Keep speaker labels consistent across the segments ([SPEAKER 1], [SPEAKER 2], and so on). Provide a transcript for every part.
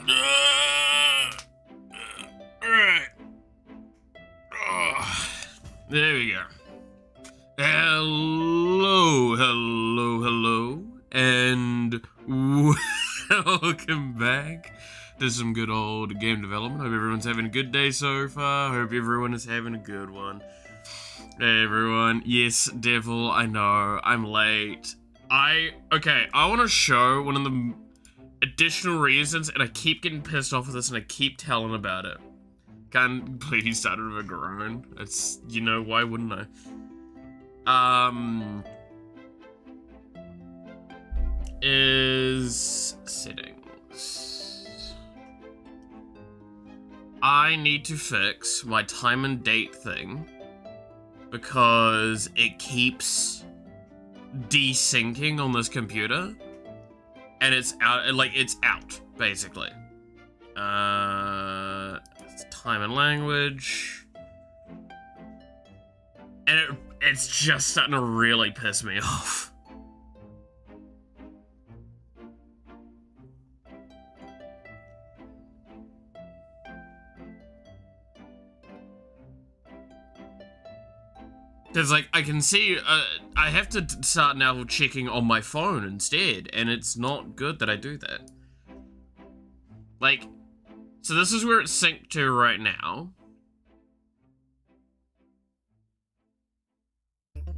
[SPEAKER 1] Alright. There we go. Hello, and welcome back to some good old game development. Hope everyone's having a good day so far. Hope everyone is having a good one. Hey everyone, yes, Devil, I know, I'm late. I want to show one of the additional reasons, and I keep getting pissed off with this, and I keep telling about it. Can't believe he started with a groan. It's, you know, why wouldn't I? Is settings. I need to fix my time and date thing because it keeps desyncing on this computer, and it's out, basically. It's time and language, and it's just starting to really piss me off. Because, like, I can see, I have to start now checking on my phone instead, and it's not good that I do that. Like, so this is where it's synced to right now.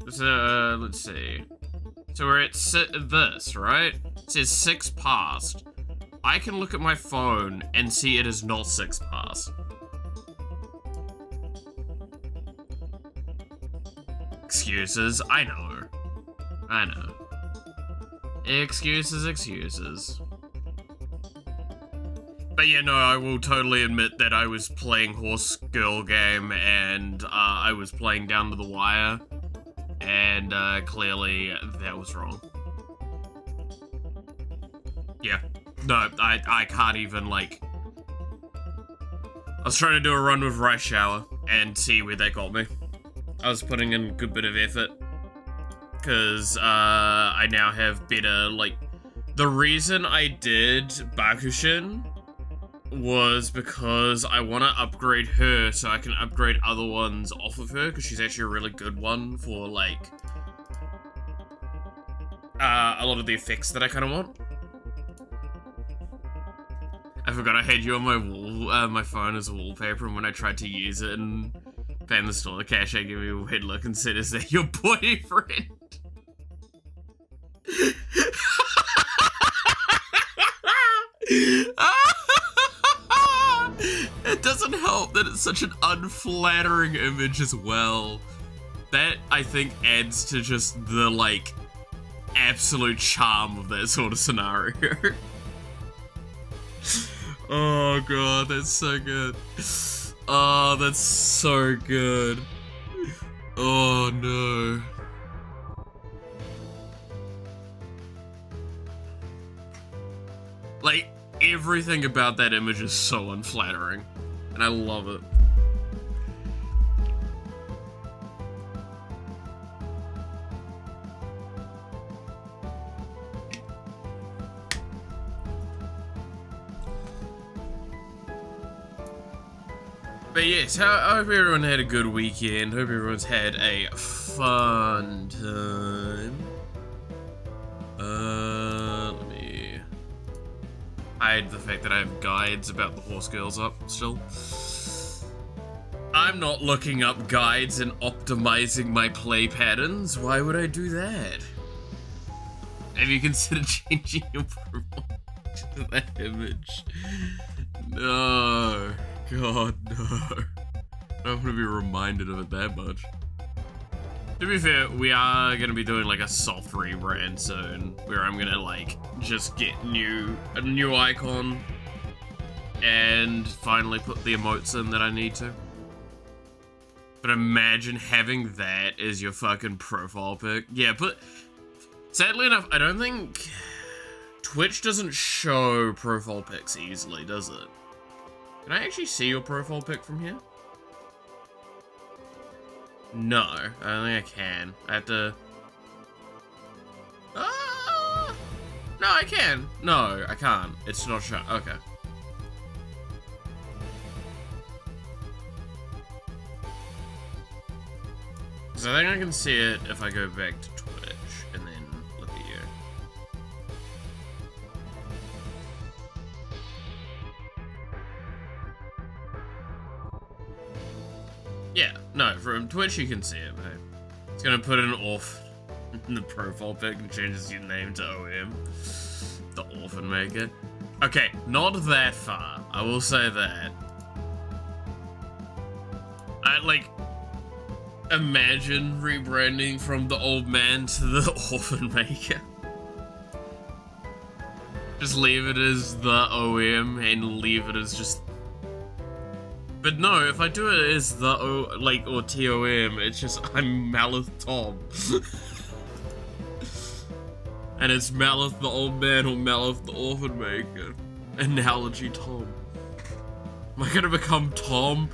[SPEAKER 1] So, let's see. So we're at this, right? It says 6 past. I can look at my phone and see it is not 6 past. Excuses, I know. Excuses. But yeah, no, I will totally admit that I was playing Horse Girl game, and I was playing down to the wire, and clearly that was wrong. Yeah, no, I can't even, like... I was trying to do a run with Rice Shower and see where that got me. I was putting in a good bit of effort, because I now have better, like, the reason I did Bakushin was because I want to upgrade her so I can upgrade other ones off of her, because she's actually a really good one for, like, a lot of the effects that I kind of want. I forgot I had you on my wall, my phone as a wallpaper, and when I tried to use it and pay in the store, the cashier gave me a weird look and said, "Is that your boyfriend?" It doesn't help that it's such an unflattering image as well. That, I think, adds to just the, like, absolute charm of that sort of scenario. Oh god, that's so good. Oh, that's so good. Oh no. Like, everything about that image is so unflattering, and I love it. But yes, I hope everyone had a good weekend. Hope everyone's had a fun time. Let me hide the fact that I have guides about the horse girls up still. I'm not looking up guides and optimizing my play patterns. Why would I do that? Have you considered changing your profile to that image? No. God, no. I don't want to be reminded of it that much. To be fair, we are going to be doing like a soft rebrand soon, where I'm going to like just get a new icon and finally put the emotes in that I need to. But imagine having that as your fucking profile pic. Yeah, but sadly enough, I don't think Twitch doesn't show profile pics easily, does it? Can I actually see your profile pic from here? No, I don't think I can. I have to... No, I can. No, I can't. It's not shut. Okay. Because I think I can see it if I go back to Twitch and then look at you. Yeah, no, from Twitch you can see it, mate. It's gonna put an orph in the profile pic and changes your name to OM. The Orphan Maker. Okay, not that far. I will say that. Imagine rebranding from the old man to the Orphan Maker. Just leave it as the OM and leave it as just... But no, if I do it as the or TOM, it's just, I'm Malith Tom. And it's Malith the old man or Malith the Orphan Maker. Analogy Tom. Am I gonna become Tom?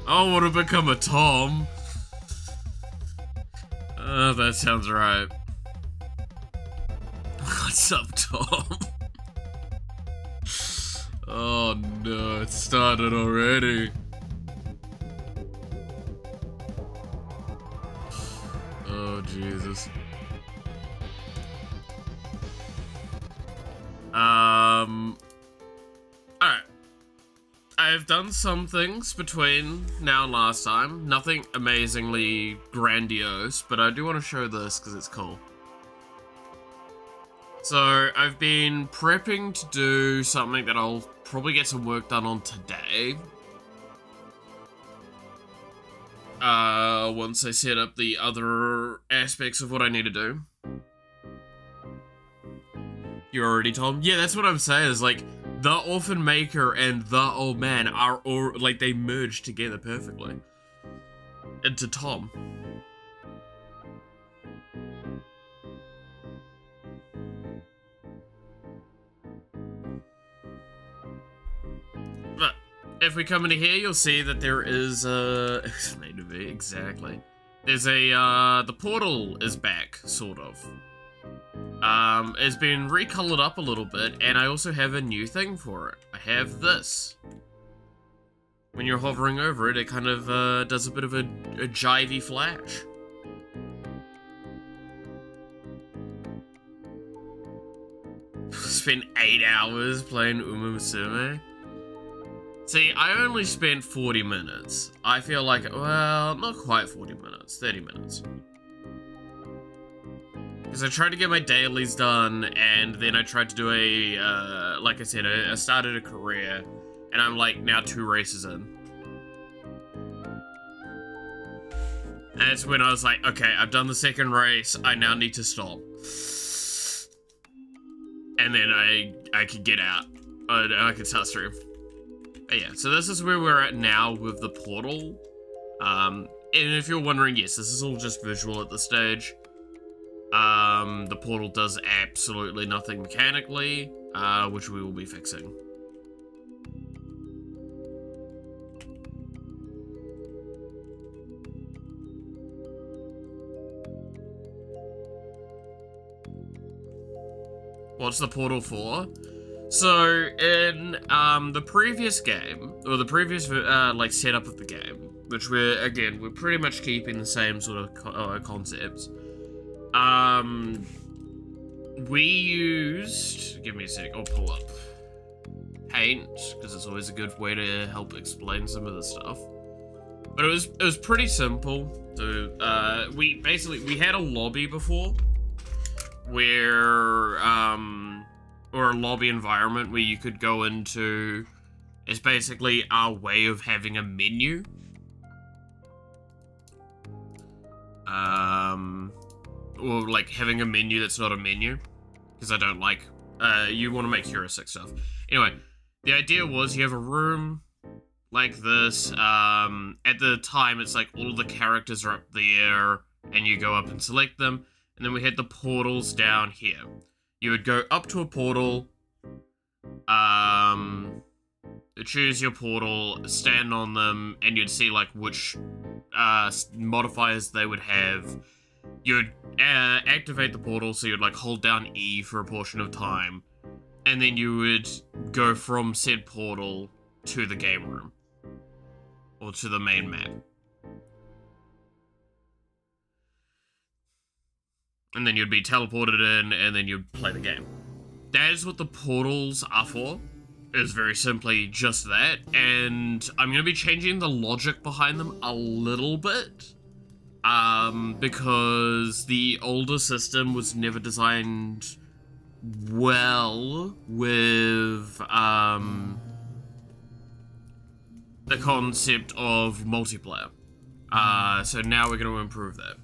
[SPEAKER 1] I don't want to become a Tom. That sounds right. What's up, Tom? Oh no, it started already. Oh Jesus. Alright. I've done some things between now and last time. Nothing amazingly grandiose, but I do want to show this because it's cool. So, I've been prepping to do something that I'll probably get some work done on today. Once I set up the other aspects of what I need to do. You already told him? Yeah, that's what I'm saying, is like, the Orphan Maker and the Old Man are all, like, they merge together perfectly. Into Tom. But, if we come into here, you'll see that there is, it's made to be, exactly. There's a, the portal is back, sort of. It's been recolored up a little bit, and I also have a new thing for it. I have this. When you're hovering over it, it kind of, does a bit of a jivey flash. Spent 8 hours playing Uma Musume. See, I only spent 40 minutes. I feel like, well, not quite 40 minutes, 30 minutes. Because I tried to get my dailies done, and then I tried to do a, like I said, I started a career, and I'm like now 2 races in. And it's when I was like, okay, I've done the second race, I now need to stop. And then I could get out. I could start stream. But yeah, so this is where we're at now with the portal. And if you're wondering, yes, this is all just visual at this stage. The portal does absolutely nothing mechanically, which we will be fixing. What's the portal for? So, in, the previous game, or the previous, like, setup of the game, which we're pretty much keeping the same sort of concepts. We used, give me a sec, I'll pull up paint, because it's always a good way to help explain some of the stuff. But it was pretty simple. So, we had a lobby before, where, or a lobby environment where you could go into. It's basically our way of having a menu. Or like having a menu that's not a menu, because I don't like, you want to make heuristic stuff. Anyway, the idea was you have a room like this. At the time, it's like all the characters are up there, and you go up and select them, and then we had the portals down here. You would go up to a portal, choose your portal, stand on them, and you'd see like which modifiers they would have. You'd activate the portal, so you'd like hold down E for a portion of time, and then you would go from said portal to the game room, or to the main map. And then you'd be teleported in, and then you'd play the game. That is what the portals are for. Is very simply just that. And I'm going to be changing the logic behind them a little bit. Because the older system was never designed well with, the concept of multiplayer. So now we're going to improve that.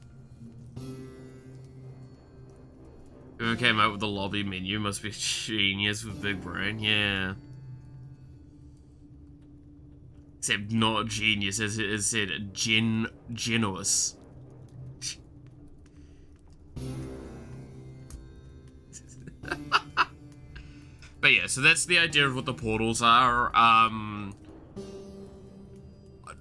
[SPEAKER 1] Whoever came up with the lobby menu must be genius with big brain, yeah. Except not genius, as it is said, genuous. But yeah, so that's the idea of what the portals are.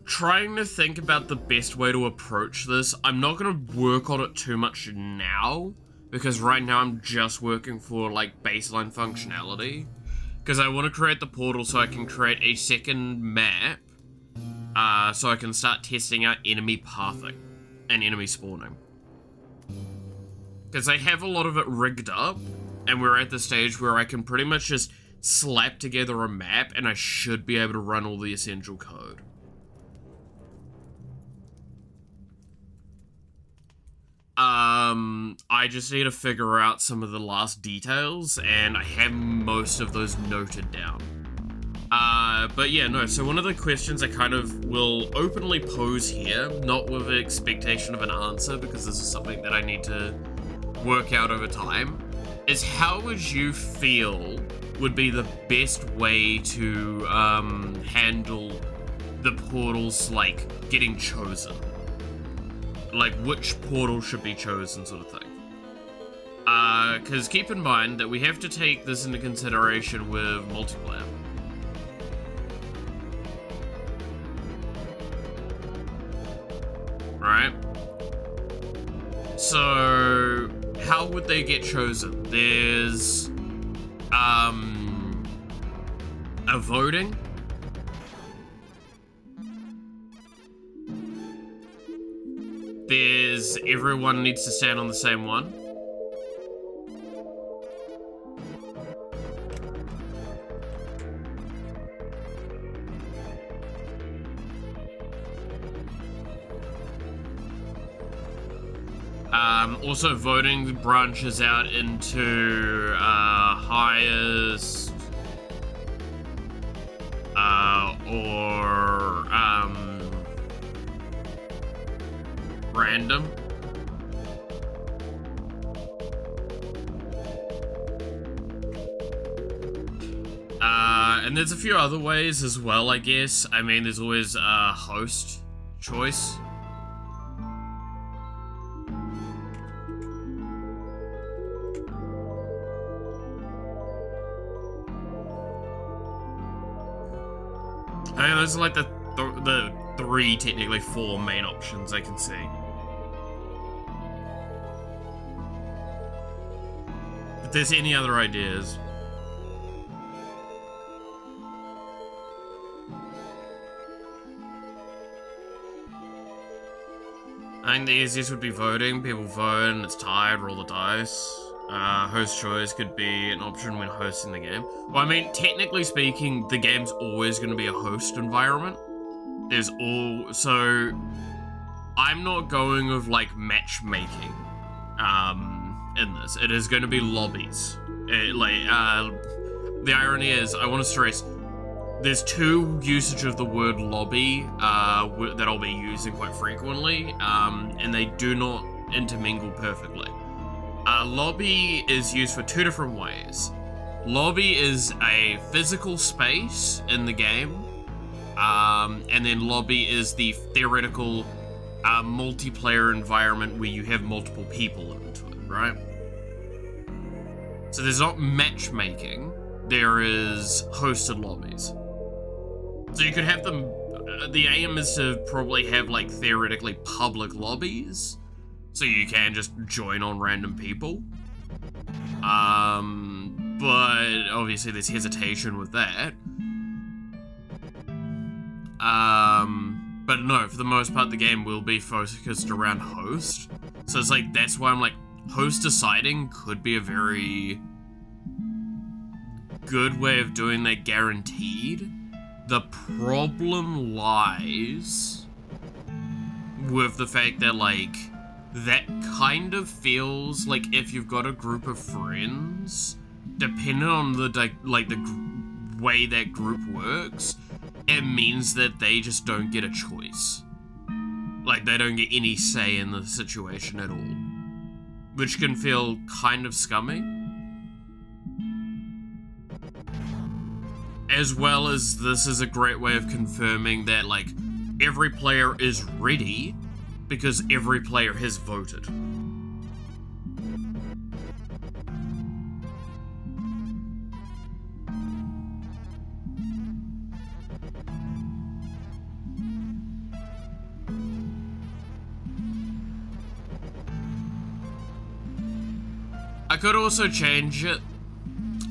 [SPEAKER 1] Trying to think about the best way to approach this. I'm not going to work on it too much now, because right now I'm just working for like baseline functionality. Because I want to create the portal so I can create a second map, so I can start testing out enemy pathing and enemy spawning. Because I have a lot of it rigged up, and we're at the stage where I can pretty much just slap together a map and I should be able to run all the essential code. I just need to figure out some of the last details, and I have most of those noted down. But yeah, no, so one of the questions I kind of will openly pose here, not with the expectation of an answer, because this is something that I need to work out over time, is how would you feel would be the best way to, handle the portals, like, getting chosen? Like, which portal should be chosen, sort of thing. Because keep in mind that we have to take this into consideration with multiplayer. Right? So, how would they get chosen? There's, a voting. There's everyone needs to stand on the same one. Also, voting branches out into highest or random. And there's a few other ways as well, I guess. I mean, there's always a host choice. I mean, those are like the three, technically four main options I can see. If there's any other ideas. I think the easiest would be voting. People vote and it's tied, roll the dice. Host choice could be an option when hosting the game. Well, I mean, technically speaking, the game's always going to be a host environment. So I'm not going with like matchmaking in this. It is going to be lobbies. The irony is, I want to stress, there's two usage of the word lobby that I'll be using quite frequently, and they do not intermingle perfectly. Lobby is used for two different ways. Lobby is a physical space in the game, and then lobby is the theoretical multiplayer environment where you have multiple people into it, right? So there's not matchmaking, there is hosted lobbies. So you could have them, the aim is to probably have like theoretically public lobbies, so you can just join on random people. But obviously there's hesitation with that. But no, for the most part the game will be focused around host. So it's like, that's why I'm like host deciding could be a very good way of doing that guaranteed. The problem lies with the fact that, like, that kind of feels like if you've got a group of friends, depending on the way that group works, it means that they just don't get a choice. Like, they don't get any say in the situation at all. Which can feel kind of scummy. As well as this is a great way of confirming that, like, every player is ready because every player has voted. I could also change it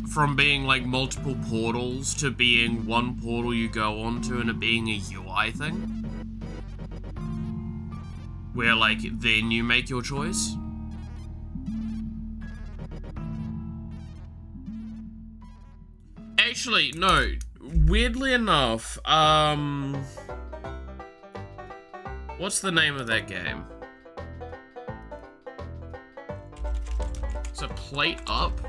[SPEAKER 1] from being like multiple portals to being one portal you go onto and it being a UI thing. Where like then you make your choice. Actually, no. Weirdly enough, what's the name of that game? It's a plate up.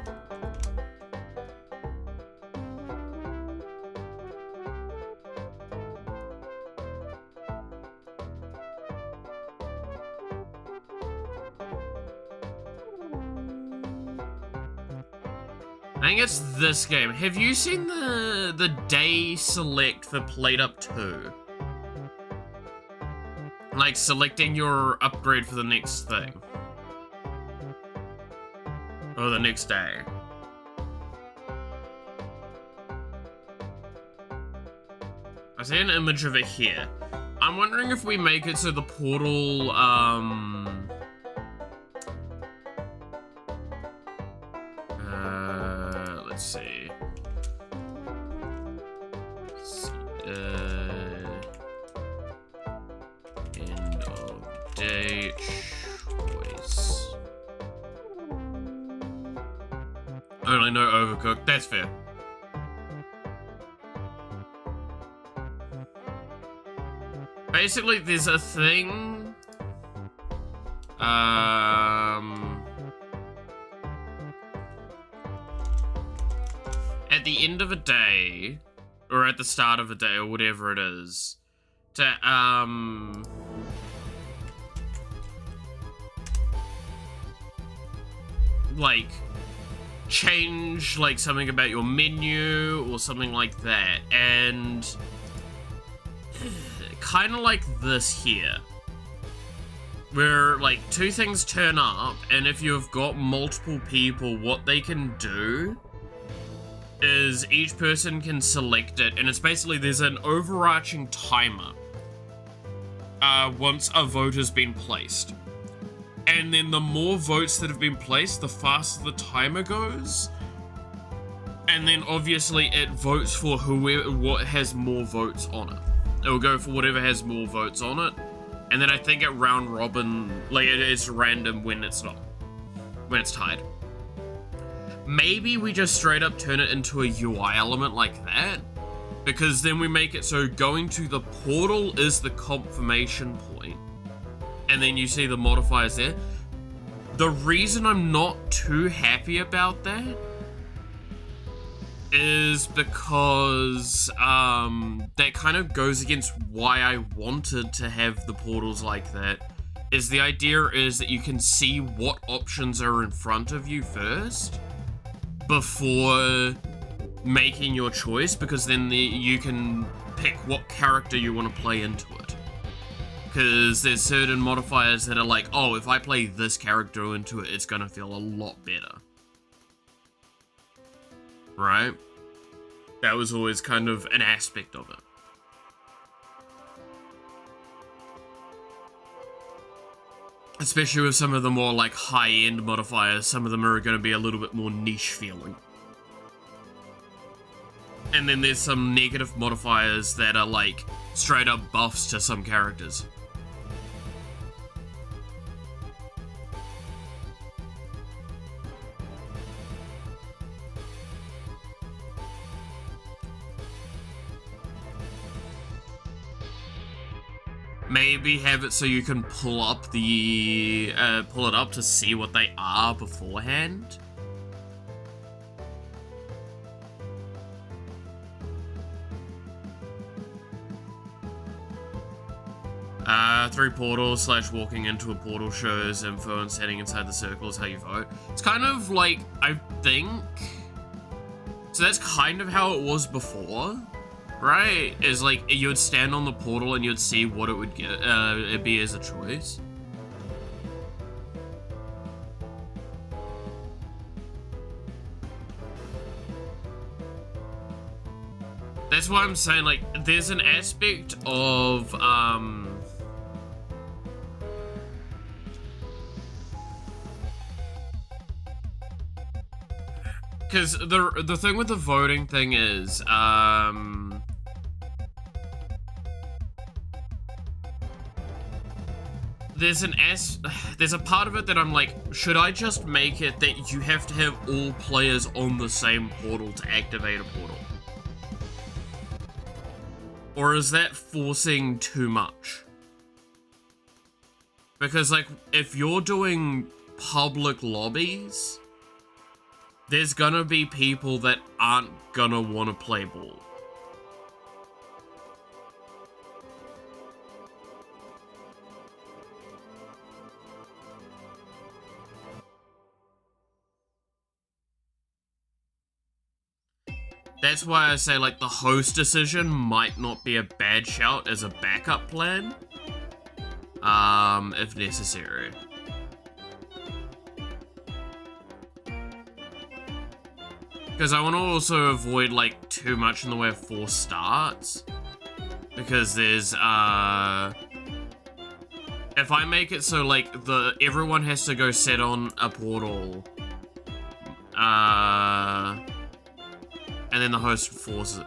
[SPEAKER 1] I think it's this game. Have you seen the day select for Plate Up 2? Like selecting your upgrade for the next thing. Or the next day. I see an image of it here. I'm wondering if we make it so the portal, let's see. End of day choice. Only no overcooked. That's fair. Basically, there's a thing. At the end of a day, or at the start of a day, or whatever it is, to like change like something about your menu or something like that, and kind of like this here, where like two things turn up, and if you've got multiple people, what they can do is each person can select it, and it's basically there's an overarching timer once a vote has been placed. And then the more votes that have been placed, the faster the timer goes. And then obviously it votes for what has more votes on it. It will go for whatever has more votes on it. And then I think at round robin, like it's random when it's not. When it's tied. Maybe we just straight up turn it into a UI element like that. Because then we make it so going to the portal is the confirmation point. And then you see the modifiers there. The reason I'm not too happy about that is because that kind of goes against why I wanted to have the portals like that. Is the idea is that you can see what options are in front of you first before making your choice, because then you can pick what character you want to play into it. Because there's certain modifiers that are like, oh, if I play this character into it, it's gonna feel a lot better. Right? That was always kind of an aspect of it. Especially with some of the more like high-end modifiers, some of them are gonna be a little bit more niche feeling. And then there's some negative modifiers that are like straight up buffs to some characters. Maybe have it so you can pull up the, pull it up to see what they are beforehand. Three portals / walking into a portal shows info and standing inside the circle is how you vote. It's kind of like, I think, so that's kind of how it was before, right? Is like, you would stand on the portal and you'd see what it would get, it'd be as a choice. That's why I'm saying, like, there's an aspect of, because the thing with the voting thing is, there's a part of it that I'm like, should I just make it that you have to have all players on the same portal to activate a portal? Or is that forcing too much? Because, like, if you're doing public lobbies, there's gonna be people that aren't gonna want to play ball. That's why I say, like, the host decision might not be a bad shout as a backup plan, if necessary. Because I want to also avoid, like, too much in the way of forced starts. Because there's, if I make it so, like, everyone has to go set on a portal, and then the host forces it.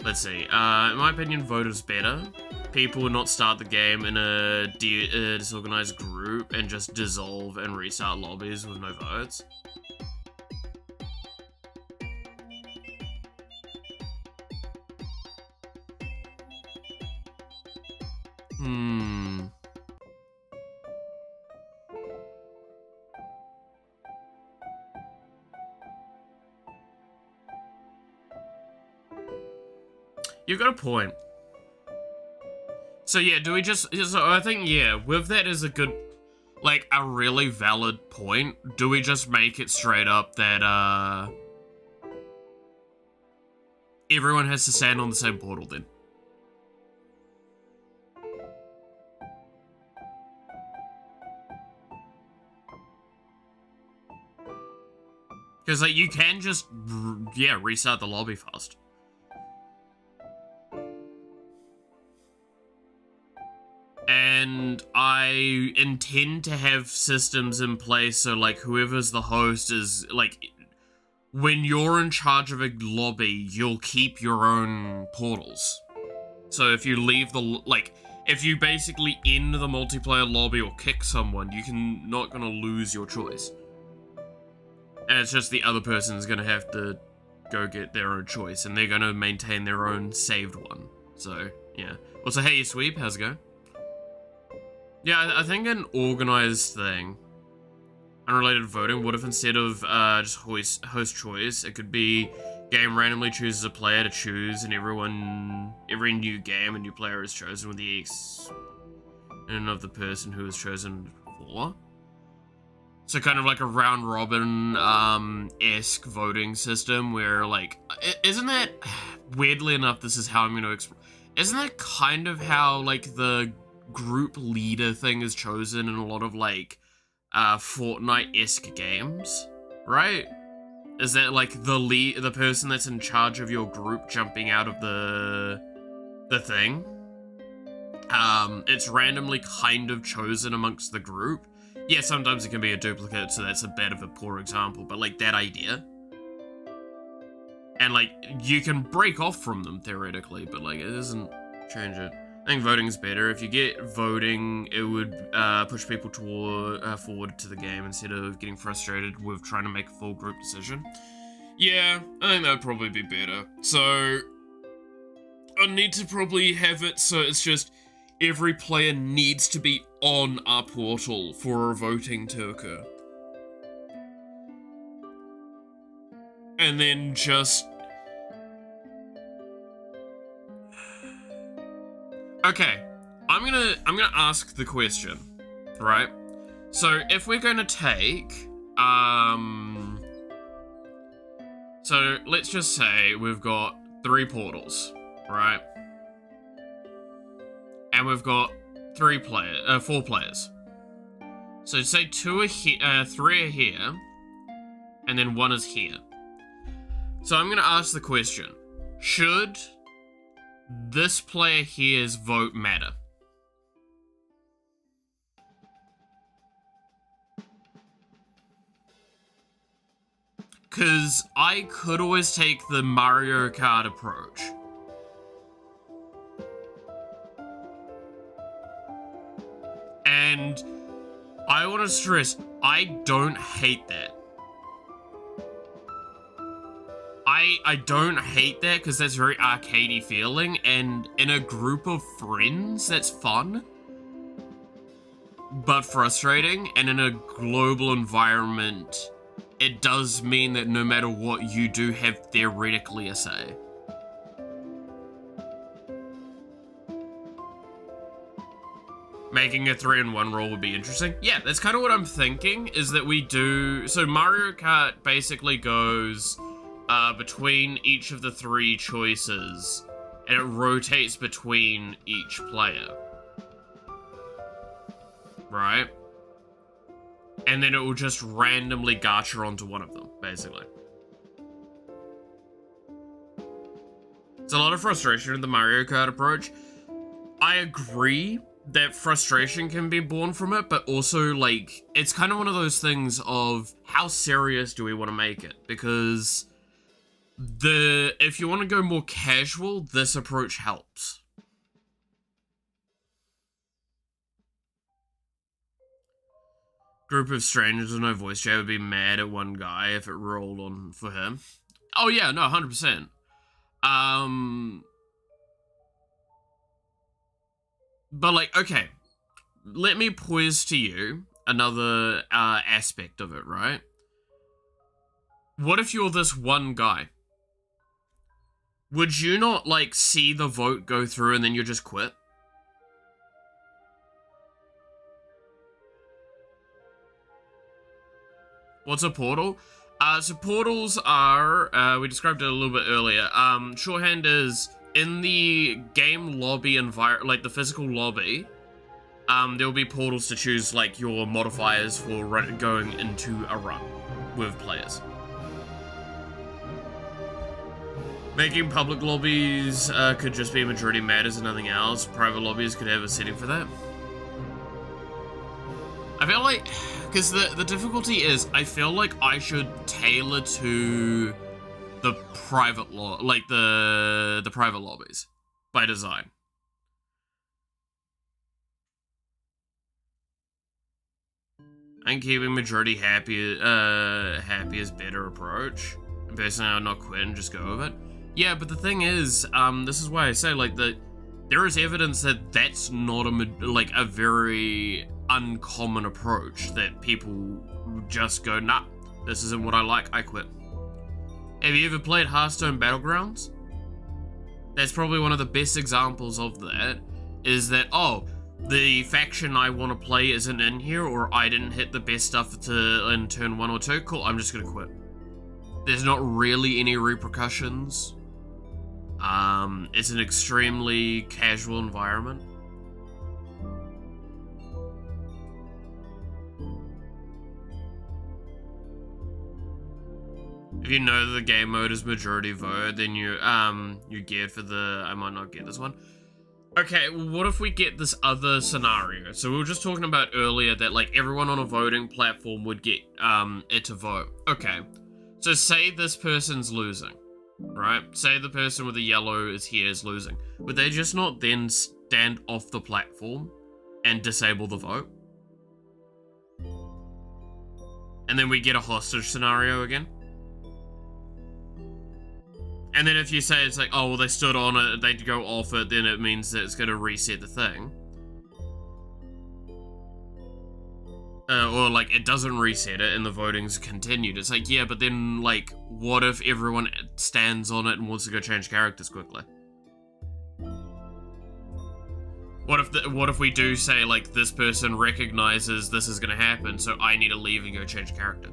[SPEAKER 1] Let's see, in my opinion, vote is better. People would not start the game in a disorganized group and just dissolve and restart lobbies with no votes. You've got a point. So yeah, do we just, so I think, yeah, with that is a good, like, a really valid point. Do we just make it straight up that, everyone has to stand on the same portal then? Because, like, you can just, yeah, restart the lobby fast. And I intend to have systems in place so, like, whoever's the host is, like, when you're in charge of a lobby, you'll keep your own portals. So if you leave the, like, if you basically end the multiplayer lobby or kick someone, not gonna lose your choice. And it's just the other person's gonna have to go get their own choice, and they're gonna maintain their own saved one. So, yeah. Also, hey, Sweep, how's it going? Yeah, I think an organized thing, unrelated voting, what if instead of just host choice, it could be game randomly chooses a player to choose, and every new game, a new player is chosen with the exception of the person who was chosen before. So kind of like a round robin esque voting system where, like, isn't that, weirdly enough, this is how I'm going to explain, isn't that kind of how, like, the group leader thing is chosen in a lot of, like, Fortnite-esque games, right? Is that, like, the person that's in charge of your group jumping out of the thing? It's randomly kind of chosen amongst the group. Yeah, sometimes it can be a duplicate, so that's a bit of a poor example, but, like, that idea. And, like, you can break off from them, theoretically, but, like, it doesn't change it. I think voting's better. If you get voting, it would push people forward to the game instead of getting frustrated with trying to make a full group decision. Yeah, I think that'd probably be better. So, I need to probably have it so it's just every player needs to be on our portal for a voting to occur. And then just... Okay, I'm gonna ask the question, right? So if we're gonna take, so let's just say we've got 3 portals, right? And we've got 4 players. So say 2 are here, 3 are here, and then 1 is here. So I'm gonna ask the question, should this player here's vote matter? Because I could always take the Mario Kart approach. And I want to stress, I don't hate that. I don't hate that because that's very arcadey feeling, and in a group of friends, that's fun. But frustrating, and in a global environment, it does mean that no matter what you do have theoretically a say. Making a 3-in-1 roll would be interesting. Yeah, that's kind of what I'm thinking, is that we do... So Mario Kart basically goes between each of the 3 choices, and it rotates between each player. Right? And then it will just randomly gacha onto one of them, basically. It's a lot of frustration in the Mario Kart approach. I agree that frustration can be born from it, but also, like, it's kind of one of those things of how serious do we want to make it? Because if you want to go more casual, this approach helps. Group of strangers with no voice chat would be mad at one guy if it rolled on for him. Oh yeah, no, 100%. But like, okay, let me pose to you another aspect of it, right? What if you're this one guy? Would you not, like, see the vote go through and then you just quit? What's a portal? So portals are, we described it a little bit earlier. Shorthand is in the game lobby environment, like the physical lobby, there'll be portals to choose, like, your modifiers for going into a run with players. Making public lobbies could just be majority matters and nothing else. Private lobbies could have a setting for that. I feel like, because the difficulty is, I feel like I should tailor to the private the private lobbies by design. I think keeping majority happy is better approach. Personally, I would not quit and just go with it. Yeah, but the thing is, this is why I say, like, there is evidence that that's not a very uncommon approach, that people just go, nah, this isn't what I like, I quit. Have you ever played Hearthstone Battlegrounds? That's probably one of the best examples of that, is that, oh, the faction I want to play isn't in here, or I didn't hit the best stuff in turn 1 or 2, cool, I'm just gonna quit. There's not really any repercussions. It's an extremely casual environment. If you know that the game mode is majority vote, then you're geared for the... I might not get this one. Okay, well, what if we get this other scenario? So we were just talking about earlier that, like, everyone on a voting platform would get it to vote. Okay, so say this person's losing, right? Say the person with the yellow is here is losing. Would they just not then stand off the platform and disable the vote? And then we get a hostage scenario again? And then if you say it's like, oh, well, they stood on it, they'd go off it, then it means that it's going to reset the thing. or like it doesn't reset it and the voting's continued. It's like, yeah, but then like, what if everyone stands on it and wants to go change characters quickly? What if we do say like this person recognizes this is gonna happen, so I need to leave and go change character?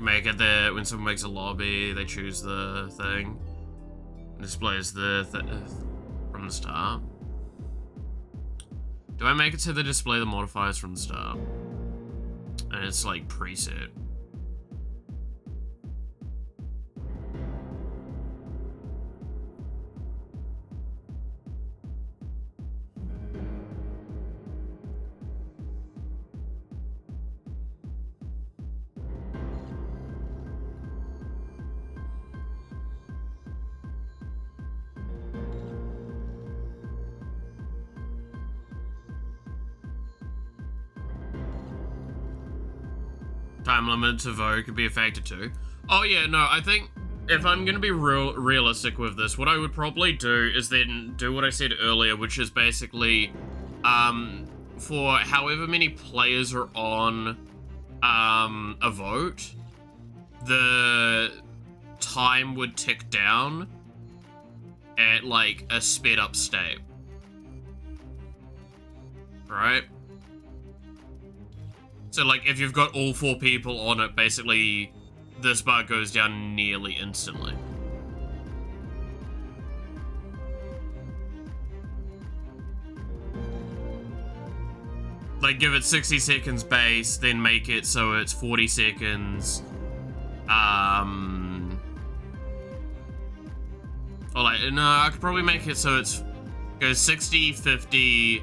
[SPEAKER 1] Make it that when someone makes a lobby, they choose the thing. It displays the from the start. Do I make it so they display the modifiers from the start? And it's like preset. Time limit to vote could be a factor too. Oh yeah, no, I think if I'm gonna be realistic with this, what I would probably do is then do what I said earlier, which is basically, for however many players are on, a vote, the time would tick down at like a sped up state. Right? So, like, if you've got all 4 people on it, basically, this bar goes down nearly instantly. Like, give it 60 seconds base, then make it so it's 40 seconds. Or, like, no, I could probably make it so it's goes 60, 50...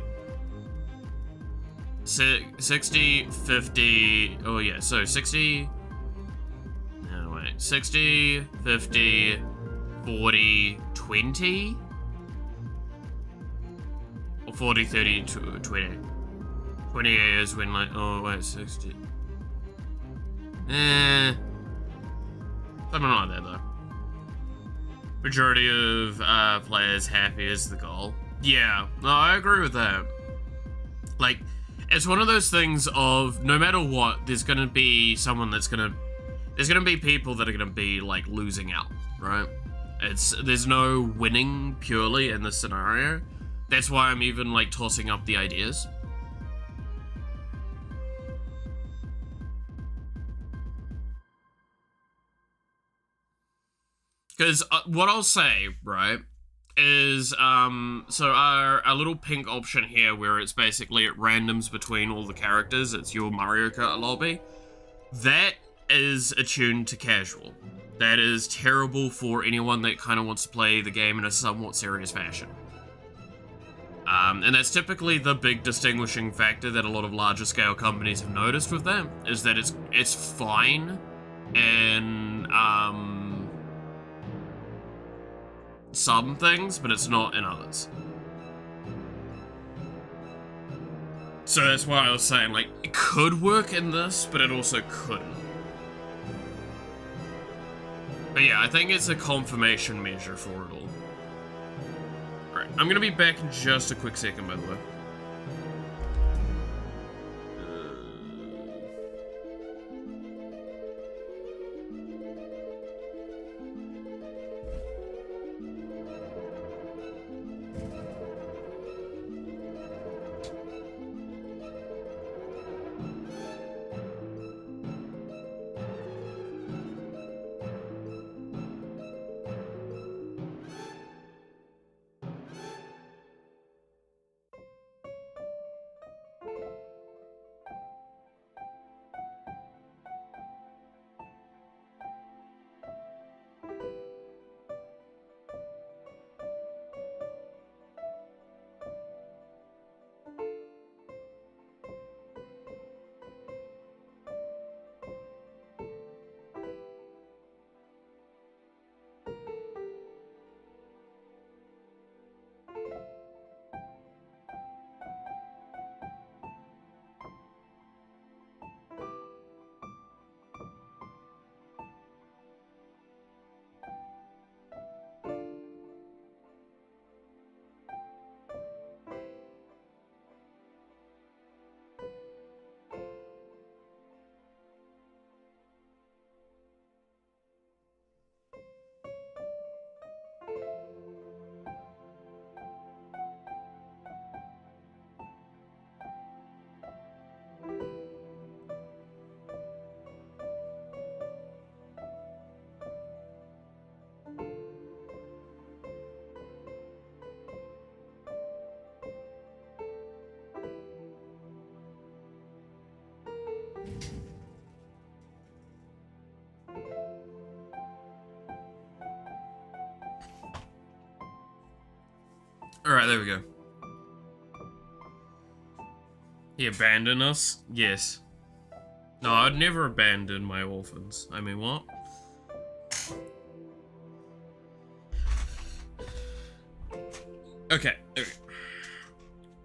[SPEAKER 1] 60, 50, oh yeah, so 60, no wait, 60, 50, 40, 20? Or 40, 30, 20. 20 is when like, oh wait, 60. Something like that though. Majority of players happy is the goal. Yeah, no, I agree with that. Like, it's one of those things of no matter what, there's gonna be someone there's gonna be people that are gonna be like losing out, right? There's no winning purely in this scenario. That's why I'm even like tossing up the ideas. Because what I'll say, right, is, so our little pink option here where it's basically it randoms between all the characters, it's your Mario Kart lobby, that is attuned to casual. That is terrible for anyone that kind of wants to play the game in a somewhat serious fashion. And that's typically the big distinguishing factor that a lot of larger scale companies have noticed with them, is that it's fine in, some things, but it's not in others. So that's why I was saying, like, it could work in this, but it also couldn't. But yeah, I think it's a confirmation measure for it all. Alright, I'm gonna be back in just a quick second, by the way. Alright, there we go. He abandoned us? Yes. No, I'd never abandon my orphans. I mean, what? Okay.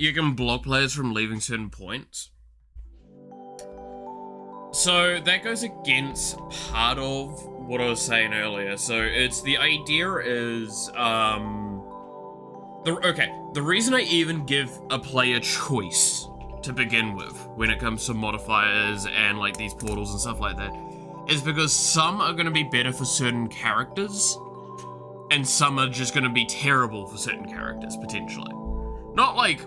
[SPEAKER 1] You can block players from leaving certain points. So that goes against part of what I was saying earlier. So it's the idea is, the reason I even give a player choice to begin with when it comes to modifiers and like these portals and stuff like that is because some are going to be better for certain characters and some are just going to be terrible for certain characters potentially. Not like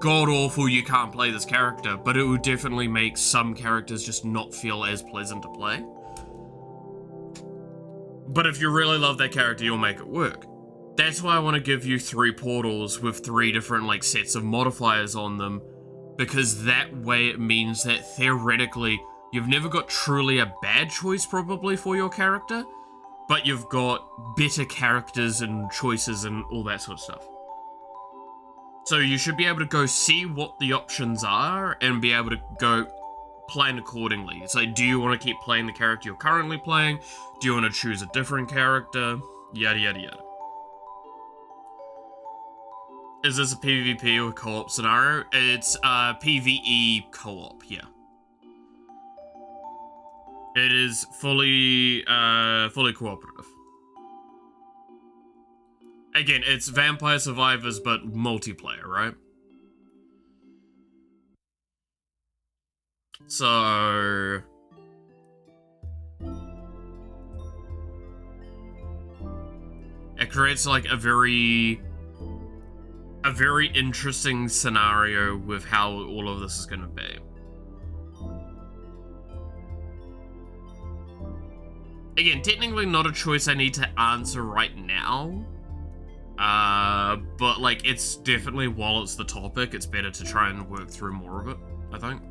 [SPEAKER 1] god awful you can't play this character, but it would definitely make some characters just not feel as pleasant to play. But if you really love that character, you'll make it work. That's why I want to give you 3 portals with 3 different like sets of modifiers on them, because that way it means that theoretically you've never got truly a bad choice probably for your character, but you've got better characters and choices and all that sort of stuff. So you should be able to go see what the options are and be able to go plan accordingly. It's like, do you want to keep playing the character you're currently playing? Do you want to choose a different character? Yada yada yada. Is this a PvP or co-op scenario? It's a PvE co-op, yeah. It is fully cooperative. Again, it's Vampire Survivors, but multiplayer, right? So... it creates like a very interesting scenario with how all of this is going to be. Again, technically not a choice I need to answer right now. But like, it's definitely, while it's the topic, it's better to try and work through more of it, I think.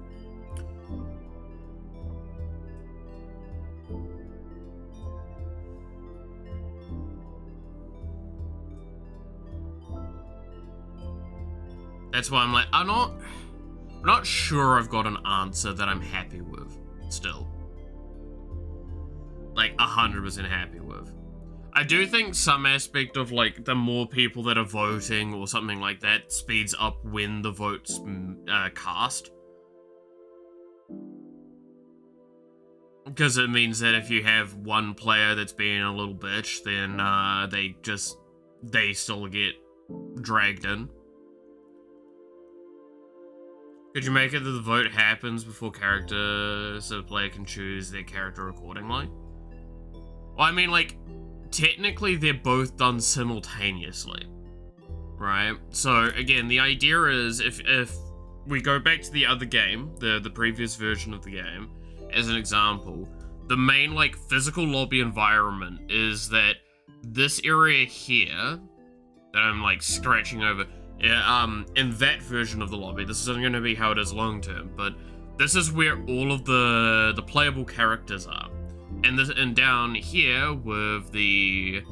[SPEAKER 1] That's why I'm like, I'm not sure I've got an answer that I'm happy with, still. Like, 100% happy with. I do think some aspect of, like, the more people that are voting or something like that speeds up when the votes cast. Because it means that if you have one player that's being a little bitch, then they still get dragged in. Could you make it that the vote happens before characters, so the player can choose their character accordingly? Well, I mean, like, technically they're both done simultaneously, right? So, again, the idea is, if we go back to the other game, the previous version of the game, as an example, the main, like, physical lobby environment is that this area here, that I'm, like, scratching over, in that version of the lobby, this isn't going to be how it is long term, but this is where all of the playable characters are. And down here, with the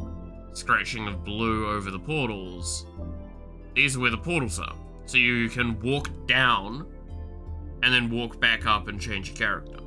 [SPEAKER 1] scratching of blue over the portals, these are where the portals are. So you can walk down, and then walk back up and change your character.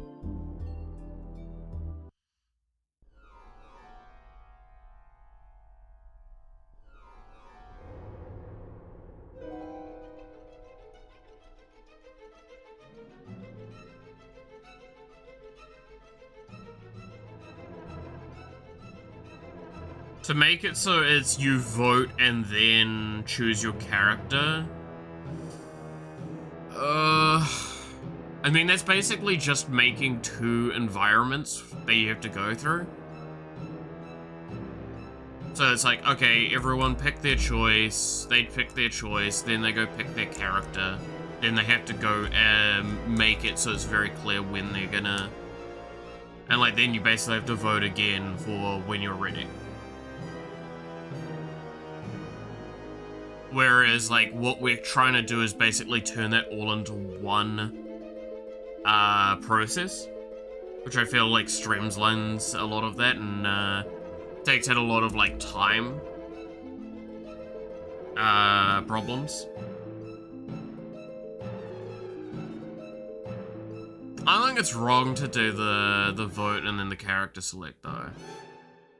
[SPEAKER 1] To make it so it's you vote and then choose your character. I mean, that's basically just making 2 environments that you have to go through. So it's like, okay, everyone pick their choice, they pick their choice, then they go pick their character, then they have to go and make it so it's very clear when they're gonna... And like, then you basically have to vote again for when you're ready. Whereas, like, what we're trying to do is basically turn that all into one process, which I feel like streamlines a lot of that and takes out a lot of, like, time. problems. I don't think it's wrong to do the vote and then the character select though.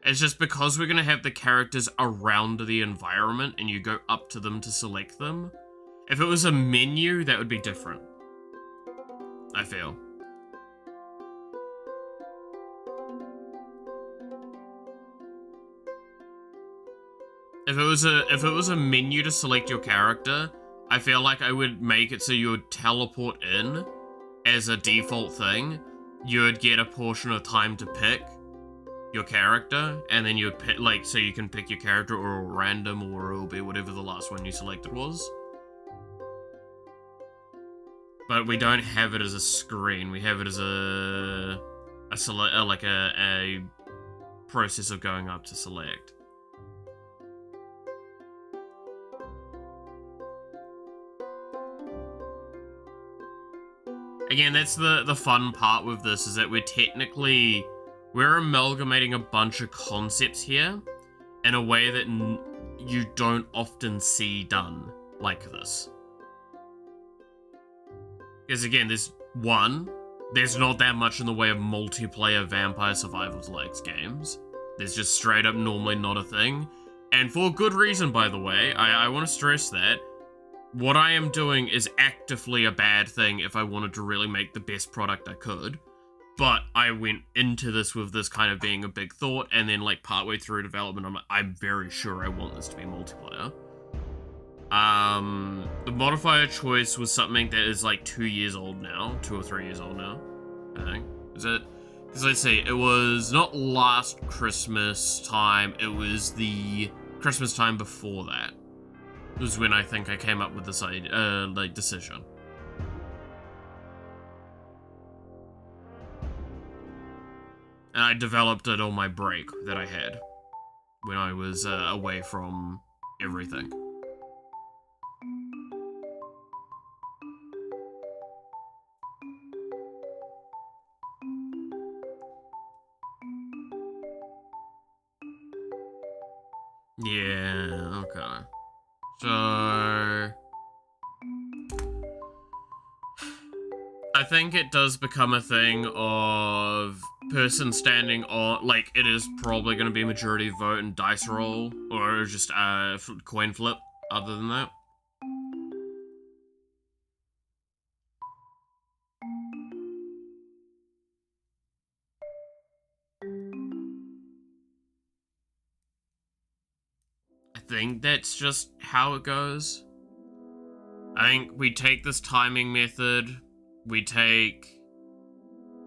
[SPEAKER 1] It's just because we're gonna have the characters around the environment and you go up to them to select them. If it was a menu, that would be different, I feel. If it was a menu to select your character, I feel like I would make it so you would teleport in as a default thing. You would get a portion of time to pick your character, and then you would pick, like, so you can pick your character or random, or it'll be whatever the last one you selected was. But we don't have it as a screen. We have it as a process of going up to select. Again, that's the fun part with this, is that we're amalgamating a bunch of concepts here in a way that you don't often see done like this. Because again, there's not that much in the way of multiplayer vampire survival-like games. There's just straight up normally not a thing. And for good reason, by the way. I want to stress that. What I am doing is actively a bad thing if I wanted to really make the best product I could. But I went into this with this kind of being a big thought, and then like partway through development, I'm very sure I want this to be multiplayer. The modifier choice was something that is like 2 years old now, 2 or 3 years old now, I think. Is it? Because let's see, it was not last Christmas time, it was the Christmas time before that. It was when I think I came up with this like decision. And I developed it on my break that I had when I was away from everything. Yeah, okay. So I think it does become a thing of person standing on, like, it is probably going to be majority vote and dice roll, or just coin flip, other than that. I think that's just how it goes. I think we take this timing method, we take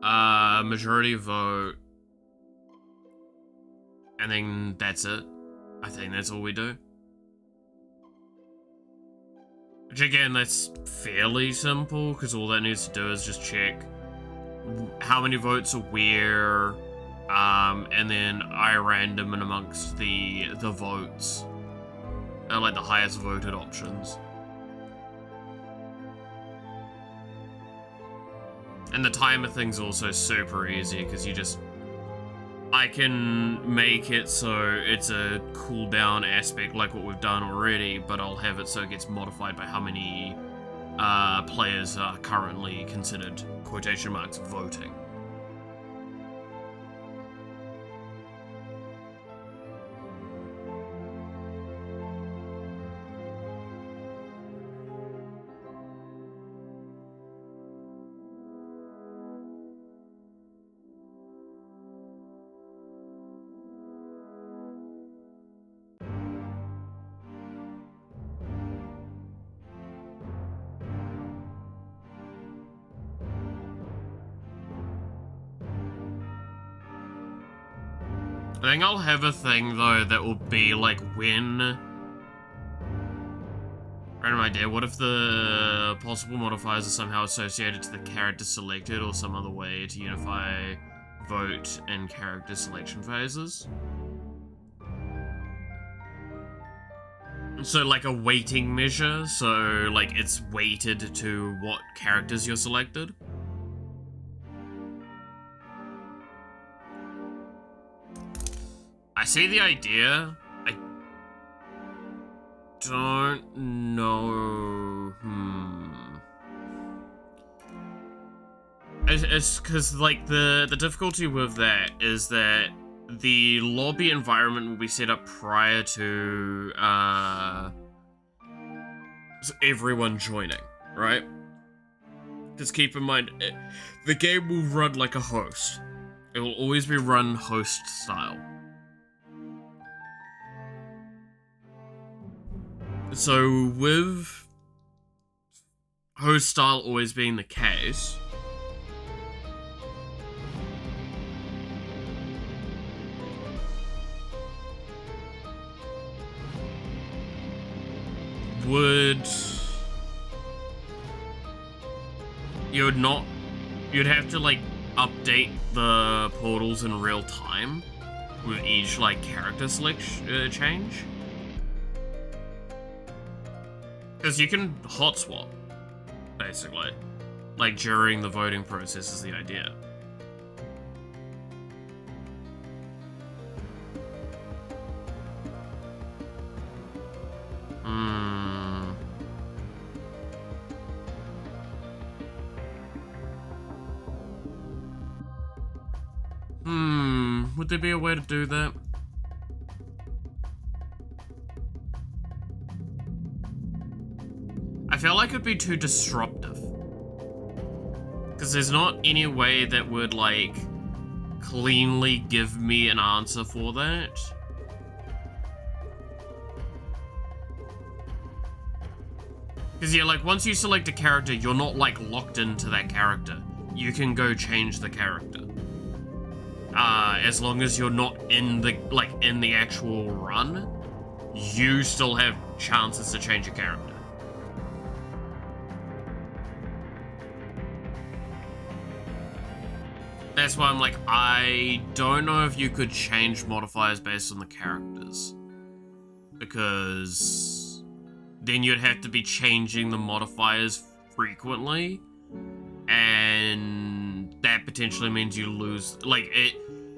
[SPEAKER 1] majority vote, and then that's it. I think that's all we do. Which again, that's fairly simple, because all that needs to do is just check how many votes are where, and then I random in amongst the votes, like the highest voted options. And the timer thing's also super easy, because I can make it so it's a cooldown aspect like what we've done already, but I'll have it so it gets modified by how many players are currently considered, quotation marks, voting. I think I'll have a thing, though, that will be, like, when... Random idea, what if the possible modifiers are somehow associated to the character selected or some other way to unify vote and character selection phases? So, like, a weighting measure, so, like, it's weighted to what characters you're selected? I see the idea. don't know. It's because, like, the difficulty with that is that the lobby environment will be set up prior to everyone joining, right? Just keep in mind, the game will run like a host. It will always be run host style. So with host style always being the case, you'd have to, like, update the portals in real time with each, like, character selection change. Because you can hot swap, basically. Like, during the voting process is the idea. Would there be a way to do that? I feel like it'd be too disruptive. Because there's not any way that would, like, cleanly give me an answer for that. Because, yeah, like, once you select a character, you're not, like, locked into that character. You can go change the character. As long as you're not in the actual run, you still have chances to change your character. That's why I'm like, I don't know if you could change modifiers based on the characters. Because then you'd have to be changing the modifiers frequently. And that potentially means you lose, like,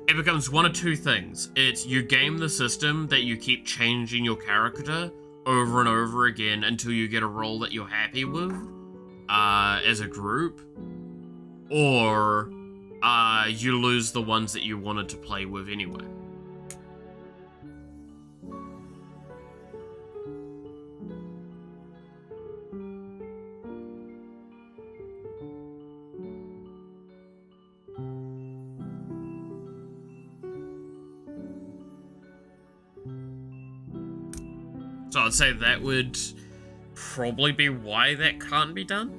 [SPEAKER 1] it becomes one of two things. It's you game the system that you keep changing your character over and over again until you get a role that you're happy with, as a group. Or, you lose the ones that you wanted to play with anyway. So I'd say that would probably be why that can't be done.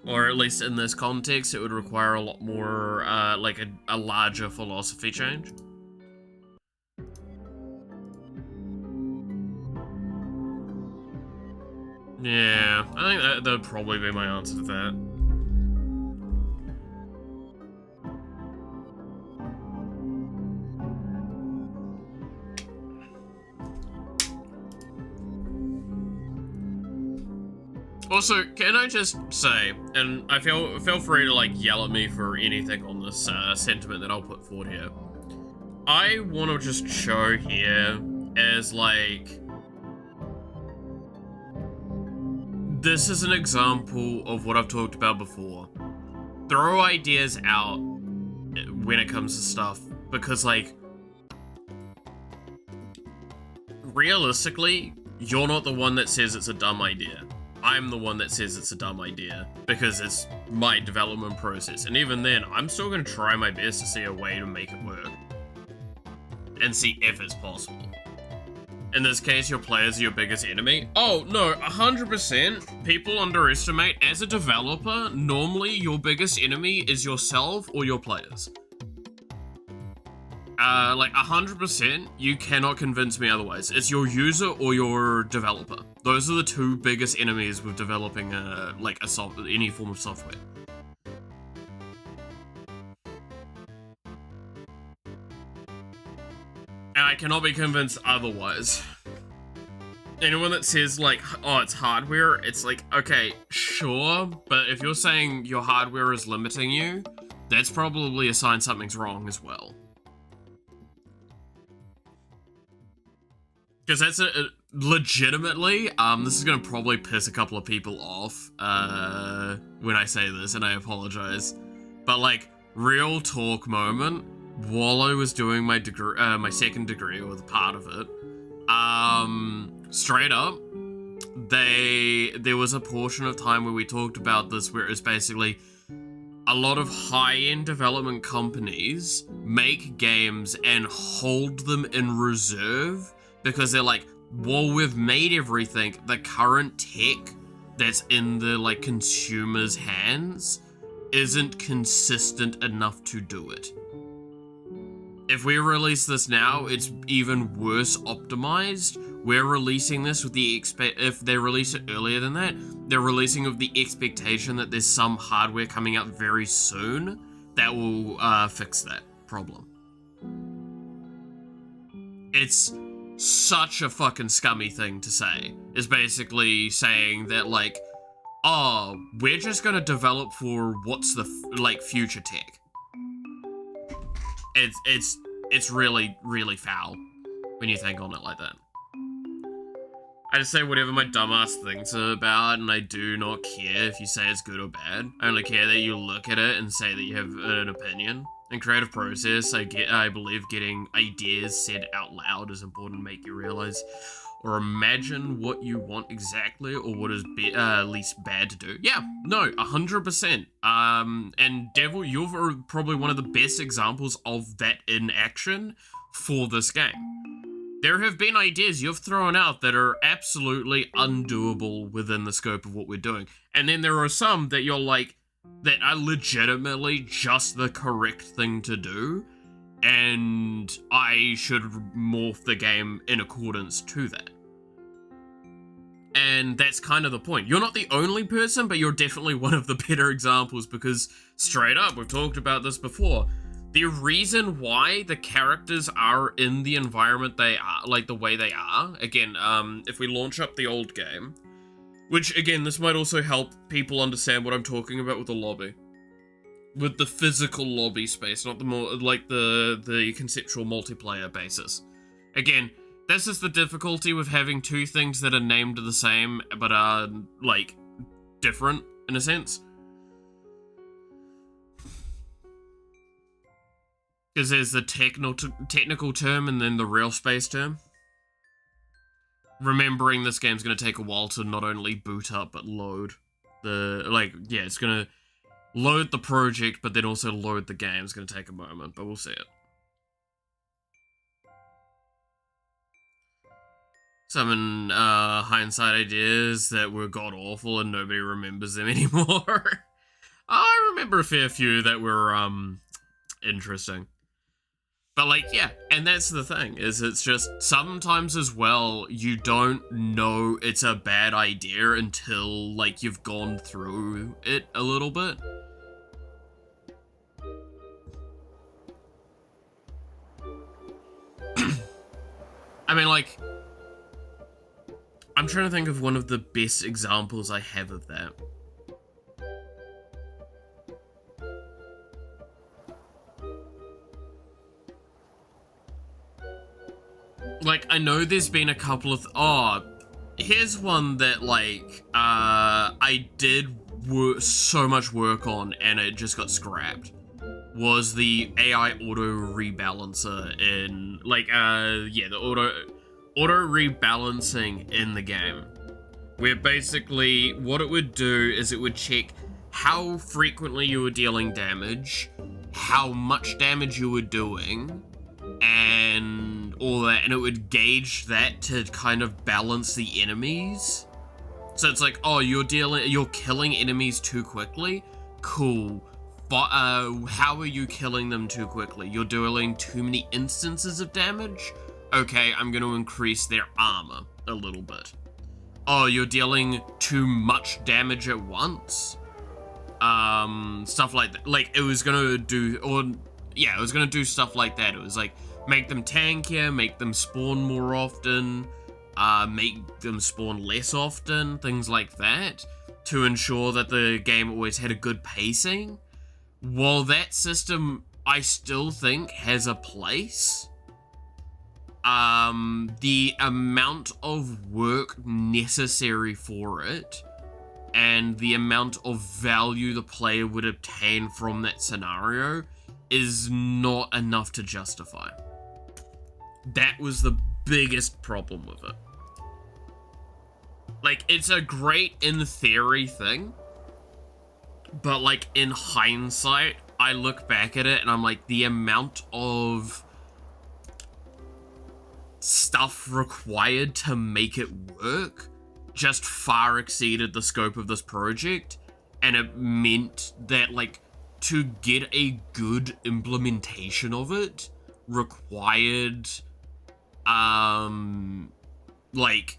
[SPEAKER 1] Or at least in this context, it would require a lot more, like a larger philosophy change. Yeah, I think that would probably be my answer to that. Also, can I just say, and I feel free to, like, yell at me for anything on this sentiment that I'll put forward here. I want to just show here as, like, this is an example of what I've talked about before. Throw ideas out when it comes to stuff, because, like, realistically, you're not the one that says it's a dumb idea. I'm the one that says it's a dumb idea, because it's my development process. And even then, I'm still going to try my best to see a way to make it work. And see if it's possible. In this case, your players are your biggest enemy. Oh, no, 100%. People underestimate, as a developer, normally your biggest enemy is yourself or your players. Like 100%, you cannot convince me otherwise. It's your user or your developer. Those are the two biggest enemies with developing any form of software. And I cannot be convinced otherwise. Anyone that says, like, oh, it's hardware, it's like, okay, sure, but if you're saying your hardware is limiting you, that's probably a sign something's wrong as well. Because that's legitimately, this is gonna probably piss a couple of people off, when I say this, and I apologize. But like, real talk moment, while I was doing my degree, my second degree, or the part of it, straight up, there was a portion of time where we talked about this, where it's basically a lot of high-end development companies make games and hold them in reserve because they're like, well, we've made everything, the current tech that's in the like consumer's hands isn't consistent enough to do it. If we release this now, it's even worse optimized. We're releasing this with the if they release it earlier than that, they're releasing with the expectation that there's some hardware coming out very soon that will fix that problem. It's such a fucking scummy thing to say. Is basically saying that like, oh, we're just gonna develop for what's the like future tech. It's really, really foul when you think on it like that. I just say whatever my dumbass thinks about, and I do not care if you say it's good or bad. I only care that you look at it and say that you have an opinion. In creative process, I believe getting ideas said out loud is important to make you realize or imagine what you want exactly, or what is least bad to do. Yeah, no, 100%. And Devil, you're probably one of the best examples of that in action for this game. There have been ideas you've thrown out that are absolutely undoable within the scope of what we're doing. And then there are some that you're like, that are legitimately just the correct thing to do, and I should morph the game in accordance to that. And that's kind of the point. You're not the only person, but you're definitely one of the better examples, because straight up, we've talked about this before, the reason why the characters are in the environment they are, like the way they are, again, if we launch up the old game, which again, this might also help people understand what I'm talking about with the lobby. With the physical lobby space, not the more, like the conceptual multiplayer basis. Again, this is the difficulty with having two things that are named the same, but are, like, different, in a sense. Because there's the technical term and then the real space term. Remembering this game's going to take a while to not only boot up, but load. It's going to load the project, but then also load the game. It's going to take a moment, but we'll see it. Some hindsight ideas that were god-awful and nobody remembers them anymore. I remember a fair few that were, interesting. But, like, yeah, and that's the thing, is it's just, sometimes as well, you don't know it's a bad idea until, like, you've gone through it a little bit. I mean, like, I'm trying to think of one of the best examples I have of that. Like, I know there's been a couple of... here's one that, like, I did so much work on and it just got scrapped. Was the AI auto rebalancer in, like, the auto rebalancing in the game. Where basically, what it would do is it would check how frequently you were dealing damage, how much damage you were doing, and all that, and it would gauge that to kind of balance the enemies. So it's like, oh, you're killing enemies too quickly? Cool. But how are you killing them too quickly? You're dealing too many instances of damage? Okay, I'm going to increase their armor a little bit. Oh, you're dealing too much damage at once? Stuff like that. Like, it was going to do, it was going to do stuff like that. It was like, make them tankier, make them spawn more often, make them spawn less often, things like that, to ensure that the game always had a good pacing. While that system, I still think, has a place, the amount of work necessary for it and the amount of value the player would obtain from that scenario is not enough to justify. That was the biggest problem with it. Like, it's a great in theory thing, but like in hindsight, I look back at it and I'm like, the amount of stuff required to make it work just far exceeded the scope of this project, and it meant that like to get a good implementation of it required like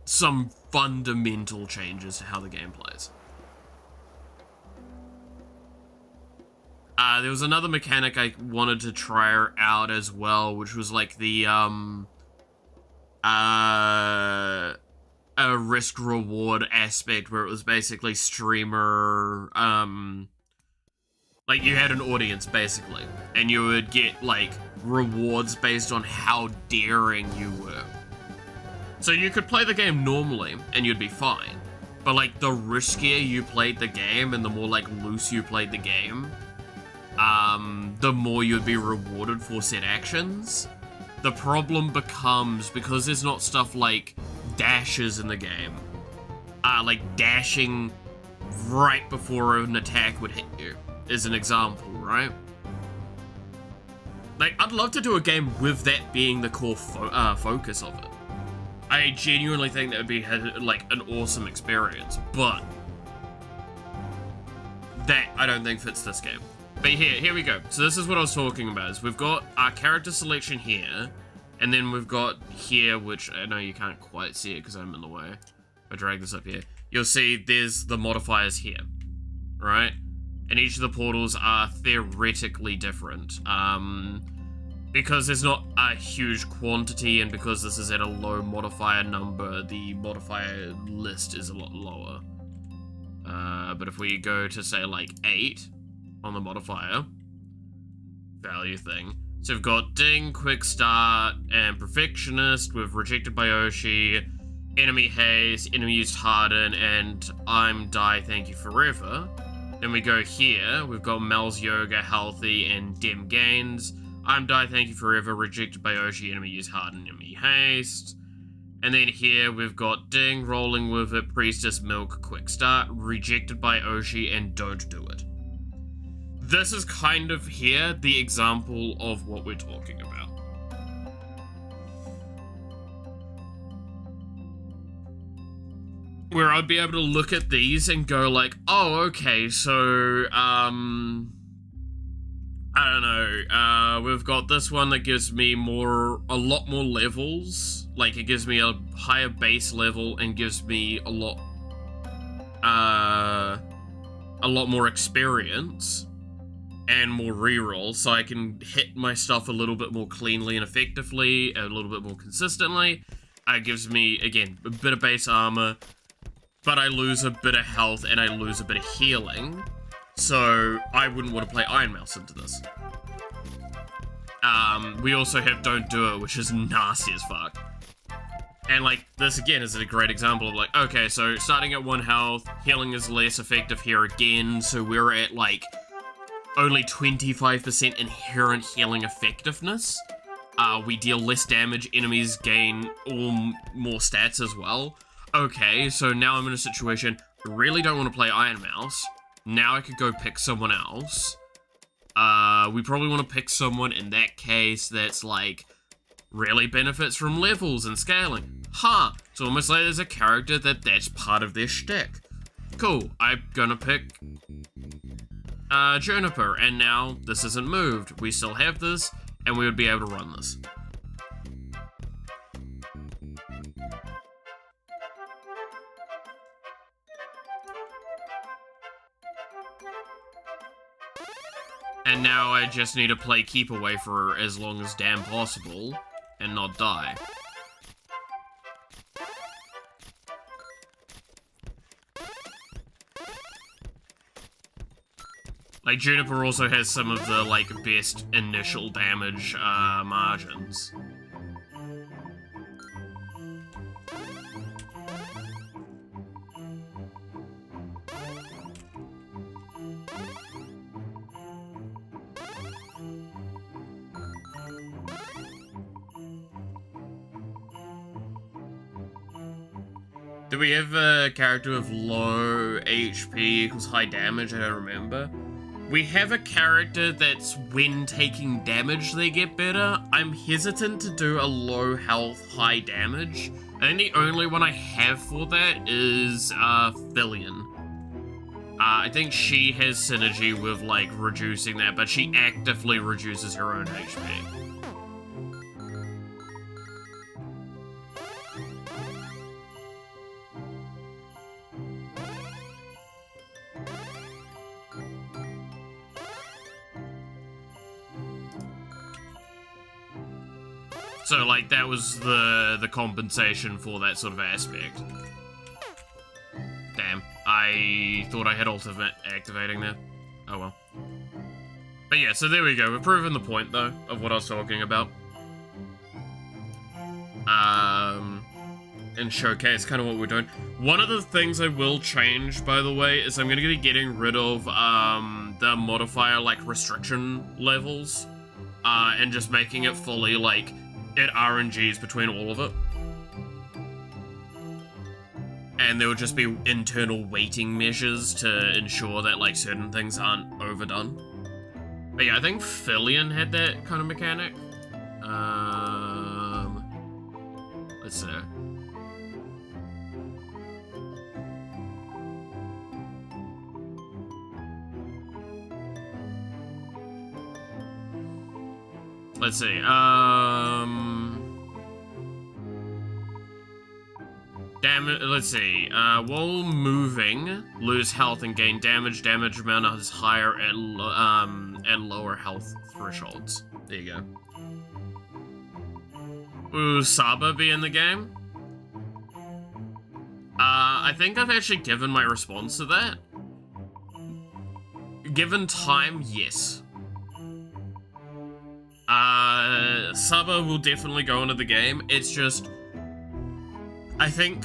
[SPEAKER 1] some fundamental changes to how the game plays. There was another mechanic I wanted to try out as well, which was like the a risk reward aspect, where it was basically streamer, like you had an audience basically, and you would get like rewards based on how daring you were. So you could play the game normally and you'd be fine, but like the riskier you played the game and the more like loose you played the game, the more you'd be rewarded for said actions. The problem becomes, because there's not stuff like dashes in the game, like dashing right before an attack would hit you is an example, right? Like, I'd love to do a game with that being the core focus of it. I genuinely think that would be like an awesome experience, but that I don't think fits this game. But here we go. So this is what I was talking about, is we've got our character selection here, and then we've got here, which I know you can't quite see it because I'm in the way. If I drag this up here, you'll see there's the modifiers here, right? And each of the portals are theoretically different. Because there's not a huge quantity, and because this is at a low modifier number, the modifier list is a lot lower. But if we go to, say, like 8 on the modifier value thing, so we've got Ding, Quick Start, and Perfectionist with Rejected by Oshi, Enemy Haste, Enemy Used Harden, and I'm Die Thank You Forever. Then we go here, we've got Mel's Yoga, Healthy, and Dem Gains. I'm Die Thank You Forever, Rejected by Oshi, Enemy Use Harden, Enemy Haste. And then here we've got Ding, Rolling With It, Priestess, Milk, Quick Start, Rejected by Oshi, and Don't Do It. This is kind of here the example of what we're talking about. Where I'd be able to look at these and go like, oh, okay, so, I don't know, we've got this one that gives me a lot more levels, like it gives me a higher base level and gives me a lot more experience and more rerolls, so I can hit my stuff a little bit more cleanly and effectively, a little bit more consistently. It gives me, again, a bit of base armor, but I lose a bit of health and I lose a bit of healing. So I wouldn't want to play Iron Mouse into this. We also have Don't Do It, which is nasty as fuck. And like, this again is a great example of like, okay, so starting at 1 health, healing is less effective here again, so we're at like only 25% inherent healing effectiveness. We deal less damage, enemies gain all more stats as well. Okay, so now I'm in a situation, I really don't want to play Iron Mouse. Now I could go pick someone else. We probably want to pick someone in that case that's like really benefits from levels and scaling. Huh, it's almost like there's a character that's part of their shtick. Cool, I'm gonna pick Juniper, and now this isn't moved. We still have this, and we would be able to run this. And now I just need to play keep away for as long as damn possible and not die. Like, Juniper also has some of the, like, best initial damage margins. Do we have a character with low HP equals high damage? I don't remember. We have a character that's when taking damage they get better. I'm hesitant to do a low health, high damage. I think the only one I have for that is Fillion. I think she has synergy with like reducing that, but she actively reduces her own HP. So, like, that was the compensation for that sort of aspect. Damn. I thought I had ultimate activating there. Oh well. But yeah, so there we go. We've proven the point, though, of what I was talking about. And showcase kind of what we're doing. One of the things I will change, by the way, is I'm going to be getting rid of the modifier, like, restriction levels. And just making it fully, like, it RNGs between all of it. And there will just be internal weighting measures to ensure that, like, certain things aren't overdone. But yeah, I think Fillion had that kind of mechanic. Let's see. Let's see, let's see, while moving, lose health and gain damage. Damage amount is higher at lower health thresholds. There you go. Will Saba be in the game? I think I've actually given my response to that. Given time, yes. Saba will definitely go into the game. It's just, I think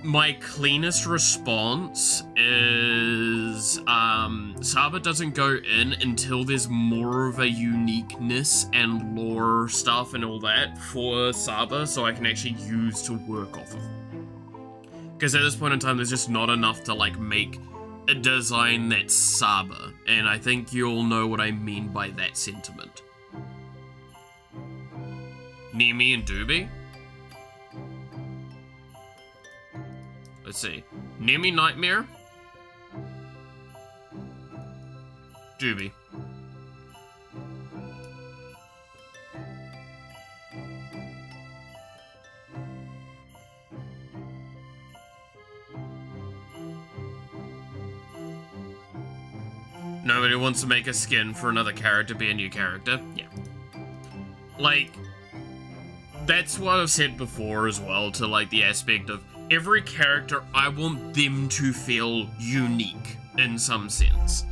[SPEAKER 1] my cleanest response is, Saba doesn't go in until there's more of a uniqueness and lore stuff and all that for Saba, so I can actually use to work off of. Because at this point in time, there's just not enough to, like, make a design that's Saba, and I think you'll know what I mean by that sentiment. Nemi and Doobie? Let's see. Nemi Nightmare? Doobie. Nobody wants to make a skin for another character be a new character? Yeah. Like, that's what I've said before as well, to like the aspect of every character, I want them to feel unique in some sense.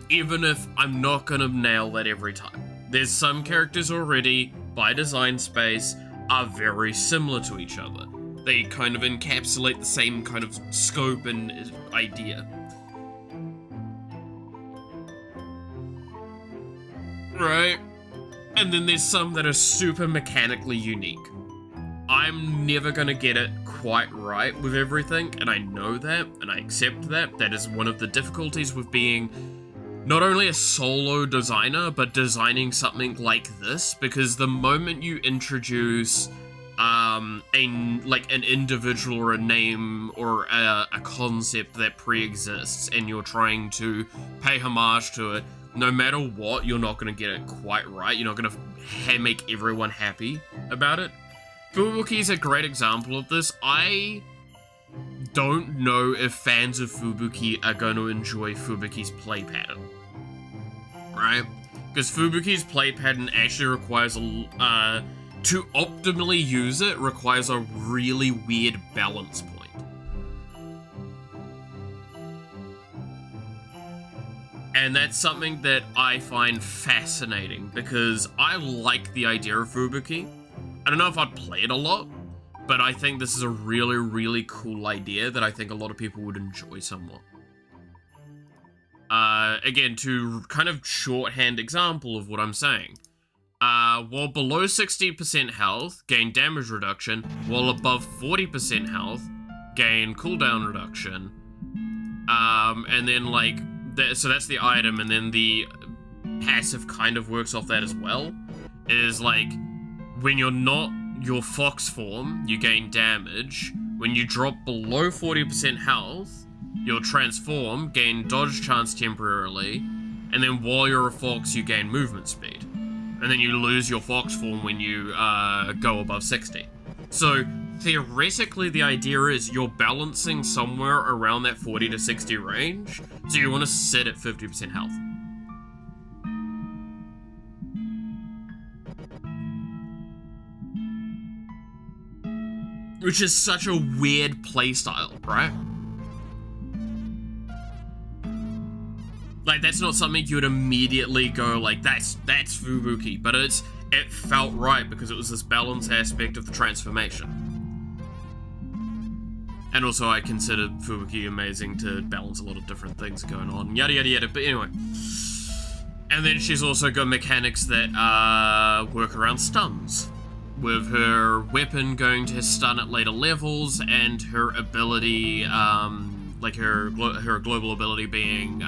[SPEAKER 1] Even if I'm not gonna nail that every time. There's some characters already, by design space, are very similar to each other. They kind of encapsulate the same kind of scope and idea. Right? And then there's some that are super mechanically unique. I'm never gonna get it quite right with everything, and I know that, and I accept that. That is one of the difficulties with being not only a solo designer, but designing something like this, because the moment you introduce an individual or a name or a concept that pre-exists, and you're trying to pay homage to it, no matter what, you're not going to get it quite right. You're not going to make everyone happy about it. Fubuki is a great example of this. I don't know if fans of Fubuki are going to enjoy Fubuki's play pattern. Right? Because Fubuki's play pattern actually requires to optimally use it, requires a really weird balance point. And that's something that I find fascinating, because I like the idea of Fubuki. I don't know if I'd play it a lot, but I think this is a really, really cool idea that I think a lot of people would enjoy somewhat. Again, to kind of shorthand example of what I'm saying. While below 60% health, gain damage reduction, while above 40% health, gain cooldown reduction. And then like, so that's the item, and then the passive kind of works off that as well. Is like, when you're not your fox form, you gain damage. When you drop below 40% health, you'll transform, gain dodge chance temporarily, and then while you're a fox, you gain movement speed. And then you lose your fox form when you go above 60. So theoretically, the idea is you're balancing somewhere around that 40 to 60 range, so you want to sit at 50% health. Which is such a weird playstyle, right? Like, that's not something you would immediately go like, that's Fubuki, but it felt right because it was this balance aspect of the transformation. And also I considered Fubuki amazing to balance a lot of different things going on, yada yada yada, but anyway. And then she's also got mechanics that work around stuns, with her weapon going to stun at later levels, and her ability, like her global ability being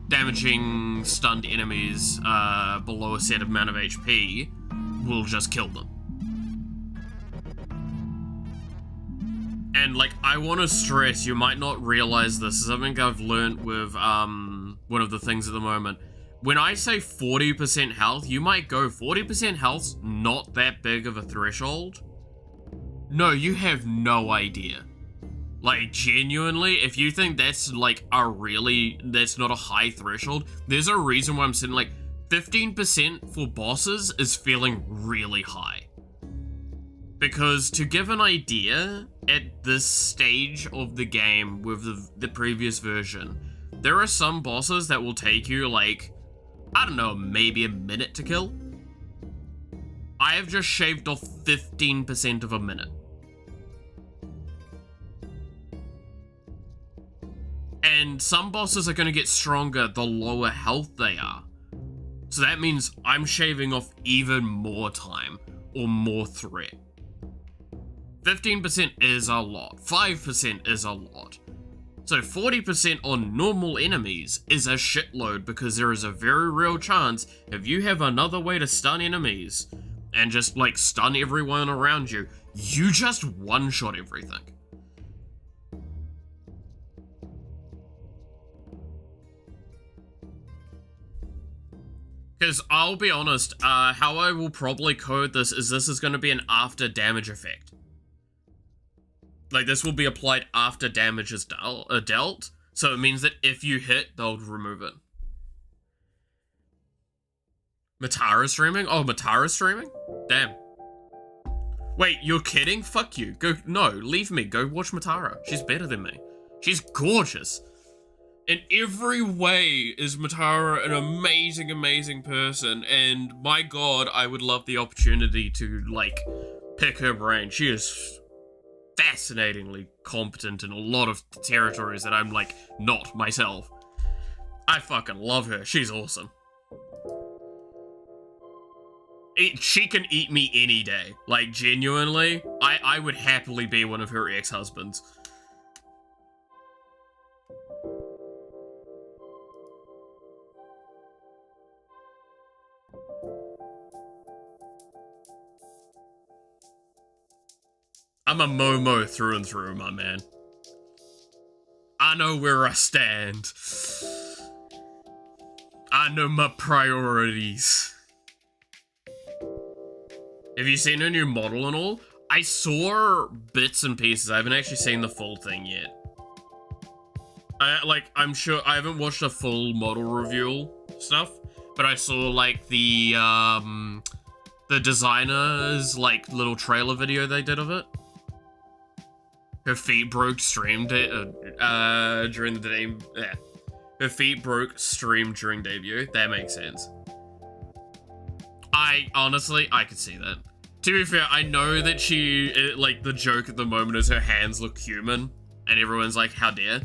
[SPEAKER 1] damaging stunned enemies below a set amount of HP will just kill them. And like, I want to stress, you might not realize this, is something I've learned with one of the things at the moment. When I say 40% health, you might go, 40% health's not that big of a threshold. No, you have no idea. Like, genuinely, if you think that's like that's not a high threshold, there's a reason why I'm saying like 15% for bosses is feeling really high. Because to give an idea, at this stage of the game with the previous version, there are some bosses that will take you like, I don't know, maybe a minute to kill. I have just shaved off 15% of a minute. And some bosses are going to get stronger the lower health they are. So that means I'm shaving off even more time or more threat. 15% is a lot. 5% is a lot. So 40% on normal enemies is a shitload, because there is a very real chance if you have another way to stun enemies and just like stun everyone around you, you just one-shot everything. Because I'll be honest, how I will probably code this is going to be an after damage effect. Like, this will be applied after damage is dealt, so it means that if you hit, they'll remove it. Matara streaming? Oh, Matara streaming? Damn. Wait, you're kidding? Fuck you. Go, no, leave me. Go watch Matara. She's better than me. She's gorgeous. In every way is Matara an amazing, amazing person, and my god, I would love the opportunity to, like, pick her brain. She is fascinatingly competent in a lot of territories that I'm, like, not myself. I fucking love her. She's awesome. She can eat me any day. Like, genuinely, I would happily be one of her ex-husbands. I'm a Momo through and through, my man. I know where I stand. I know my priorities. Have you seen her new model and all? I saw bits and pieces. I haven't actually seen the full thing yet. I'm sure I haven't watched a full model review stuff, but I saw like the designer's like little trailer video they did of it. Her feet broke streamed it during the debut. Yeah. Her feet broke streamed during debut. That makes sense. Honestly, I could see that. To be fair, I know that like, the joke at the moment is her hands look human, and everyone's like, how dare?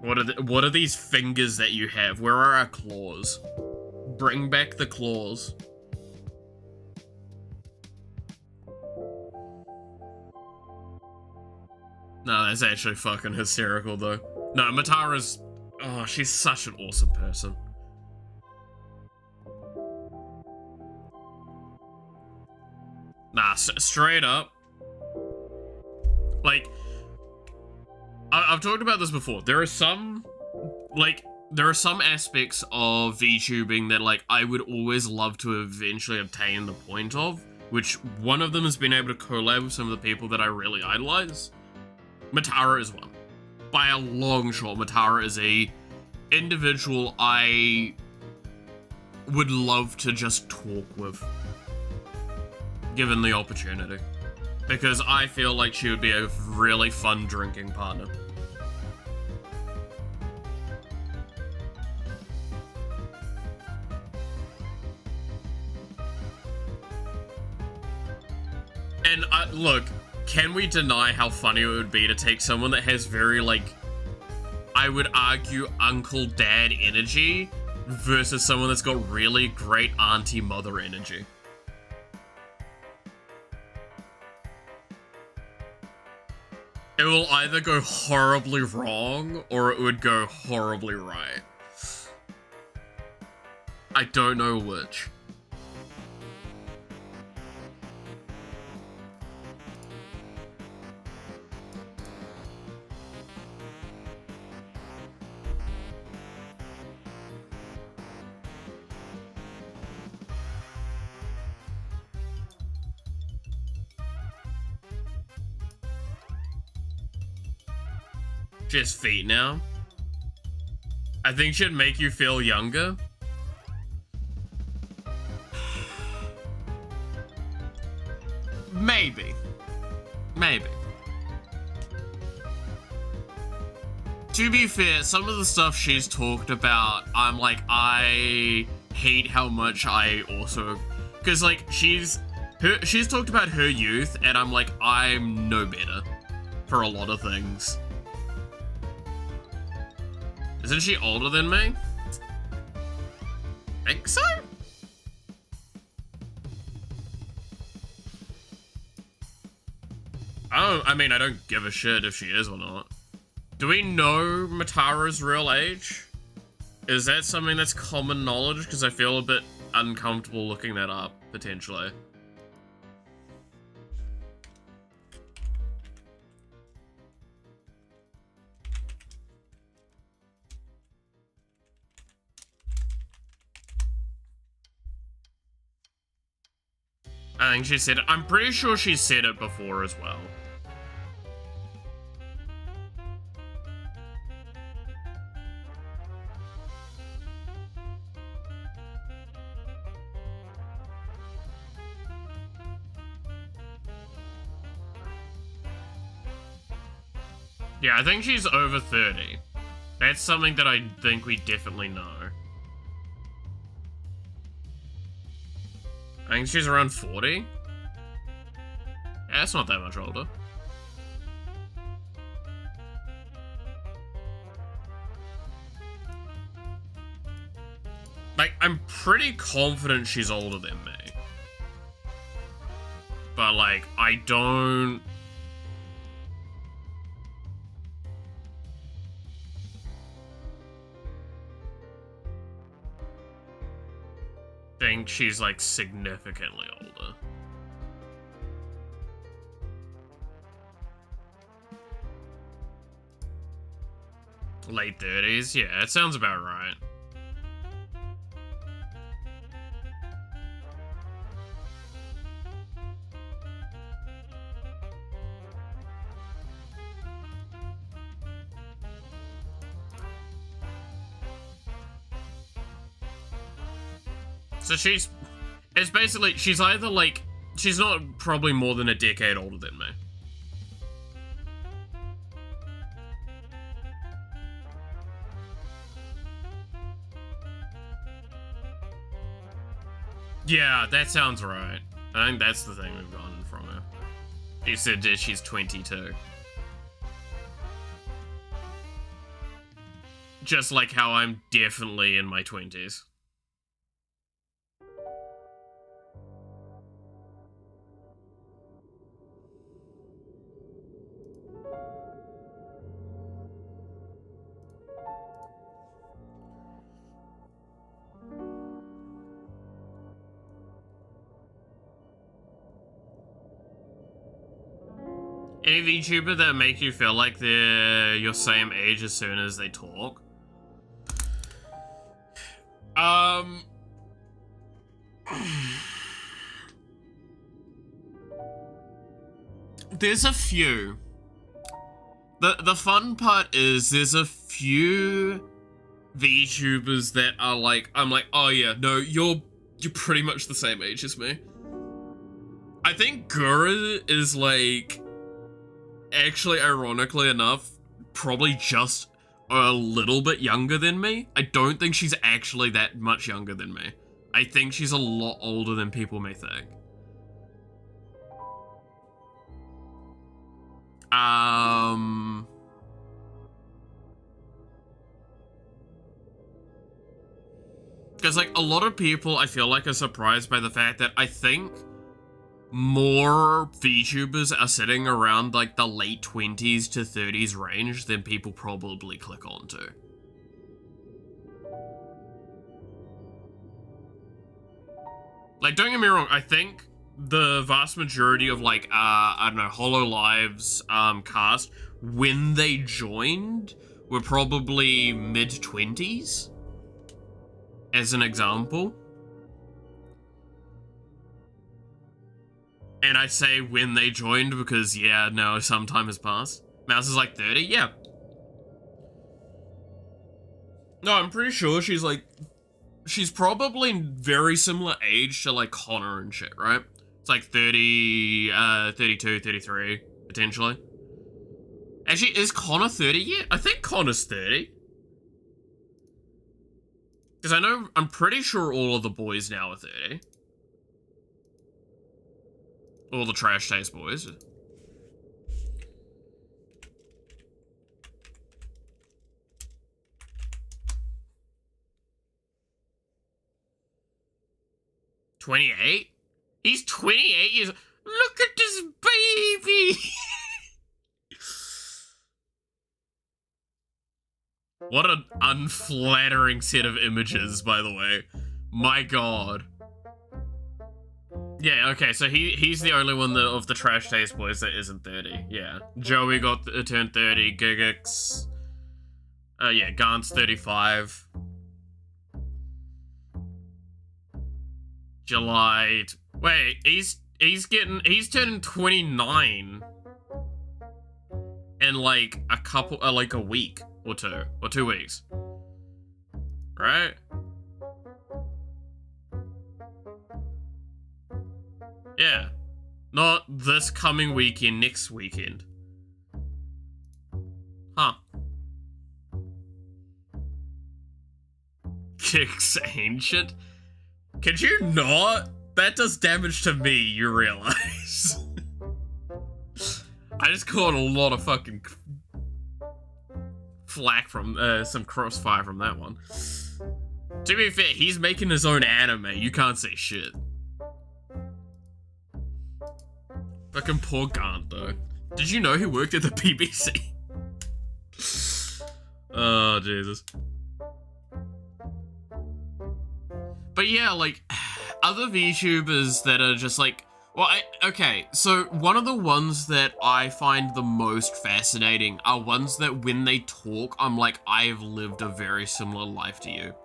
[SPEAKER 1] What are these fingers that you have? Where are our claws? Bring back the claws. No, that's actually fucking hysterical, though. No, Matara's... Oh, she's such an awesome person. Nah, straight up. Like, I've talked about this before. There are some aspects of VTubing that, like, I would always love to eventually obtain the point of, which one of them has been able to collab with some of the people that I really idolize. Matara is one. By a long shot, Matara is a individual I would love to just talk with, given the opportunity. Because I feel like she would be a really fun drinking partner. And look, can we deny how funny it would be to take someone that has very, like, I would argue uncle dad energy versus someone that's got really great auntie mother energy? It will either go horribly wrong or it would go horribly right. I don't know which. Just feet now. I think should make you feel younger. Maybe. Maybe. To be fair, some of the stuff she's talked about, I'm like, I hate how much I also... Because, like, she's talked about her youth, and I'm like, I'm no better for a lot of things. Isn't she older than me? Think so? I mean, I don't give a shit if she is or not. Do we know Matara's real age? Is that something that's common knowledge? Because I feel a bit uncomfortable looking that up, potentially. I think she said it. I'm pretty sure she said it before as well. Yeah, I think she's over 30. That's something that I think we definitely know. I think she's around 40. Yeah, that's not that much older. Like, I'm pretty confident she's older than me. But, like, I don't... think she's, like, significantly older. Late 30s? Yeah, it sounds about right. So it's basically, she's either like, she's not probably more than a decade older than me. Yeah, that sounds right. I think that's the thing we've gotten from her. She said that she's 22. Just like how I'm definitely in my 20s. Any VTuber that make you feel like they're your same age as soon as they talk? There's a few. The fun part is there's a few VTubers that are like, I'm like, oh yeah, no, you're pretty much the same age as me. I think Gura is like, actually, ironically enough, probably just a little bit younger than me. I don't think she's actually that much younger than me. I think she's a lot older than people may think. Because, like, a lot of people, I feel like, are surprised by the fact that I think more VTubers are sitting around, like, the late 20s to 30s range than people probably click onto. Like, don't get me wrong, I think the vast majority of, like, I don't know, HoloLive's cast, when they joined, were probably mid-20s, as an example. And I say when they joined because, yeah, no, some time has passed. Mouse is like 30, yeah. No, I'm pretty sure she's like, she's probably very similar age to like Connor and shit, right? It's like 30, 32, 33, potentially. Actually, is Connor 30 yet? I think Connor's 30. Because I know, I'm pretty sure all of the boys now are 30. All the Trash Taste boys. "28? He's 28 years old. Look at this baby!" What an unflattering set of images, by the way. My god. Yeah, okay, so he's the only one of the Trash Taste boys that isn't 30. Yeah. Joey turned 30, Gigix. Yeah, Gant's 35. July. Wait, he's turning 29 in like a couple, like a week or 2 weeks, right? Yeah, not this coming weekend, next weekend. Huh. Kicks ancient. Could you not? That does damage to me, you realize. I just caught a lot of fucking flack from, some crossfire from that one. To be fair, he's making his own anime, you can't say shit. Fucking poor Gant, though. Did you know he worked at the BBC? Oh, Jesus. But yeah, like, other VTubers that are just like, well, okay, so one of the ones that I find the most fascinating are ones that when they talk, I'm like, I've lived a very similar life to you.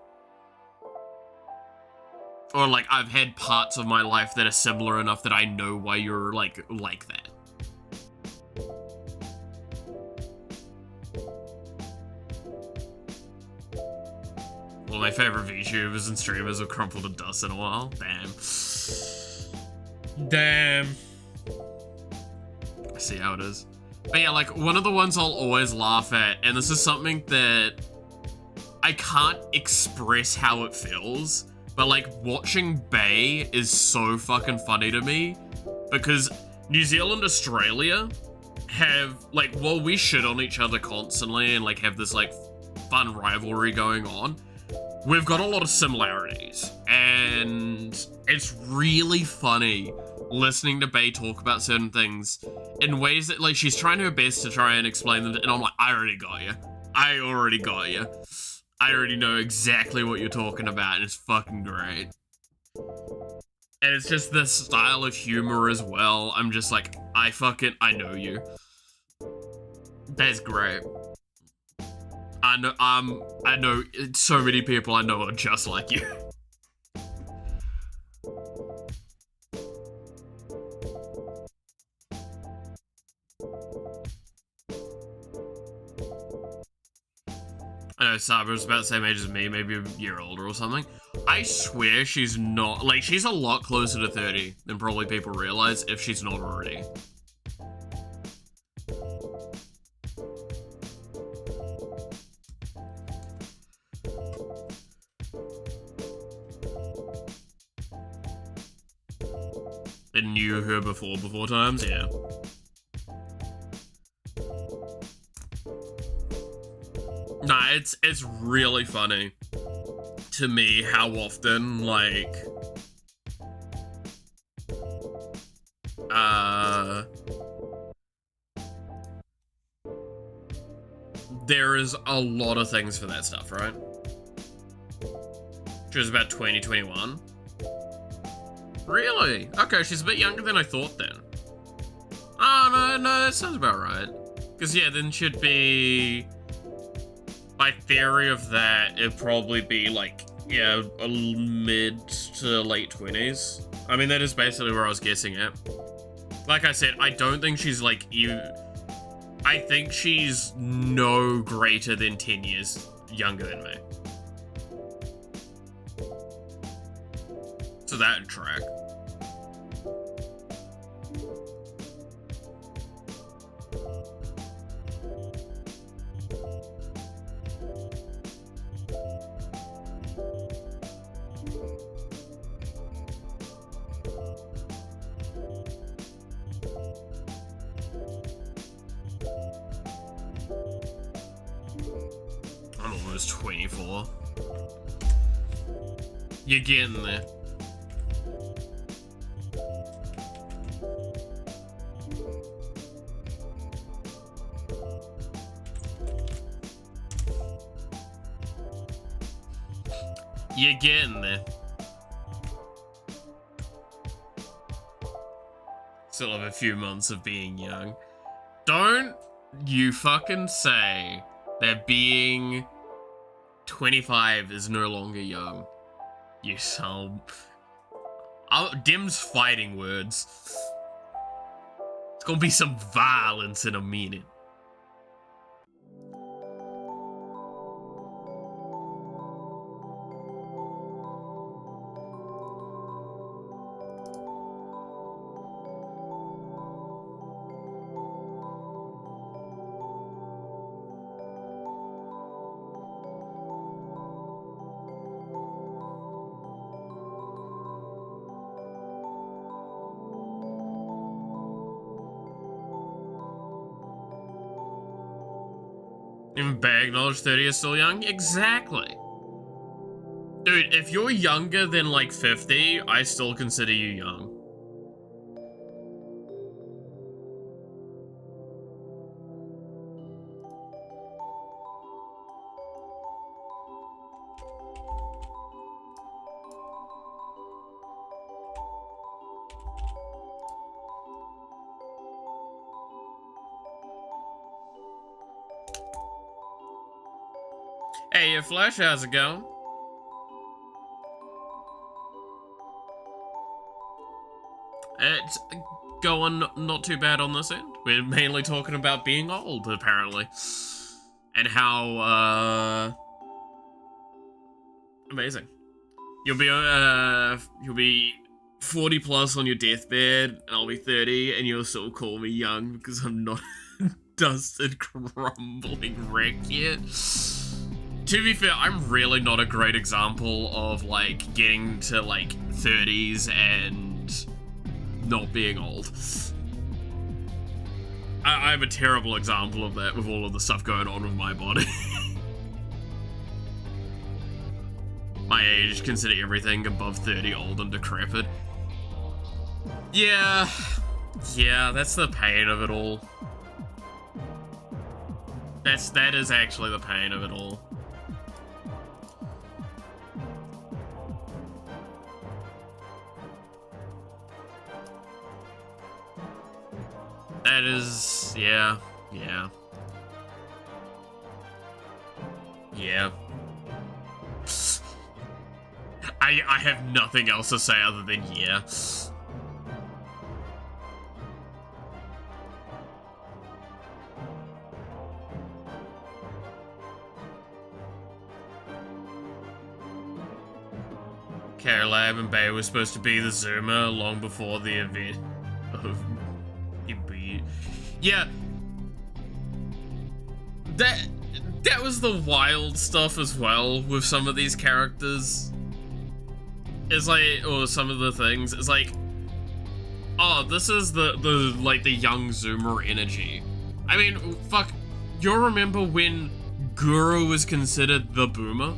[SPEAKER 1] Or like, I've had parts of my life that are similar enough that I know why you're like that. Well, my favorite VTubers and streamers have crumpled to dust in a while. Damn. Damn. I see how it is. But yeah, like, one of the ones I'll always laugh at, and this is something that I can't express how it feels, but like, watching Bay is so fucking funny to me, because New Zealand, Australia have, like, while we shit on each other constantly and like have this like fun rivalry going on, we've got a lot of similarities, and it's really funny listening to Bay talk about certain things in ways that, like, she's trying her best to try and explain them, and I'm like, I already got you. I already got you. I already know exactly what you're talking about, and it's fucking great. And it's just this style of humor as well. I'm just like, I know you. That's great. I know so many people I know are just like you. I know Sabra's about the same age as me, maybe a year older or something. I swear she's not, like, she's a lot closer to 30 than probably people realize if she's not already. And knew her before times, yeah. Nah, it's really funny to me how often, like, there is a lot of things for that stuff, right? She was about 2021. Really? Okay, she's a bit younger than I thought then. Oh, no, that sounds about right. Because, yeah, then she'd be... By theory of that, it'd probably be, like, yeah, a mid to late 20s. I mean, that is basically where I was guessing at. Like I said, I don't think she's, like, I think she's no greater than 10 years younger than me. So that'd track. I'm almost 24. You're getting there. You're getting there. Still have a few months of being young. Don't you fucking say that being 25 is no longer young. You son. Dim's fighting words. It's gonna be some violence in a minute. Even bag knowledge 30 is still young? Exactly. Dude, if you're younger than like 50, I still consider you young. Hey, Flash, how's it going? It's going not too bad on this end. We're mainly talking about being old, apparently. And how, amazing. You'll be 40 plus on your deathbed, and I'll be 30, and you'll still call me young because I'm not dusted, crumbling wreck yet. To be fair, I'm really not a great example of, like, getting to, like, 30s and not being old. I'm a terrible example of that with all of the stuff going on with my body. My age, consider everything above 30 old and decrepit. Yeah, that's the pain of it all. That is actually the pain of it all. That is, yeah. Yeah. I have nothing else to say other than yeah. Carolab and Bay were supposed to be the Zoomer long before the event of yeah. That was the wild stuff as well with some of these characters. It's like, or some of the things, it's like, oh, this is the young Zoomer energy. I mean, fuck, you remember when Guru was considered the boomer?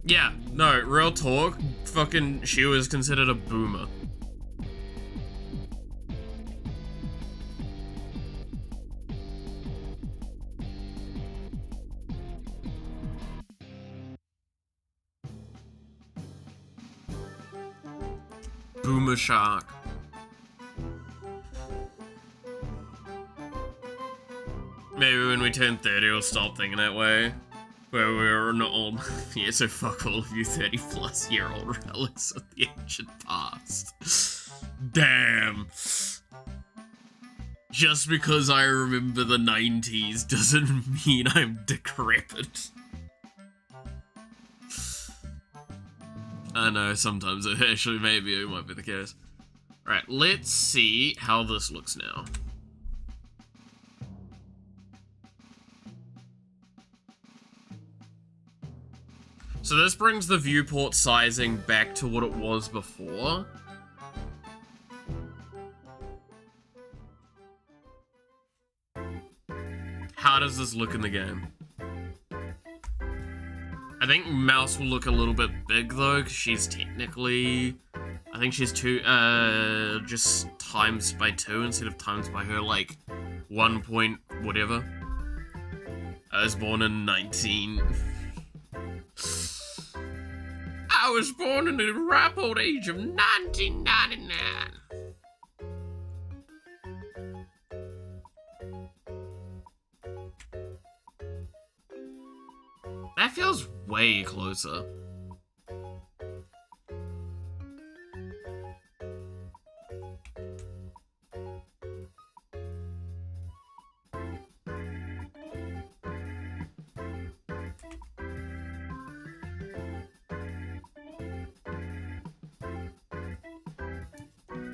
[SPEAKER 1] Yeah, no, real talk, fucking, she was considered a boomer. Boomer shark. Maybe when we turn 30 we'll stop thinking that way. Where we're not old. Yeah, so fuck all of you 30-plus-year-old relics of the ancient past. Damn. Just because I remember the 90s doesn't mean I'm decrepit. I know, sometimes it actually maybe it might be the case. Alright, let's see how this looks now. So this brings the viewport sizing back to what it was before. How does this look in the game? I think Mouse will look a little bit big though, because she's technically, I think she's just times by 2 instead of times by her like 1 point whatever. I was born in 19. I was born in the ripe old age of 1999. That feels way closer.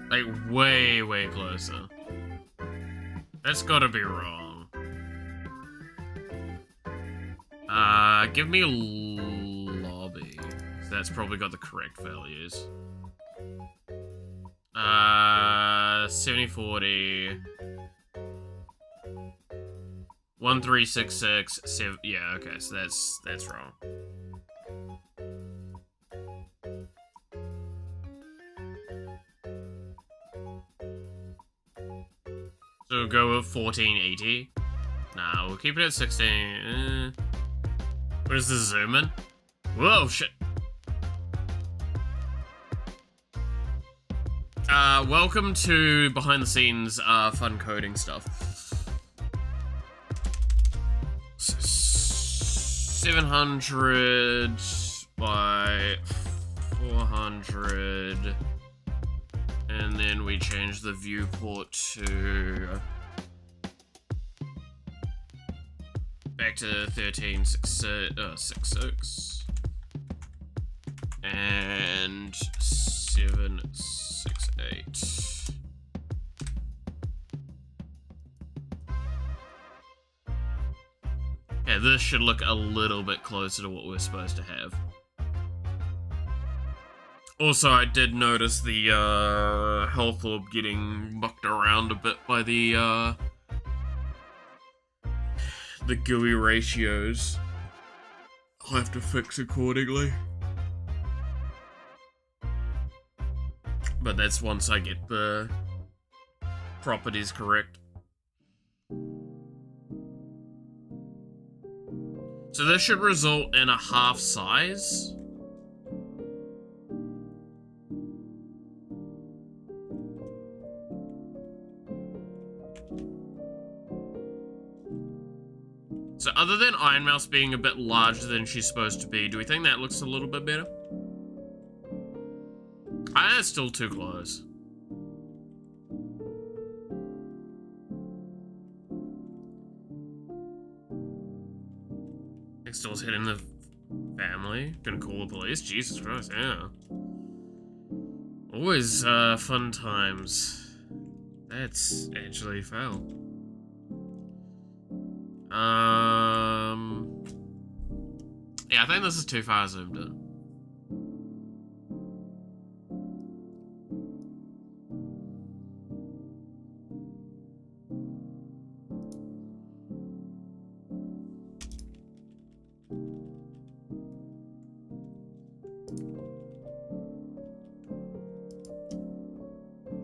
[SPEAKER 1] Like, way, way closer. That's gotta be wrong. Give me lobby. So that's probably got the correct values. 7040. 1366. 7. Yeah, okay, so that's wrong. So we'll go with 1480. Nah, we'll keep it at 16. What is this, zoom in? Whoa, shit. Welcome to behind the scenes, fun coding stuff. 700 by 400. And then we change the viewport to back to 1366 and 768. Yeah, this should look a little bit closer to what we're supposed to have. Also, I did notice the health orb getting mucked around a bit by the GUI ratios. I'll have to fix accordingly. But that's once I get the properties correct. So this should result in a half size. So other than Iron Mouse being a bit larger than she's supposed to be, do we think that looks a little bit better? I think it's still too close. Next door's hitting the family. Gonna call the police? Jesus Christ, yeah. Always fun times. That's actually foul. Yeah, I think this is too far zoomed in.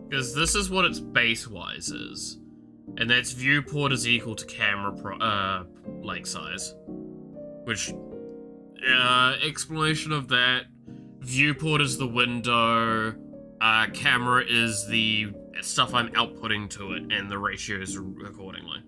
[SPEAKER 1] Because this is what its base-wise is. And that's viewport is equal to camera like size. Which, explanation of that, viewport is the window, camera is the stuff I'm outputting to it, and the ratios accordingly.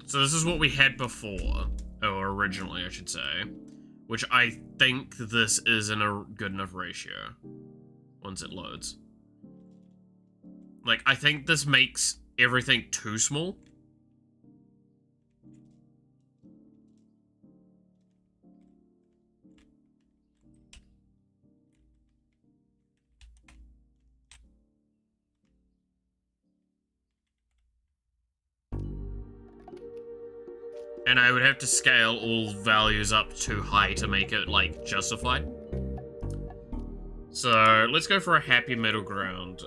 [SPEAKER 1] So this is what we had before, or originally I should say, which I think this is in a good enough ratio once it loads. Like, I think this makes everything too small. And I would have to scale all values up too high to make it, like, justified. So, let's go for a happy middle ground.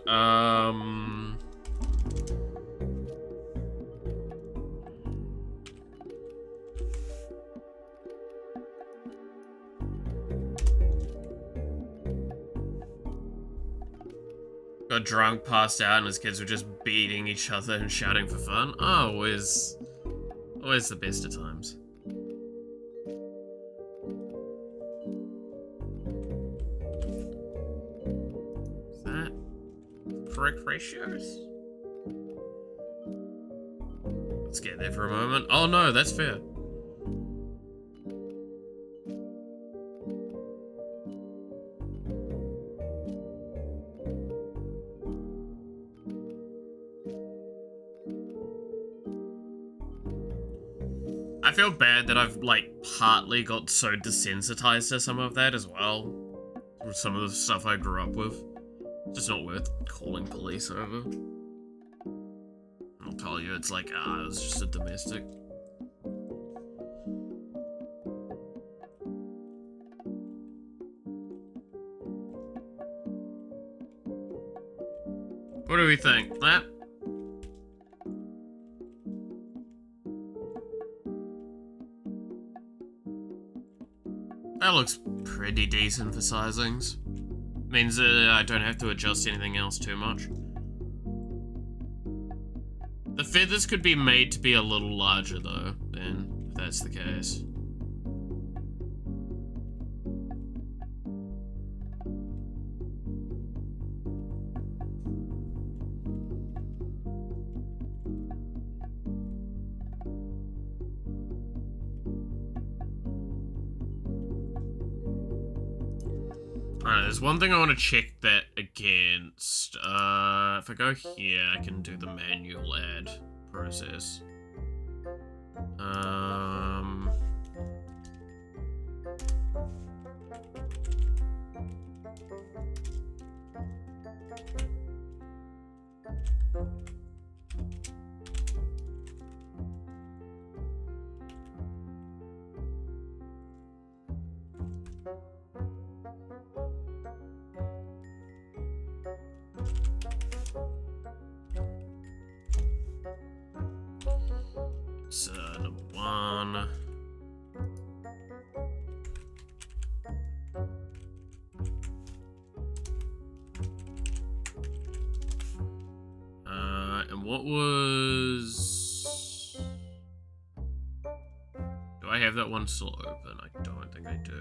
[SPEAKER 1] Got drunk, passed out, and his kids were just beating each other and shouting for fun. Oh, always the best of times. Is that correct ratios? Let's get there for a moment. Oh no, that's fair. I feel bad that I've, like, partly got so desensitized to some of that as well. With some of the stuff I grew up with. It's just not worth calling police over. I'll tell you, it's like, it was just a domestic. What do we think? That? That looks pretty decent for sizings. Means that I don't have to adjust anything else too much. The feathers could be made to be a little larger though, then, if that's the case. Alright, there's one thing I want to check that against. If I go here, I can do the manual add process. It's number one. And what was... Do I have that one still open? I don't think I do.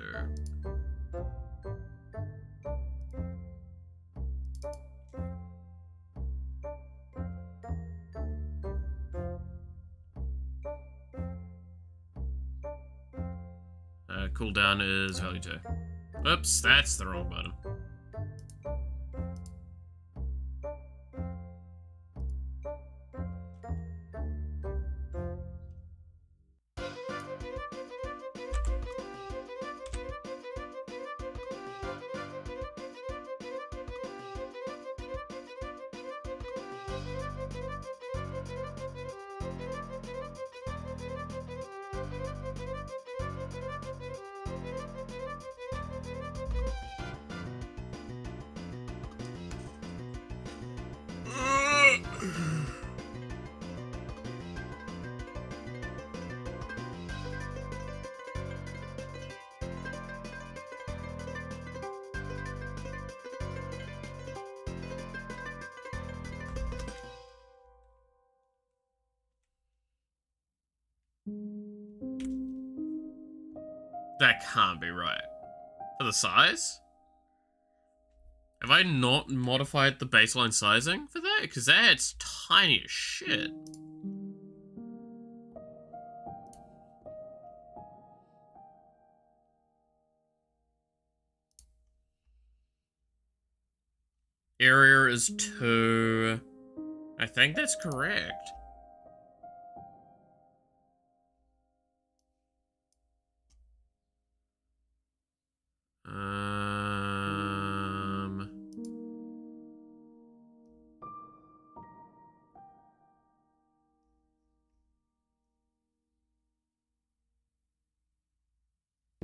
[SPEAKER 1] cooldown is value 2. Oops, that's the wrong button. That can't be right. For the size? Have I not modified the baseline sizing for that? Because that's tiny as shit. Area is 2. I think that's correct.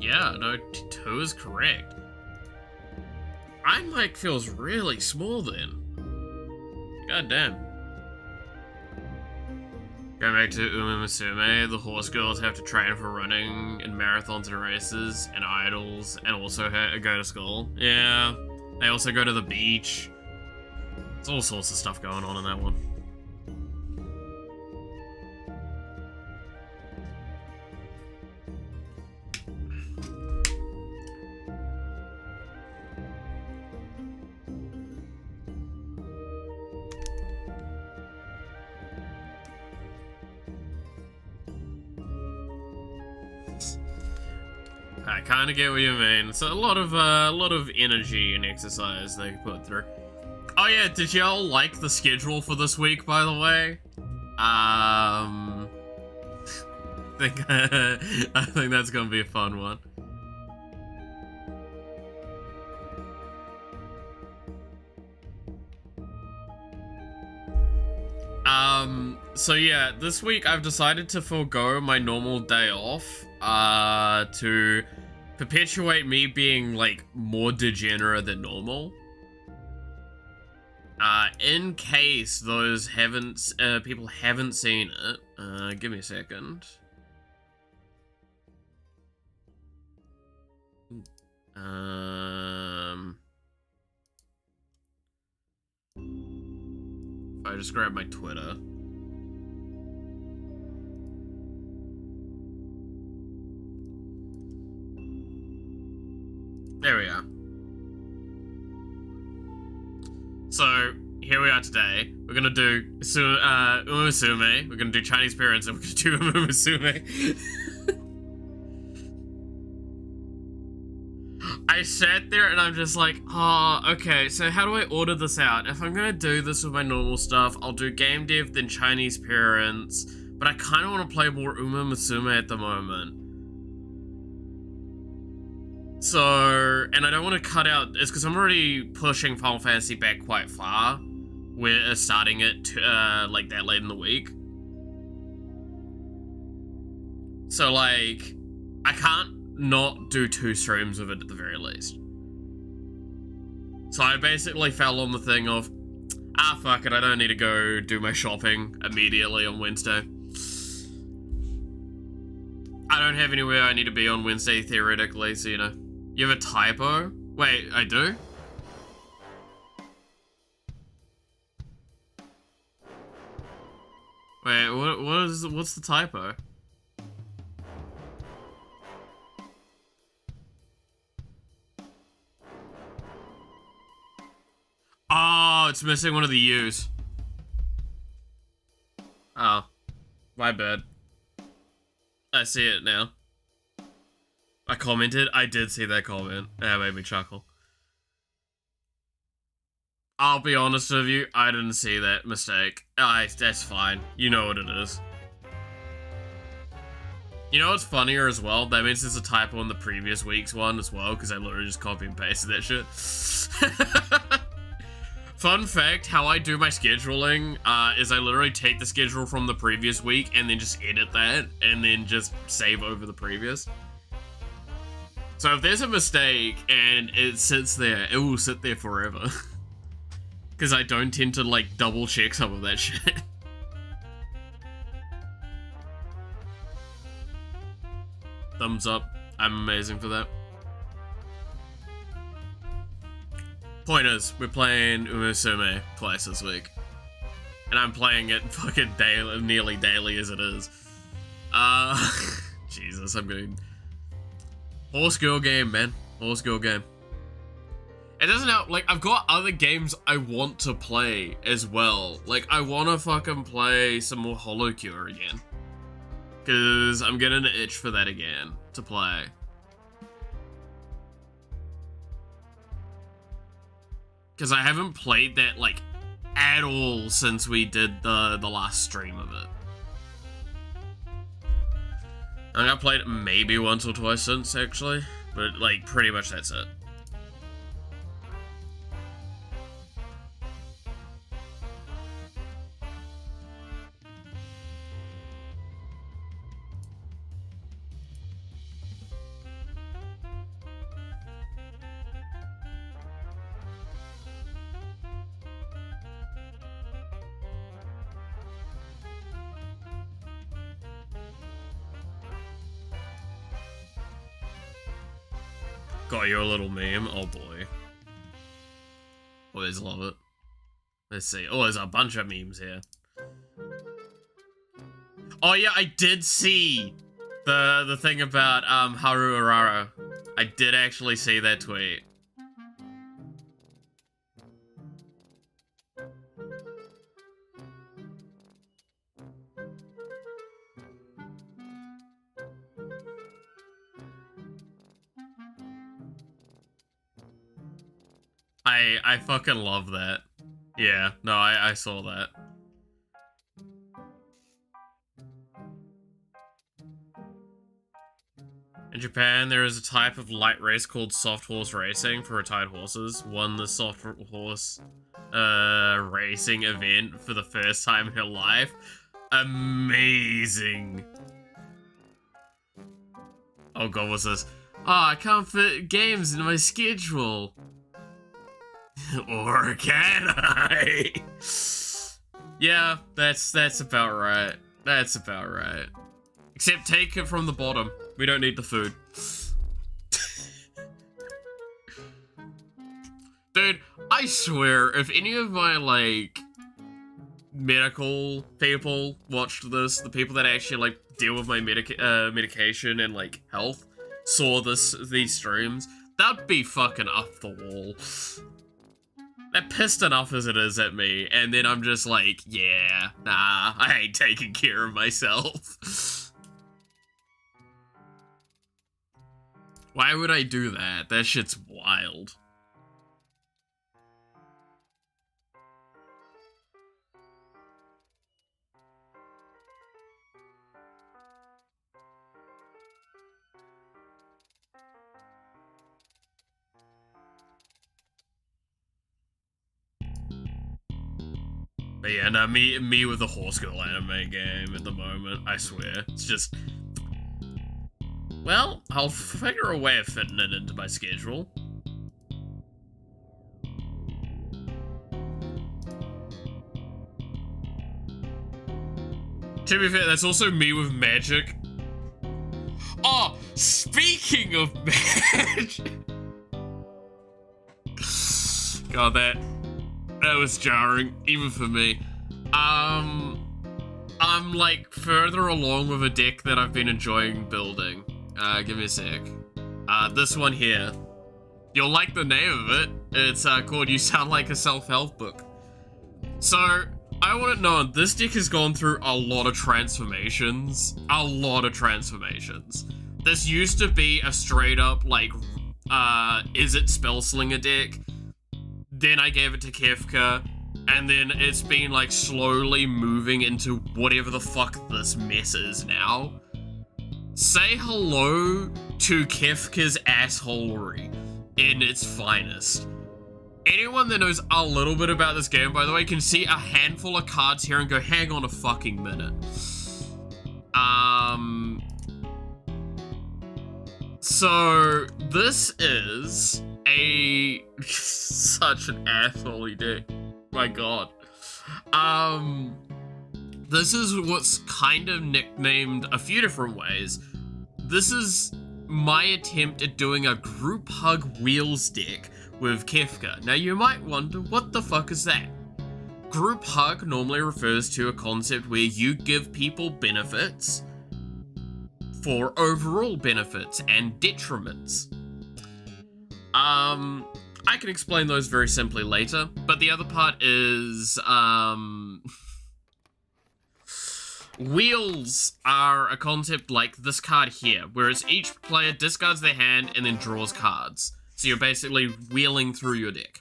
[SPEAKER 1] Yeah, no, 2 is correct. My mic feels really small then. God damn. Going back to Musume, the horse girls have to train for running in marathons and races, and idols, and also go to school. Yeah, they also go to the beach. There's all sorts of stuff going on in that one. I kind of get what you mean. It's a lot of energy and exercise they put through. Oh yeah, did y'all like the schedule for this week, by the way? I think that's gonna be a fun one. So yeah, this week I've decided to forego my normal day off, to perpetuate me being, like, more degenerate than normal. In case those people haven't seen it, give me a second. If I just grab my Twitter. There we are. So, here we are today. We're gonna do Umusume, we're gonna do Chinese parents, and we're gonna do Umusume. I sat there and I'm just like, oh, okay, so how do I order this out? If I'm gonna do this with my normal stuff, I'll do game dev, then Chinese parents, but I kind of want to play more Umusume at the moment. So, and I don't want to cut out, it's because I'm already pushing Final Fantasy back quite far. We're starting it, like, that late in the week. So, like, I can't not do 2 streams of it at the very least. So I basically fell on the thing of, fuck it, I don't need to go do my shopping immediately on Wednesday. I don't have anywhere I need to be on Wednesday, theoretically, so, you know. You have a typo? Wait, I do? Wait, what's the typo? Oh, it's missing one of the U's. Oh, my bad. I see it now. I commented. I did see that comment. That made me chuckle. I'll be honest with you, I didn't see that mistake. That's fine. You know what it is. You know what's funnier as well? That means there's a typo in the previous week's one as well, because I literally just copy and pasted that shit. Fun fact, how I do my scheduling is I literally take the schedule from the previous week and then just edit that and then just save over the previous. So if there's a mistake and it sits there, it will sit there forever. Because I don't tend to like double check some of that shit. Thumbs up. I'm amazing for that. Point is, we're playing Umusume twice this week. And I'm playing it fucking daily, nearly daily as it is. Jesus, I'm going... Horse girl game, man. Horse girl game. It doesn't help, like, I've got other games I want to play as well. Like, I want to fucking play some more Holocure again. Because I'm getting an itch for that again, to play. Because I haven't played that, like, at all since we did the last stream of it. I think I've played it maybe once or twice since, actually. But, like, pretty much that's it. Got you a little meme. Oh boy. Always love it. Let's see. Oh, there's a bunch of memes here. Oh yeah, I did see the thing about Haru Urara. I did actually see that tweet. I fucking love that. Yeah, no, I saw that. In Japan, there is a type of light race called soft horse racing for retired horses. Won the soft horse racing event for the first time in her life. Amazing. Oh god, what's this? Oh, I can't fit games into my schedule. Or can I? Yeah, that's about right. That's about right. Except take it from the bottom. We don't need the food. Dude, I swear, if any of my, like, medical people watched this, the people that actually, like, deal with my medication and, like, health, saw these streams, that'd be fucking up the wall. They're pissed enough as it is at me, and then I'm just like, yeah, nah, I ain't taking care of myself. Why would I do that? That shit's wild. But yeah, no, me with the horse girl anime game at the moment, I swear. It's just... Well, I'll figure a way of fitting it into my schedule. To be fair, that's also me with magic. Oh, speaking of magic! God, that was jarring, even for me. I'm like further along with a deck that I've been enjoying building. Give me a sec. This one here. You'll like the name of it. It's called You Sound Like a Self-Help Book. So, I want to know, this deck has gone through a lot of transformations. A lot of transformations. This used to be a straight up, like, is it Spellslinger deck? Then I gave it to Kefka, and then it's been, like, slowly moving into whatever the fuck this mess is now. Say hello to Kefka's assholery in its finest. Anyone that knows a little bit about this game, by the way, can see a handful of cards here and go, hang on a fucking minute. So, this is such an asshole deck. My god. This is what's kind of nicknamed a few different ways. This is my attempt at doing a group hug wheels deck with Kefka. Now you might wonder, what the fuck is that? Group hug normally refers to a concept where you give people benefits for overall benefits and detriments. I can explain those very simply later, but the other part is, wheels are a concept like this card here, whereas each player discards their hand and then draws cards. So you're basically wheeling through your deck.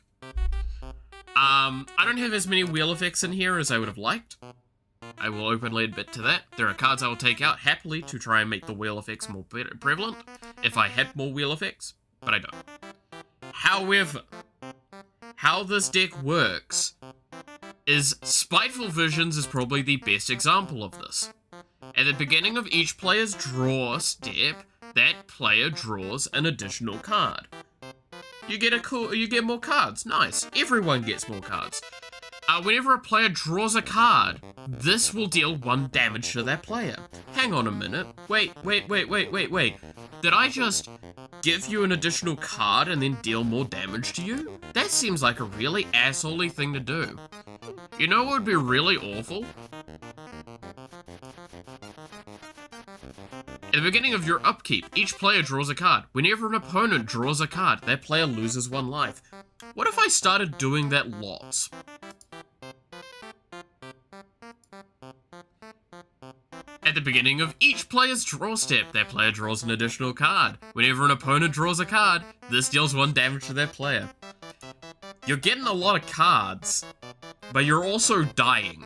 [SPEAKER 1] I don't have as many wheel effects in here as I would have liked. I will openly admit to that. There are cards I will take out happily to try and make the wheel effects more prevalent if I had more wheel effects, but I don't. However, how this deck works is Spiteful Visions is probably the best example of this. At the beginning of each player's draw step, that player draws an additional card. You get more cards. Nice. Everyone gets more cards. Whenever a player draws a card, this will deal 1 damage to that player. Hang on a minute. Wait. Did I just give you an additional card and then deal more damage to you? That seems like a really asshole-y thing to do. You know what would be really awful? At the beginning of your upkeep, each player draws a card. Whenever an opponent draws a card, that player loses 1 life. What if I started doing that lots? At the beginning of each player's draw step, that player draws an additional card. Whenever an opponent draws a card, this deals 1 damage to that player. You're getting a lot of cards, but you're also dying.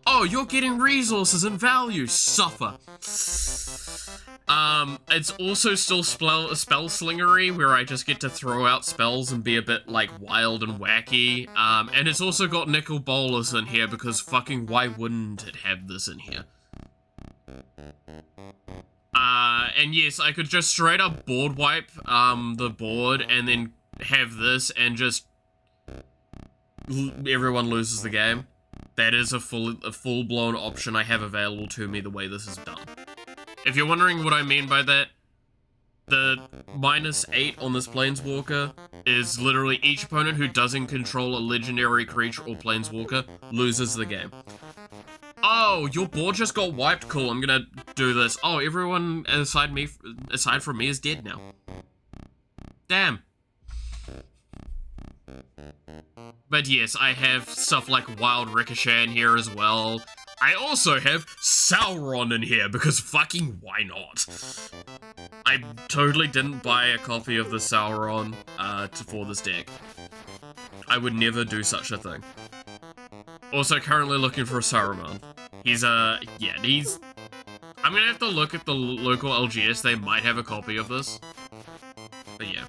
[SPEAKER 1] Oh, you're getting resources and value. Suffer. It's also still spell slingery, where I just get to throw out spells and be a bit, like, wild and wacky. And it's also got Nicol Bolas in here, because fucking why wouldn't it have this in here? And yes, I could just straight up board wipe, the board, and then have this, and just everyone loses the game. That is a full-blown option I have available to me the way this is done. If you're wondering what I mean by that, the -8 on this Planeswalker is literally each opponent who doesn't control a legendary creature or Planeswalker loses the game. Oh, your board just got wiped? Cool, I'm gonna do this. Oh, everyone aside from me is dead now. Damn. But yes, I have stuff like Wild Ricochet in here as well. I also have Sauron in here, because fucking why not? I totally didn't buy a copy of the Sauron for this deck. I would never do such a thing. Also currently looking for a Saruman. I'm gonna have to look at the local LGS, they might have a copy of this. But yeah.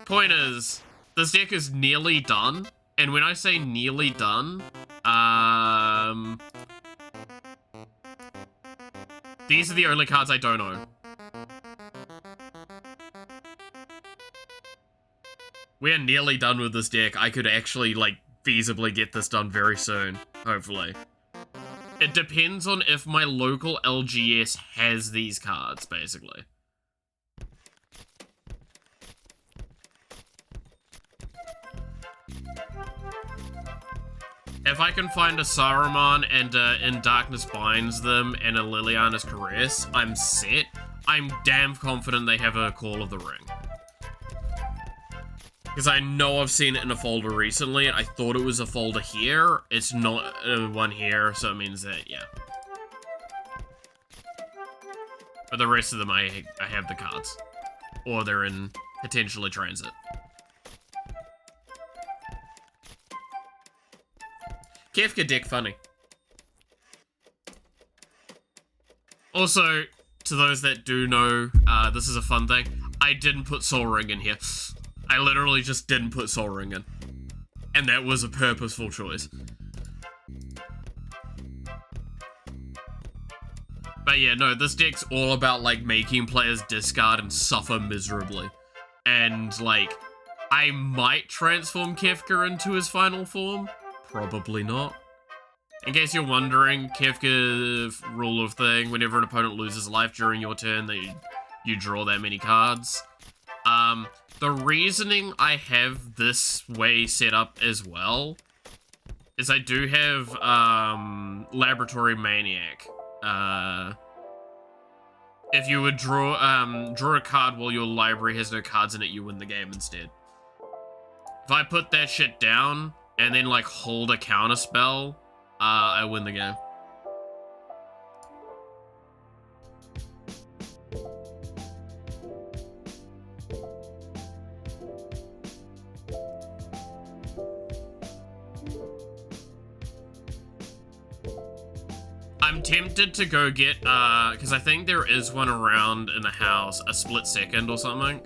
[SPEAKER 1] Point is, this deck is nearly done, and when I say nearly done, these are the only cards I don't own. We're nearly done with this deck. I could actually, like, feasibly get this done very soon, hopefully. It depends on if my local LGS has these cards, basically. If I can find a Saruman and In Darkness Binds Them and a Liliana's Caress, I'm set. I'm damn confident they have a Call of the Ring. Because I know I've seen it in a folder recently. I thought it was a folder here. It's not one here, so it means that, yeah. But the rest of them, I have the cards. Or they're in potentially transit. Kefka deck funny. Also, to those that do know, this is a fun thing. I didn't put Soul Ring in here. I literally just didn't put Soul Ring in. And that was a purposeful choice. But yeah, no, this deck's all about, like, making players discard and suffer miserably. And, like, I might transform Kefka into his final form. Probably not. In case you're wondering, Kefka rule of thing, whenever an opponent loses life during your turn, you draw that many cards. The reasoning I have this way set up as well is I do have, Laboratory Maniac. If you would draw a card while your library has no cards in it, you win the game instead. If I put that shit down and then, like, hold a counter spell, I win the game. I'm tempted to go get, because I think there is one around in the house, a split second or something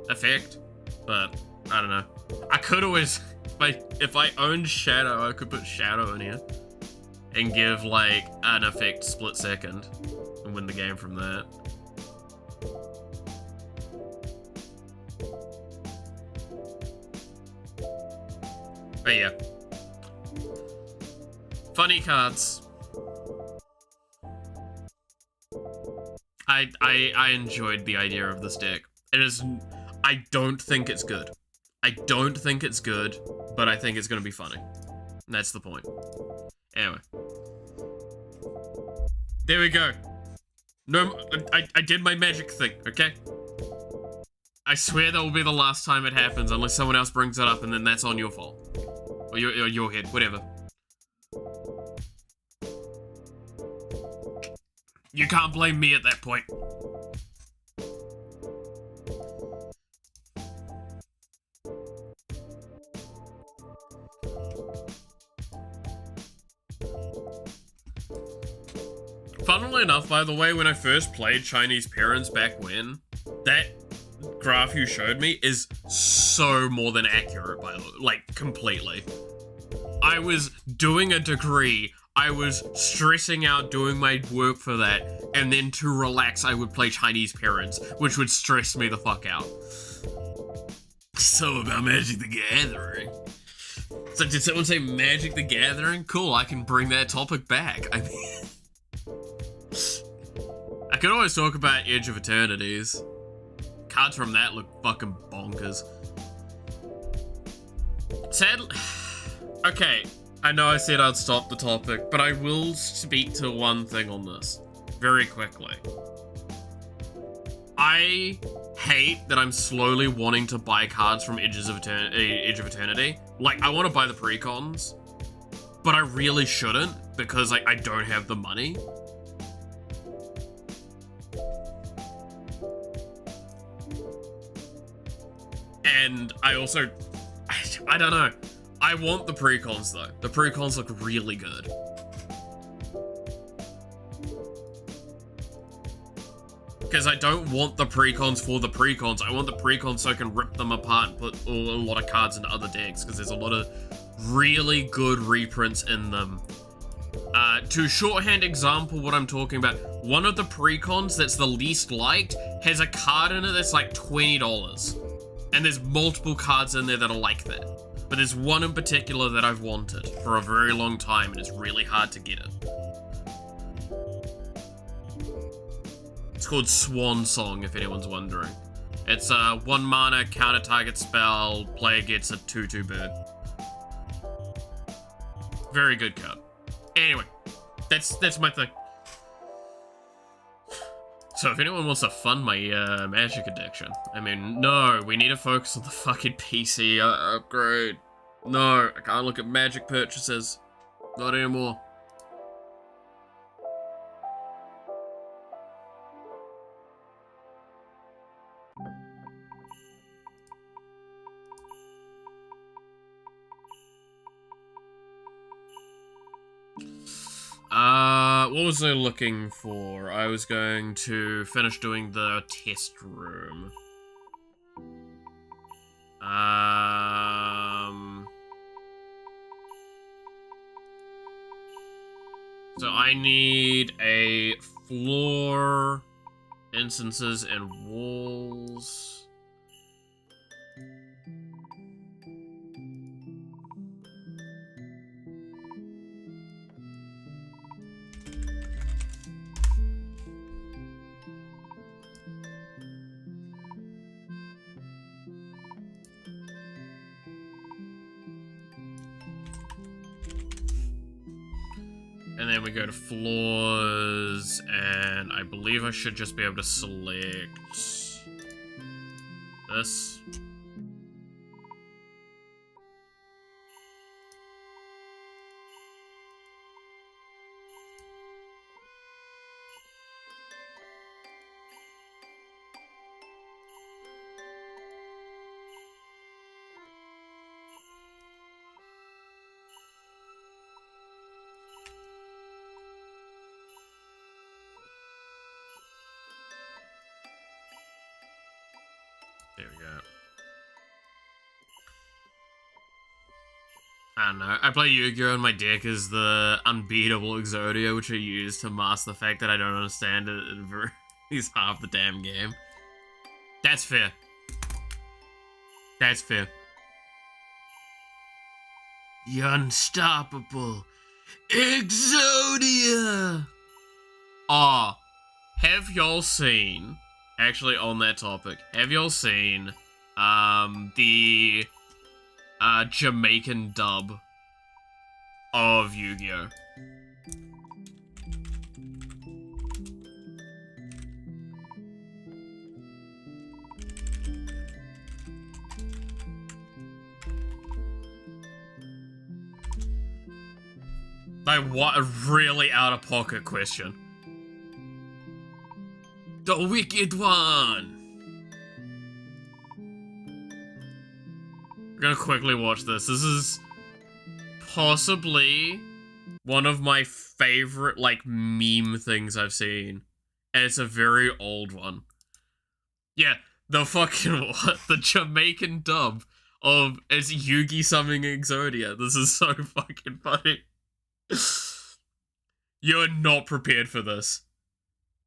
[SPEAKER 1] effect, but I don't know. I could always, if I owned Shadow, I could put Shadow in here and give, like, an effect split second and win the game from that. But yeah. Funny cards. I enjoyed the idea of this deck. It is, I don't think it's good. I don't think it's good, but I think it's gonna be funny. And that's the point. Anyway. There we go. No, I did my magic thing, okay? I swear that will be the last time it happens unless someone else brings it up and then that's on your fault. Or your head, whatever. You can't blame me at that point. Funnily enough, by the way, when I first played Chinese Parents back when, that graph you showed me is so more than accurate, by the way, like, completely. I was doing a degree, I was stressing out doing my work for that, and then to relax I would play Chinese Parents, which would stress me the fuck out. So about Magic the Gathering. So did someone say Magic the Gathering? Cool, I can bring that topic back. I mean, I could always talk about Edge of Eternities. Cards from that look fucking bonkers. Sadly, okay, I know I said I'd stop the topic, but I will speak to one thing on this very quickly. I hate that I'm slowly wanting to buy cards from Edge of Eternity. Like, I want to buy the precons, but I really shouldn't because I don't have the money. And I also, I don't know. I want the precons though. The precons look really good. Because I don't want the precons for the precons. I want the precons so I can rip them apart and put a lot of cards into other decks. Because there's a lot of really good reprints in them. To shorthand example what I'm talking about, one of the precons that's the least liked has a card in it that's like $20. And there's multiple cards in there that are like that. But there's one in particular that I've wanted for a very long time, and it's really hard to get it. It's called Swan Song, if anyone's wondering. It's a 1 mana counter target spell, player gets a 2/2 bird. Very good card. Anyway, that's my thing. So if anyone wants to fund my Magic addiction, I mean, no, we need to focus on the fucking PC upgrade. No, I can't look at Magic purchases. Not anymore. What was I looking for? I was going to finish doing the test room. So I need a floor, instances, and walls. And then we go to floors, and I believe I should just be able to select this. There we go. I don't know. I play Yu-Gi-Oh! And my deck is the unbeatable Exodia, which I use to mask the fact that I don't understand it at least half the damn game. That's fair. That's fair. The unstoppable Exodia! Oh, have y'all seen... Actually, on that topic, have y'all seen the Jamaican dub of Yu-Gi-Oh? Like, what a really out-of-pocket question. The Wicked One! We're gonna quickly watch this. This is possibly one of my favorite, like, meme things I've seen. And it's a very old one. Yeah, the fucking what? The Jamaican dub of it's Yugi summoning Exodia. This is so fucking funny. You're not prepared for this.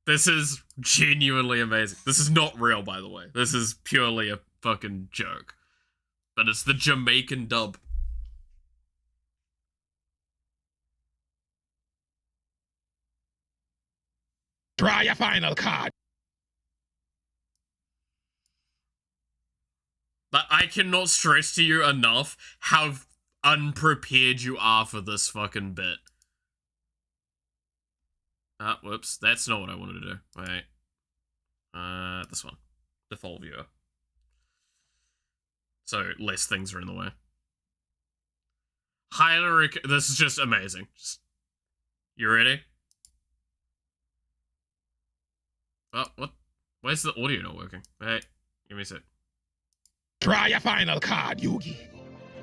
[SPEAKER 1] This is genuinely amazing. This is not real, by the way. This is purely a fucking joke. But it's the Jamaican dub.
[SPEAKER 2] Try your final card.
[SPEAKER 1] But I cannot stress to you enough how unprepared you are for this fucking bit. Whoops. That's not what I wanted to do. Wait. This one. Default viewer. So, less things are in the way. This is just amazing. You ready? Oh, what? Why is the audio not working? Wait, give me a sec.
[SPEAKER 2] Try your final card, Yugi.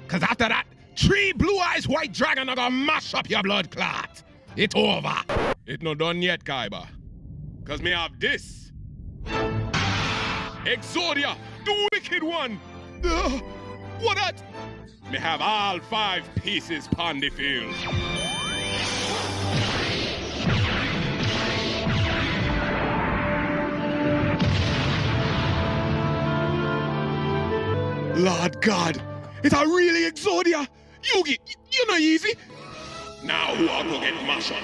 [SPEAKER 2] Cause after that, 3 blue eyes white dragon are gonna mash up your blood clot. It's over. It not done yet, Kaiba. Cause me have this. Exodia, the Wicked One. What that? Me have all 5 pieces pon the field. Lord God, it's a really Exodia. Yugi, you're not easy. Now who are gonna get mashed up?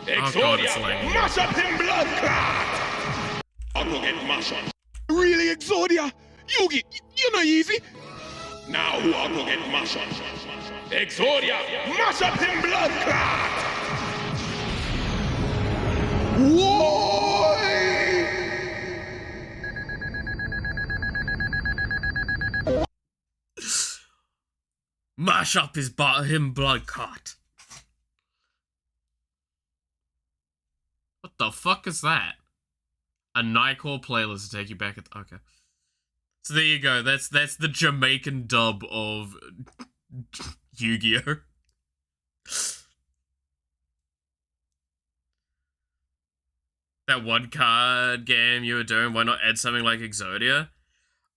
[SPEAKER 2] Exodia, mash up him blood clot. I'm gonna get mashed up. Really Exodia. Yugi, you're not easy. Now who are gonna get mashed up? Exodia, mash up him blood clot. Whoa!
[SPEAKER 1] Mash up him blood clot. What the fuck is that? A Nightcore playlist to take you back at okay. So there you go. That's the Jamaican dub of Yu-Gi-Oh. that one card game you were doing, why not add something like Exodia?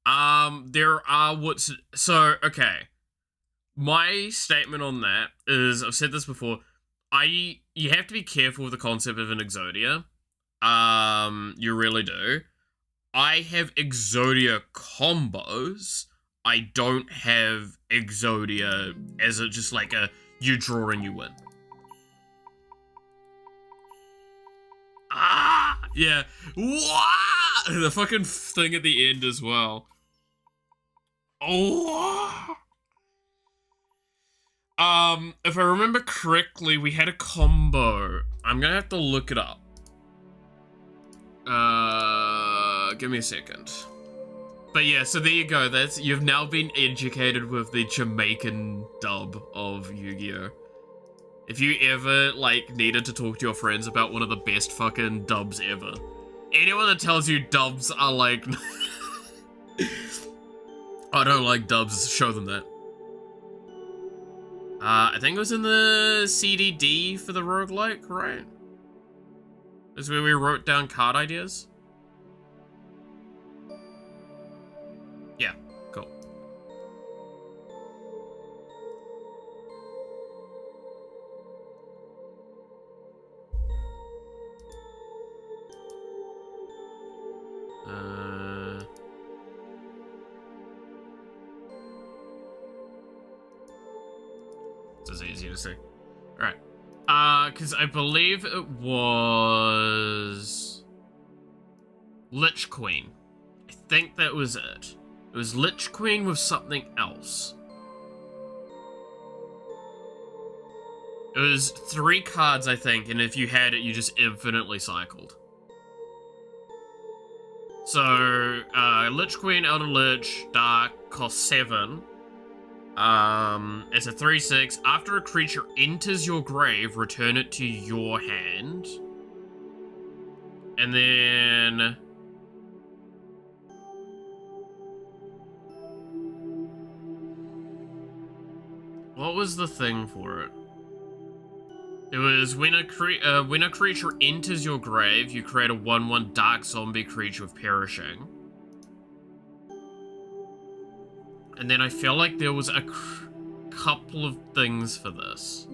[SPEAKER 1] There are okay. My statement on that is, I've said this before, you have to be careful with the concept of an Exodia. You really do. I have Exodia combos. I don't have Exodia as just like a you draw and you win. Yeah. What? The fucking thing at the end as well. Oh. If I remember correctly, we had a combo. I'm gonna have to look it up. Give me a second. But yeah, so there you go. You've now been educated with the Jamaican dub of Yu-Gi-Oh! If you ever, like, needed to talk to your friends about one of the best fucking dubs ever, anyone that tells you dubs are like, I don't like dubs, show them that. I think it was in the CDD for the roguelike, right? That's where we wrote down card ideas. Yeah, cool. This is easy to see. Alright. Because I believe it was Lich Queen. I think that was it. It was Lich Queen with something else. It was 3 cards, I think, and if you had it, you just infinitely cycled. So, Lich Queen, Elder Lich, Dark, cost 7. It's a 3/6. After a creature enters your grave, return it to your hand. And then... what was the thing for it? It was when a creature enters your grave, you create a 1/1 dark zombie creature with perishing. And then I feel like there was a couple of things for this.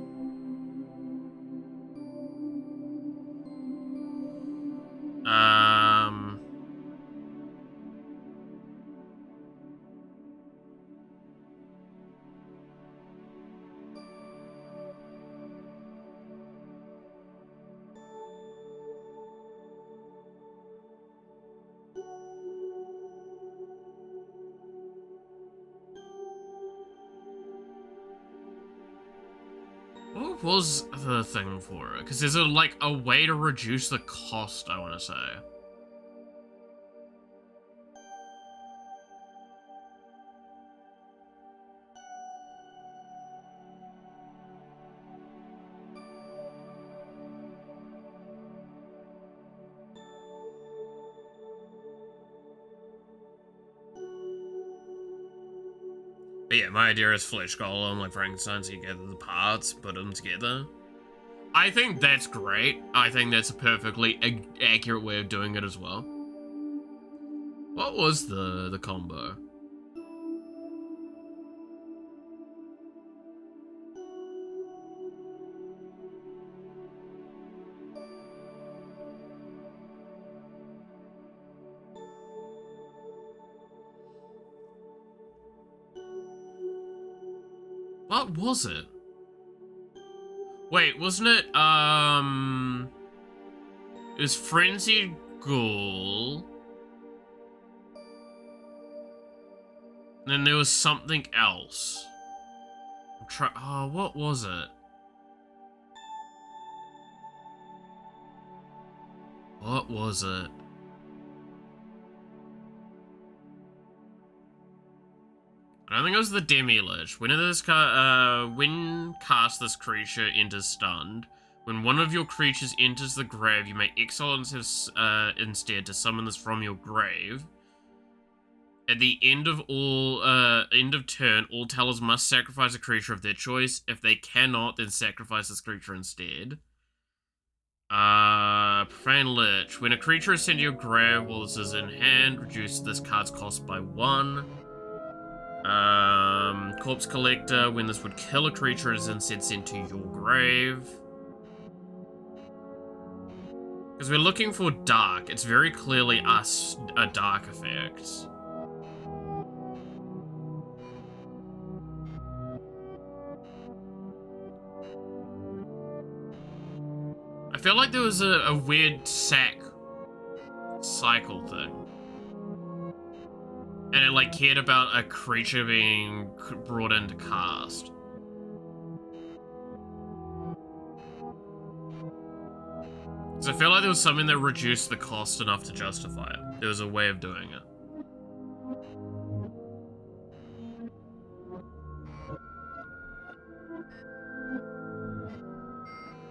[SPEAKER 1] What was the thing for it? Because there's like a way to reduce the cost, I want to say. But yeah, my idea is Flesh Golem, like Frankenstein, so you gather the parts, put them together. I think that's great. I think that's a perfectly accurate way of doing it as well. What was the combo? What was it? Wait, wasn't it, it was Frenzied Ghoul. And then there was something else. Oh, what was it? What was it? I don't think it was the Demi-Lich. When cast this creature enters stunned, when one of your creatures enters the grave, you may exile instead to summon this from your grave. At the end of turn, all tellers must sacrifice a creature of their choice. If they cannot, then sacrifice this creature instead. Profane Lich. When a creature is sent to your grave while this is in hand, reduce this card's cost by 1. Corpse Collector. When this would kill a creature, it is instead sent to your grave. Because we're looking for dark. It's very clearly a dark effect. I feel like there was a weird sack cycle thing. And it like cared about a creature being brought into cast. So I feel like there was something that reduced the cost enough to justify it. There was a way of doing it.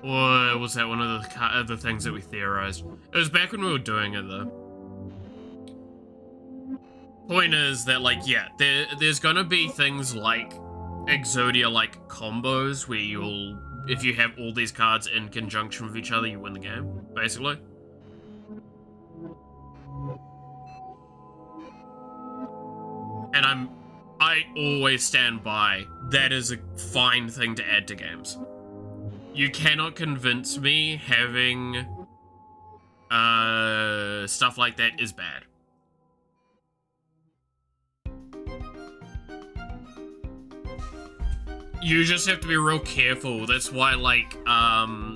[SPEAKER 1] Or was that one of the things that we theorized? It was back when we were doing it, though. Point is that, like, yeah, there's gonna be things like Exodia-like combos where you'll, if you have all these cards in conjunction with each other, you win the game, basically. And I always stand by, that is a fine thing to add to games. You cannot convince me having stuff like that is bad. You just have to be real careful. That's why, like,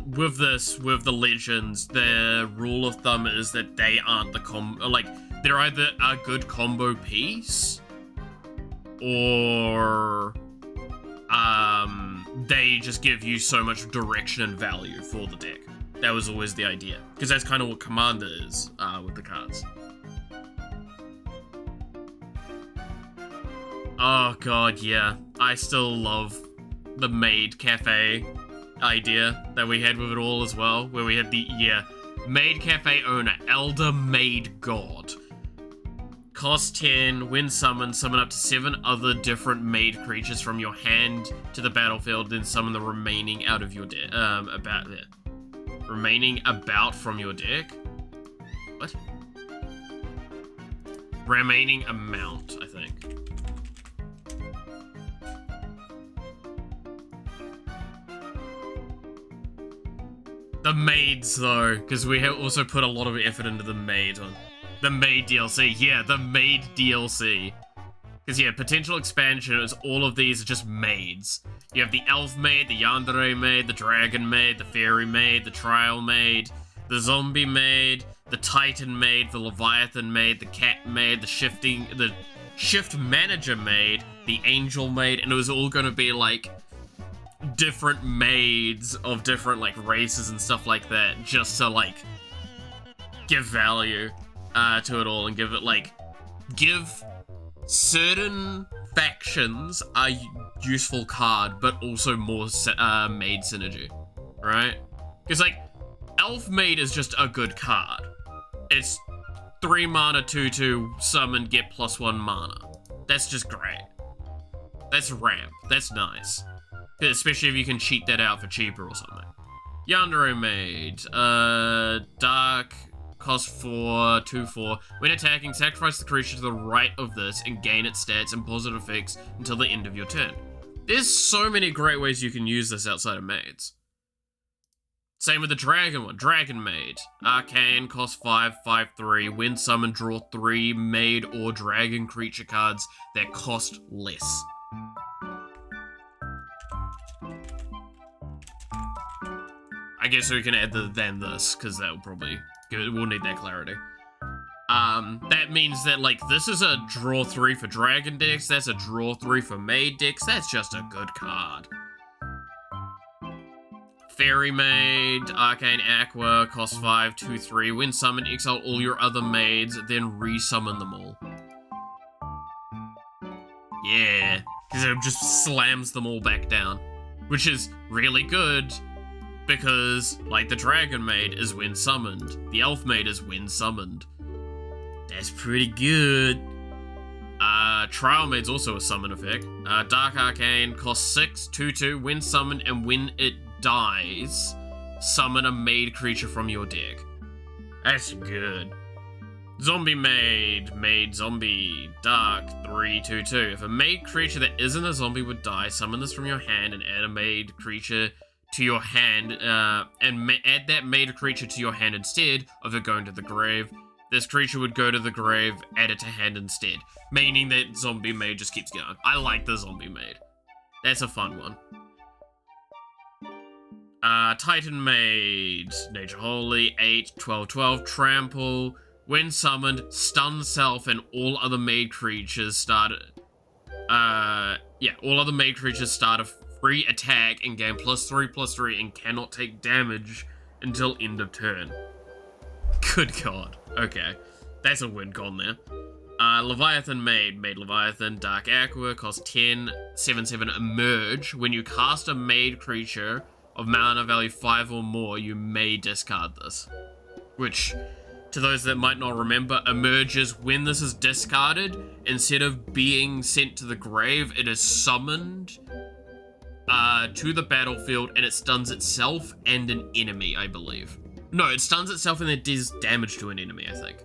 [SPEAKER 1] with the legends, the rule of thumb is that they aren't they're either a good combo piece, or, they just give you so much direction and value for the deck. That was always the idea. Because that's kind of what Commander is, with the cards. Oh god, yeah. I still love the Maid Cafe idea that we had with it all as well, where we had the, Maid Cafe owner, Elder Maid God. Cost 10, when summoned, summon up to 7 other different maid creatures from your hand to the battlefield, then summon the remaining out of your deck, remaining about from your deck? What? Remaining amount, I think. The maids, though, because we have also put a lot of effort into the maid one. The maid DLC, yeah, the maid DLC. Because, yeah, potential expansion is all of these are just maids. You have the elf maid, the yandere maid, the dragon maid, the fairy maid, the trial maid, the zombie maid, the titan maid, the leviathan maid, the cat maid, the shift manager maid, the angel maid, and it was all going to be, like, different maids of different, like, races and stuff like that, just to, like, give value to it all and give it, like, give certain factions a useful card, but also more maid synergy, right? Because, like, Elf Maid is just a good card. It's 3 mana, 2/2, summon, get +1 mana. That's just great. That's ramp. That's nice. Especially if you can cheat that out for cheaper or something. Yandere Maid. Dark. Cost 4, 2/4. When attacking, sacrifice the creature to the right of this and gain its stats and positive effects until the end of your turn. There's so many great ways you can use this outside of maids. Same with the dragon one. Dragon Maid. Arcane, cost 5, 5/3. When summoned, draw 3 maid or dragon creature cards that cost less. I guess we can add the than this, because that will probably... We'll need that clarity. That means that, like, this is a draw 3 for dragon decks, that's a draw 3 for maid decks, that's just a good card. Fairy Maid, Arcane Aqua, cost 5, 2/3. When summoned, exile all your other maids, then re-summon them all. Yeah, because it just slams them all back down. Which is really good, because, like, the Dragon Maid is when summoned. The Elf Maid is when summoned. That's pretty good. Trial Maid's also a summon effect. Dark Arcane costs 6, 2/2, when summoned, and when it dies, summon a made creature from your deck. That's good. Zombie made zombie, dark, 3/2/2. If a made creature that isn't a zombie would die, summon this from your hand and add a made creature to your hand, add that made creature to your hand instead of it going to the grave. This creature would go to the grave, add it to hand instead, meaning that zombie made just keeps going. I like the zombie made. That's a fun one. Titan made, Nature Holy, 8/12/12, trample. When summoned, stun self and all other made creatures start. All other made creatures start a free attack and gain +3/+3 and cannot take damage until end of turn. Good god. Okay, that's a win con there. Leviathan made Leviathan, Dark Aqua, cost 10, 7/7, emerge. When you cast a made creature of mana value 5 or more, you may discard this. Which, to those that might not remember, emerges when this is discarded. Instead of being sent to the grave, it is summoned to the battlefield, and it stuns itself and an enemy, I believe. No, it stuns itself and it does damage to an enemy, I think.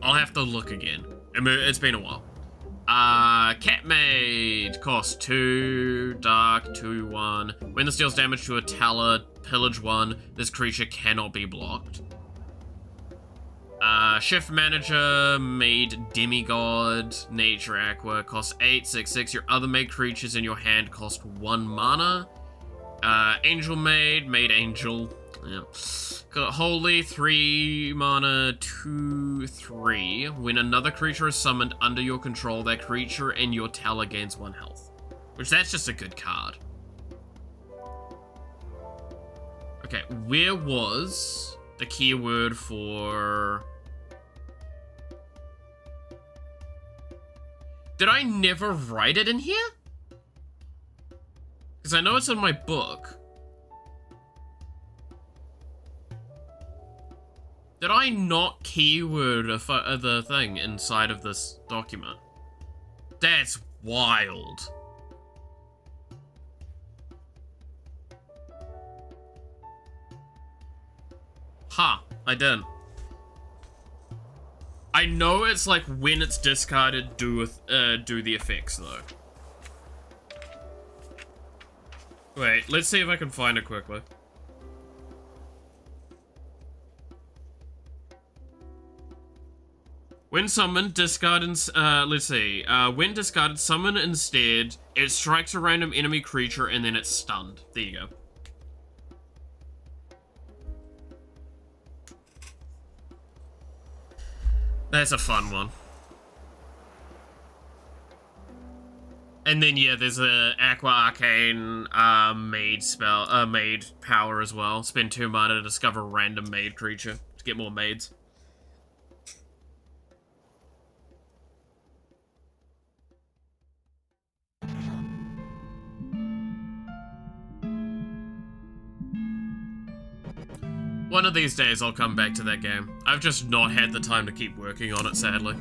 [SPEAKER 1] I'll have to look again. It's been a while. Cat Maid, cost 2, dark, 2/1. When this deals damage to a Teller, pillage 1, this creature cannot be blocked. Shift Manager, made Demigod, Nature Aqua, cost 8, 6/6. Your other made creatures in your hand cost 1 mana. Angel made Angel. Yeah. Got Holy, 3 mana, 2/3. When another creature is summoned under your control, that creature and your Teller gains 1 health. Which, that's just a good card. Okay, where was the keyword for... Did I never write it in here? Because I know it's in my book. Did I not keyword the thing inside of this document? That's wild. Huh, I didn't. I know it's like when it's discarded, do the effects though. Wait, let's see if I can find it quickly. When summoned, discard and let's see. When discarded, summon instead. It strikes a random enemy creature and then it's stunned. There you go. That's a fun one. And then yeah, there's a Aqua Arcane made spell, made power as well. Spend 2 mana to discover a random made creature to get more maids. One of these days I'll come back to that game. I've just not had the time to keep working on it, sadly.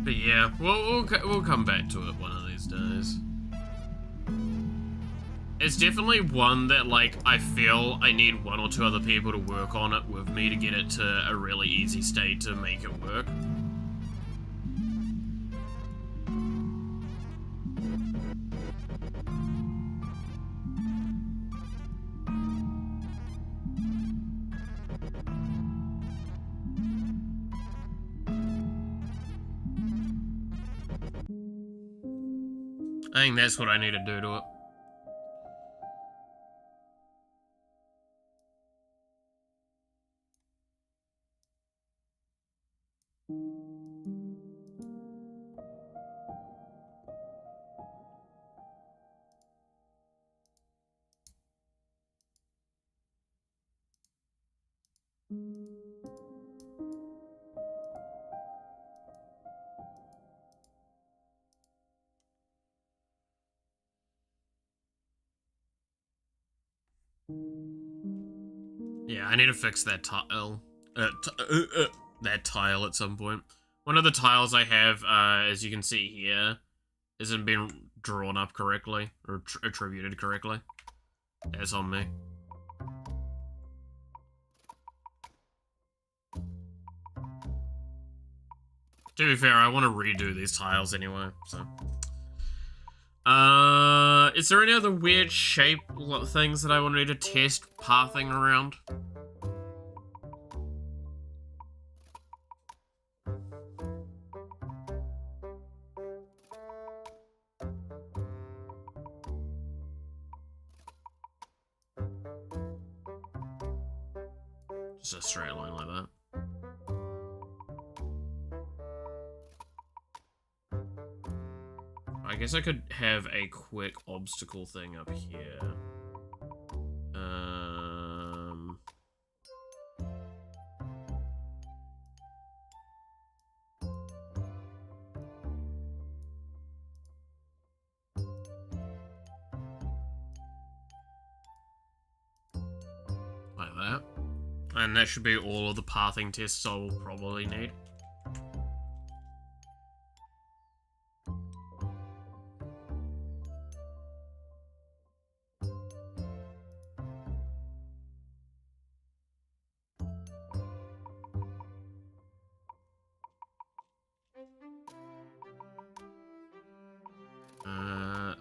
[SPEAKER 1] But yeah, we'll come back to it one of these days. It's definitely one that, like, I feel I need 1 or 2 other people to work on it with me to get it to a really easy state to make it work. I think that's what I need to do to it. Yeah, I need to fix that tile. That tile at some point. One of the tiles I have, as you can see here, isn't being drawn up correctly, or attributed correctly. That's on me. To be fair, I want to redo these tiles anyway, so. Is there any other weird shape things that I wanted to test pathing around? Just a straight line like that. I guess I could have a quick obstacle thing up here. Like that. And that should be all of the pathing tests I will probably need.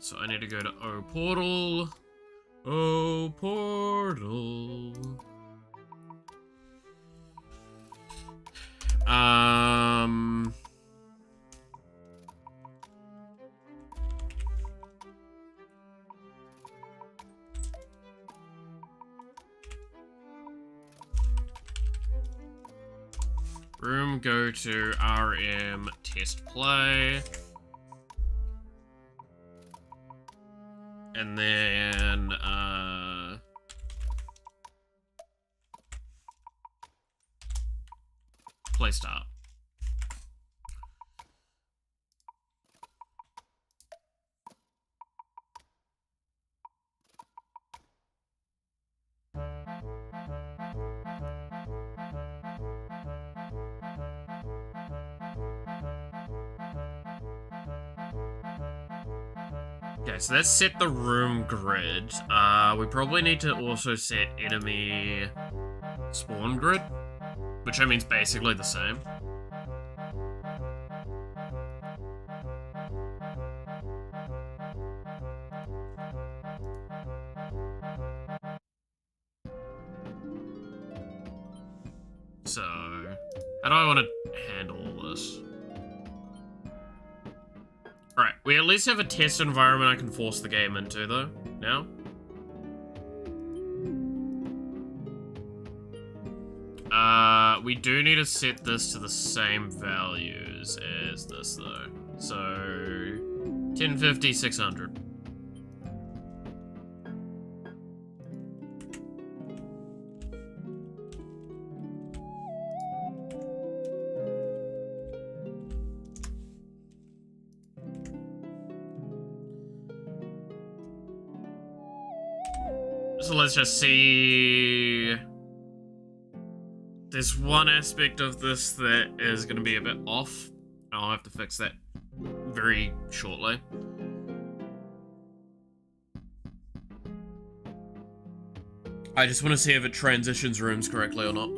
[SPEAKER 1] So I need to go to O Portal. O Portal. Room, go to RM, test play. And then, play start. Okay, so let's set the room grid. We probably need to also set enemy spawn grid, which I mean is basically the same. So, how do I want to handle all this? Alright, we at least have a test environment I can force the game into, though, now. We do need to set this to the same values as this, though. So, 1050, 600. So let's just see. There's one aspect of this that is going to be a bit off. I'll have to fix that very shortly. I just want to see if it transitions rooms correctly or not.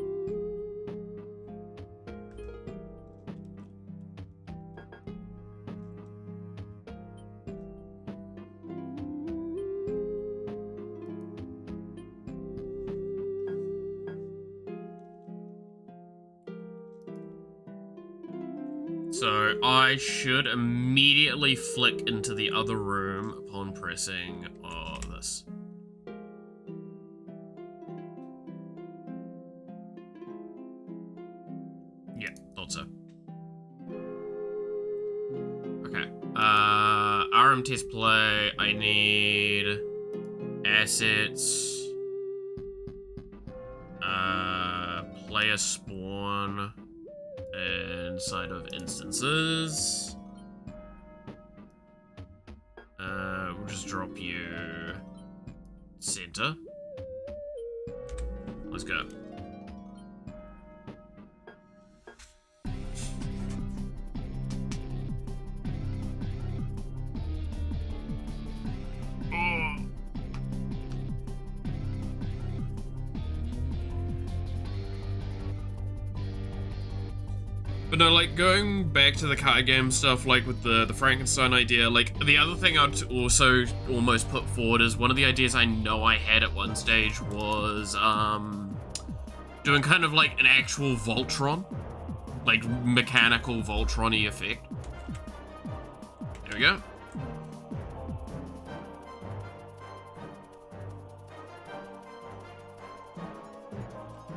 [SPEAKER 1] So I should immediately flick into the other room upon pressing this. Yeah, thought so. Okay. RM test play. I need assets. Player spawn inside of instances. We'll just drop you center. Let's go. But no, like, going back to the card game stuff, like, with the Frankenstein idea, like, the other thing I'd also almost put forward is one of the ideas I know I had at one stage was, doing kind of like an actual Voltron. Like, mechanical Voltron-y effect. There we go.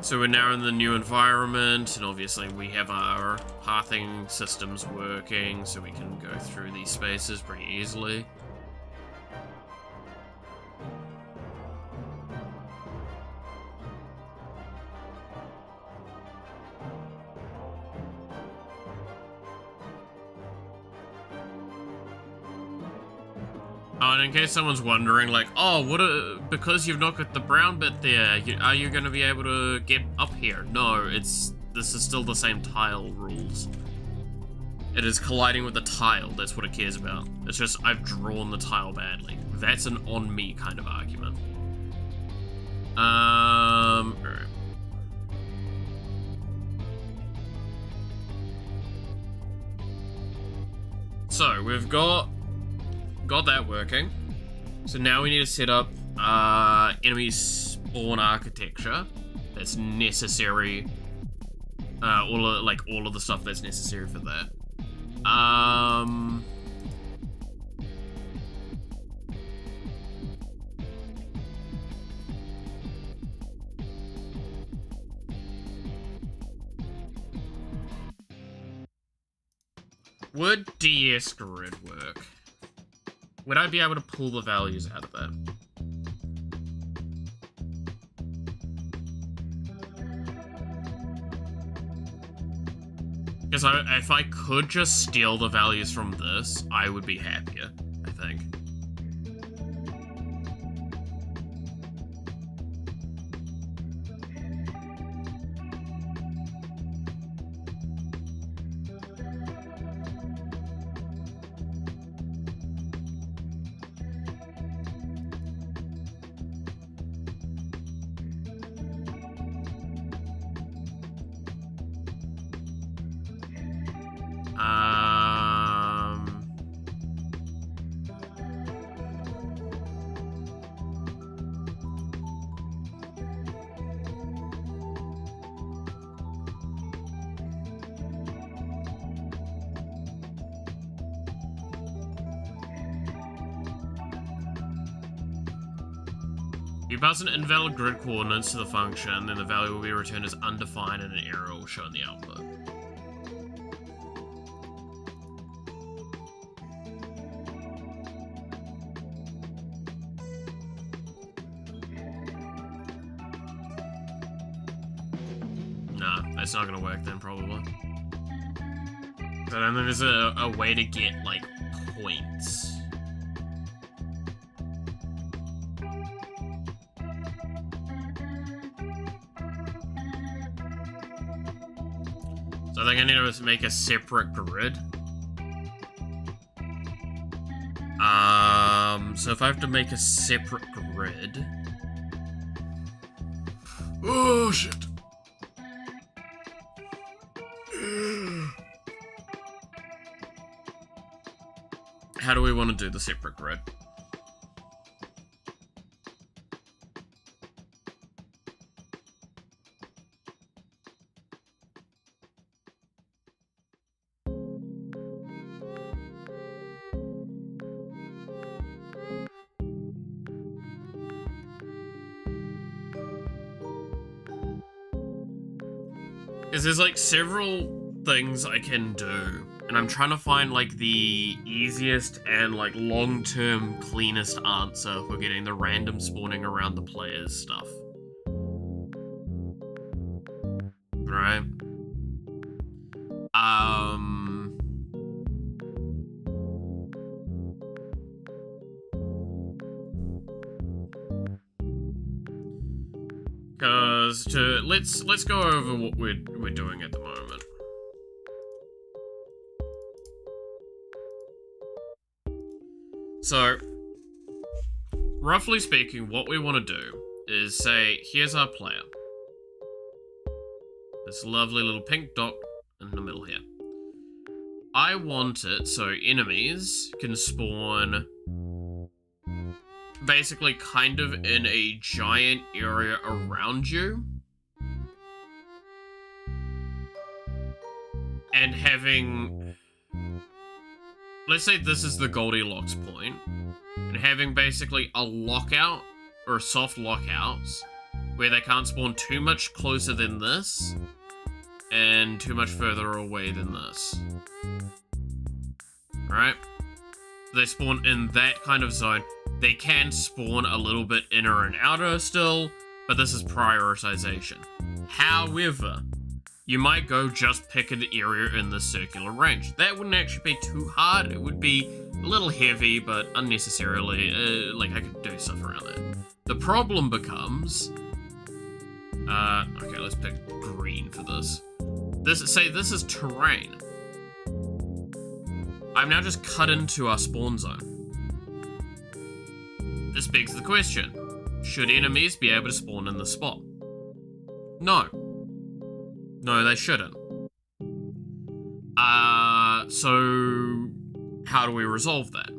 [SPEAKER 1] So we're now in the new environment, and obviously we have our pathing systems working, so we can go through these spaces pretty easily. Oh, and in case someone's wondering, like, oh, because you've not got the brown bit there, are you going to be able to get up here? No, this is still the same tile rules. It is colliding with the tile, that's what it cares about. It's just, I've drawn the tile badly. That's an on-me kind of argument. Alright. So, we've got that working. So now we need to set up enemy spawn architecture that's necessary. All of the stuff that's necessary for that. Would DS grid work? Would I be able to pull the values out of that? Because if I could just steal the values from this, I would be happier, I think. You pass an invalid grid coordinates to the function, then the value will be returned as undefined and an error will show in the output. Nah, that's not gonna work then, probably. I don't think there's a way to get, like, points. So I think I need to make a separate grid. So if I have to make a separate grid... Oh, shit. How do we want to do the separate grid? Because there's like several things I can do, and I'm trying to find like the easiest and like long-term cleanest answer for getting the random spawning around the players stuff. Right? Cause let's go over what we're doing at the moment. So, roughly speaking, what we want to do is say, here's our player. This lovely little pink dot in the middle here. I want it so enemies can spawn basically kind of in a giant area around you. And having, let's say this is the Goldilocks point, and having basically a lockout or soft lockouts where they can't spawn too much closer than this and too much further away than this. Alright? They spawn in that kind of zone. They can spawn a little bit inner and outer still, but this is prioritization. However, you might go just pick an area in the circular range. That wouldn't actually be too hard. It would be a little heavy, but unnecessarily, like I could do stuff around that. The problem becomes, okay, let's pick green for this. Say this is terrain. I've now just cut into our spawn zone. This begs the question, should enemies be able to spawn in the spot? No. No, they shouldn't. So how do we resolve that?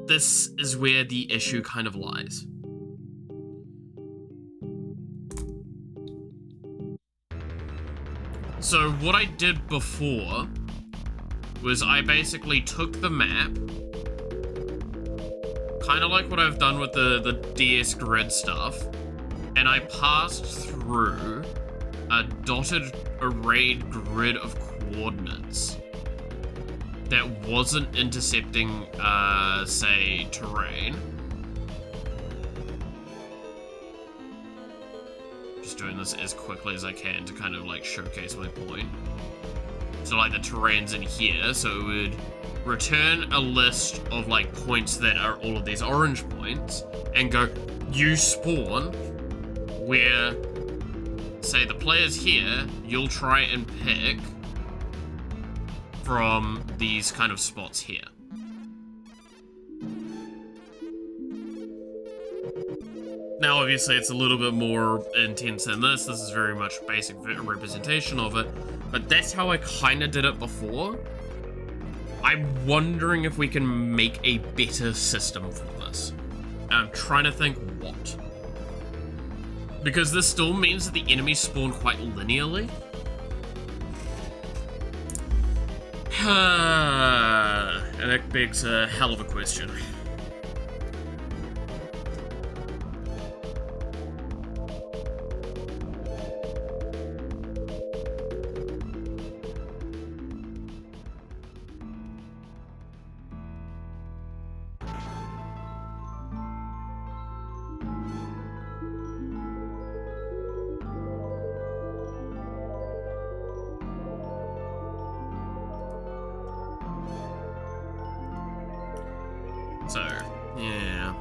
[SPEAKER 1] This is where the issue kind of lies. So what I did before was I basically took the map, kind of like what I've done with the DS grid stuff, and I passed through a dotted arrayed grid of coordinates that wasn't intercepting, say, terrain. Just doing this as quickly as I can to kind of like showcase my point. So like the terrain's in here, so it would return a list of like points that are all of these orange points and go, you spawn where, say the player's here, you'll try and pick from these kind of spots here. Now, obviously, it's a little bit more intense than this. This is very much basic representation of it, but that's how I kind of did it before. I'm wondering if we can make a better system for this. I'm trying to think what. Because this still means that the enemies spawn quite linearly. And that begs a hell of a question. So, yeah.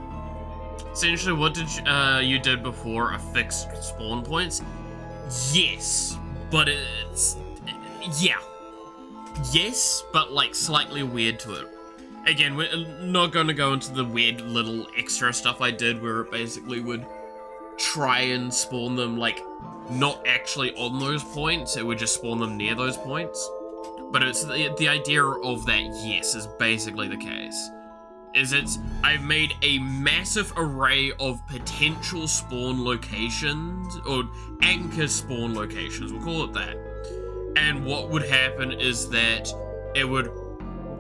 [SPEAKER 1] Essentially, what did you did before a fixed spawn points? Yes, but it's... yeah. Yes, but like slightly weird to it. Again, we're not going to go into the weird little extra stuff I did where it basically would try and spawn them like not actually on those points, it would just spawn them near those points. But it's the idea of that, yes, is basically the case. I've made a massive array of potential spawn locations, or anchor spawn locations, we'll call it that. And what would happen is that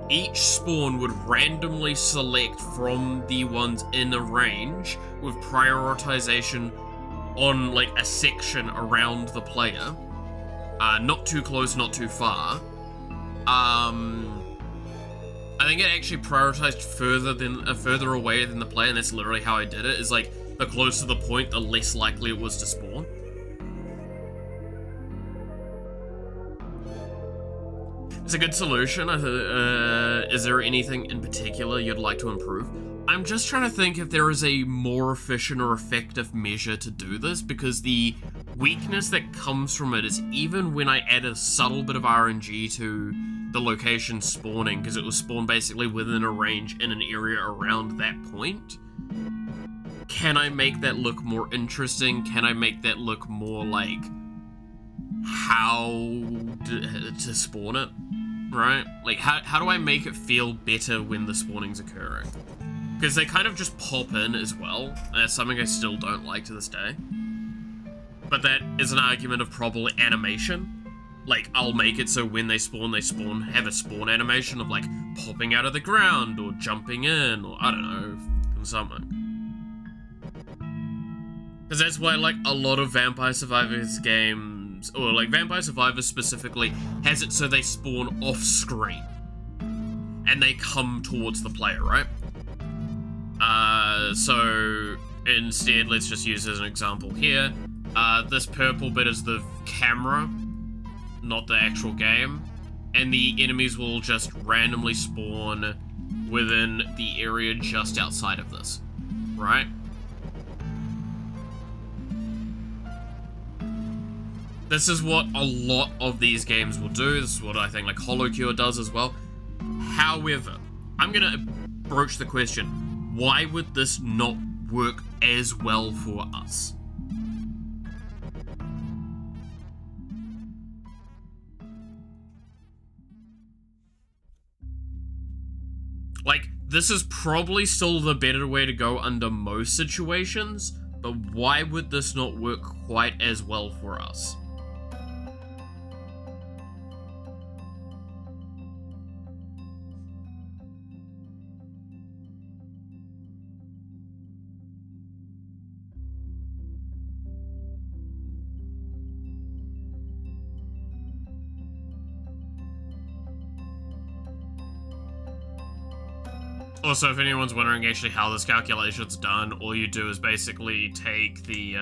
[SPEAKER 1] each spawn would randomly select from the ones in the range with prioritization on like a section around the player. Not too close, not too far. I think it actually prioritized further away than the player, and that's literally how I did it. Is like the closer the point, the less likely it was to spawn. It's a good solution. Is there anything in particular you'd like to improve? I'm just trying to think if there is a more efficient or effective measure to do this, because the weakness that comes from it is even when I add a subtle bit of RNG to the location spawning, because it was spawned basically within a range in an area around that point, can I make that look more interesting? Can I make that look more like how to spawn it, right? Like, how do I make it feel better when the spawning's occurring? Because they kind of just pop in as well, and that's something I still don't like to this day. But that is an argument of probably animation. Like, I'll make it so when they spawn, have a spawn animation of, like, popping out of the ground, or jumping in, or I don't know, something. Because that's why, like, a lot of Vampire Survivors games, or, like, Vampire Survivors specifically, has it so they spawn off-screen. And they come towards the player, right? So instead, let's just use as an example here. This purple bit is the camera, not the actual game, and the enemies will just randomly spawn within the area just outside of this, right? This is what a lot of these games will do. This is what I think like holocure does as well. However, I'm gonna broach the question, why would this not work as well for us? Like, this is probably still the better way to go under most situations, but why would this not work quite as well for us? Also, if anyone's wondering actually how this calculation's done, all you do is basically take the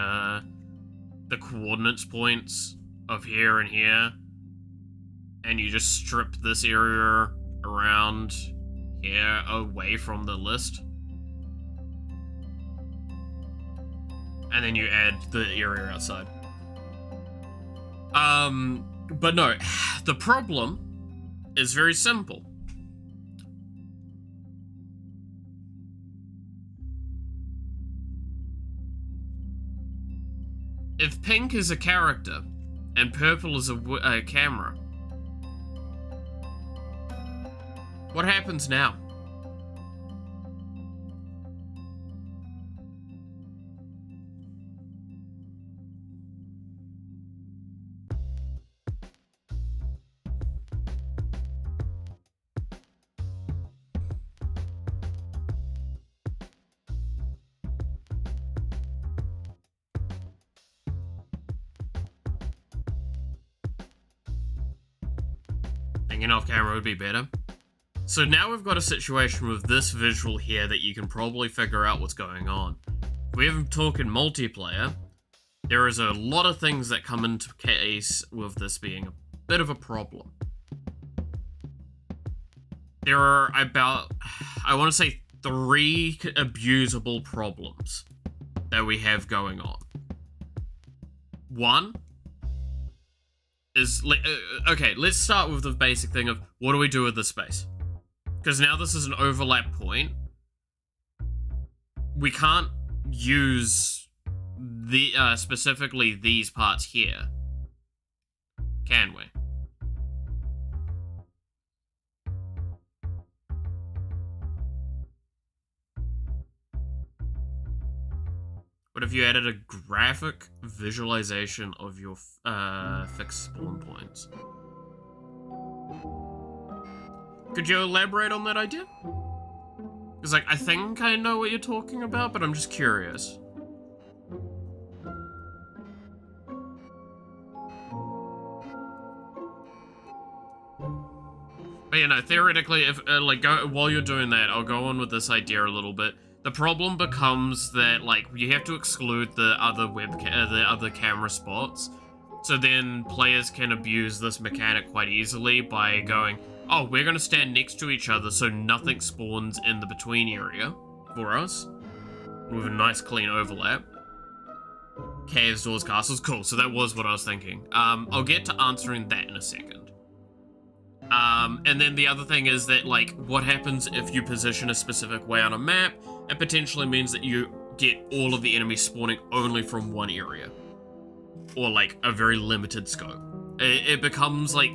[SPEAKER 1] coordinates points of here and here, and you just strip this area around here away from the list. And then you add the area outside. But no, the problem is very simple. If pink is a character, and purple is a camera, what happens now? Thinking off camera would be better. So now we've got a situation with this visual here that you can probably figure out what's going on. If we haven't talking multiplayer, there is a lot of things that come into case with this being a bit of a problem. There are about, I want to say, 3 abusable problems that we have going on. One is, okay, let's start with the basic thing of what do we do with the space? Because now this is an overlap point. We can't use the specifically these parts here, can we? What if you added a graphic visualization of your fixed spawn points? Could you elaborate on that idea? Because, like, I think I know what you're talking about, but I'm just curious. But you know, theoretically, if while you're doing that, I'll go on with this idea a little bit. The problem becomes that like you have to exclude the other the other camera spots. So then players can abuse this mechanic quite easily by going, oh, we're going to stand next to each other so nothing spawns in the between area for us. With a nice clean overlap. Caves, doors, castles, cool. So that was what I was thinking. I'll get to answering that in a second. And then the other thing is that, like, what happens if you position a specific way on a map? It potentially means that you get all of the enemies spawning only from one area. Or, like, a very limited scope. It becomes, like,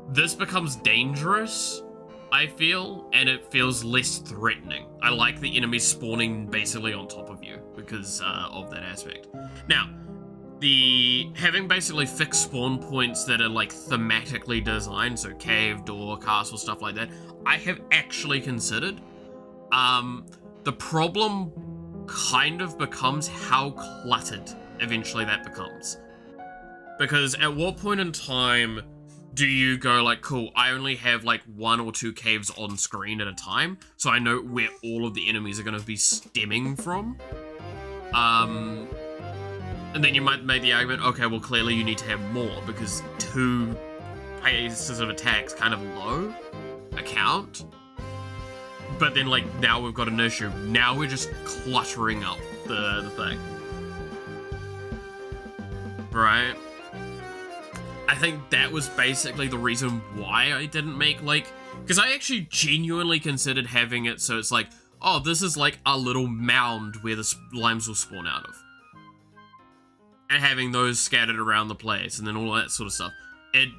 [SPEAKER 1] this becomes dangerous, I feel, and it feels less threatening. I like the enemies spawning basically on top of you because of that aspect. Now, having basically fixed spawn points that are like thematically designed, so cave, door, castle, stuff like that, I have actually considered. The problem kind of becomes how cluttered eventually that becomes. Because at what point in time do you go like, cool, I only have like 1 or 2 caves on screen at a time, so I know where all of the enemies are going to be stemming from? And then you might make the argument, okay, well clearly you need to have more, because 2 paces of attacks kind of low account. But then like, now we've got an issue. Now we're just cluttering up the thing. Right? I think that was basically the reason why I didn't make, like... Because I actually genuinely considered having it so it's like, oh, this is like a little mound where the slimes will spawn out of. And having those scattered around the place and then all that sort of stuff. It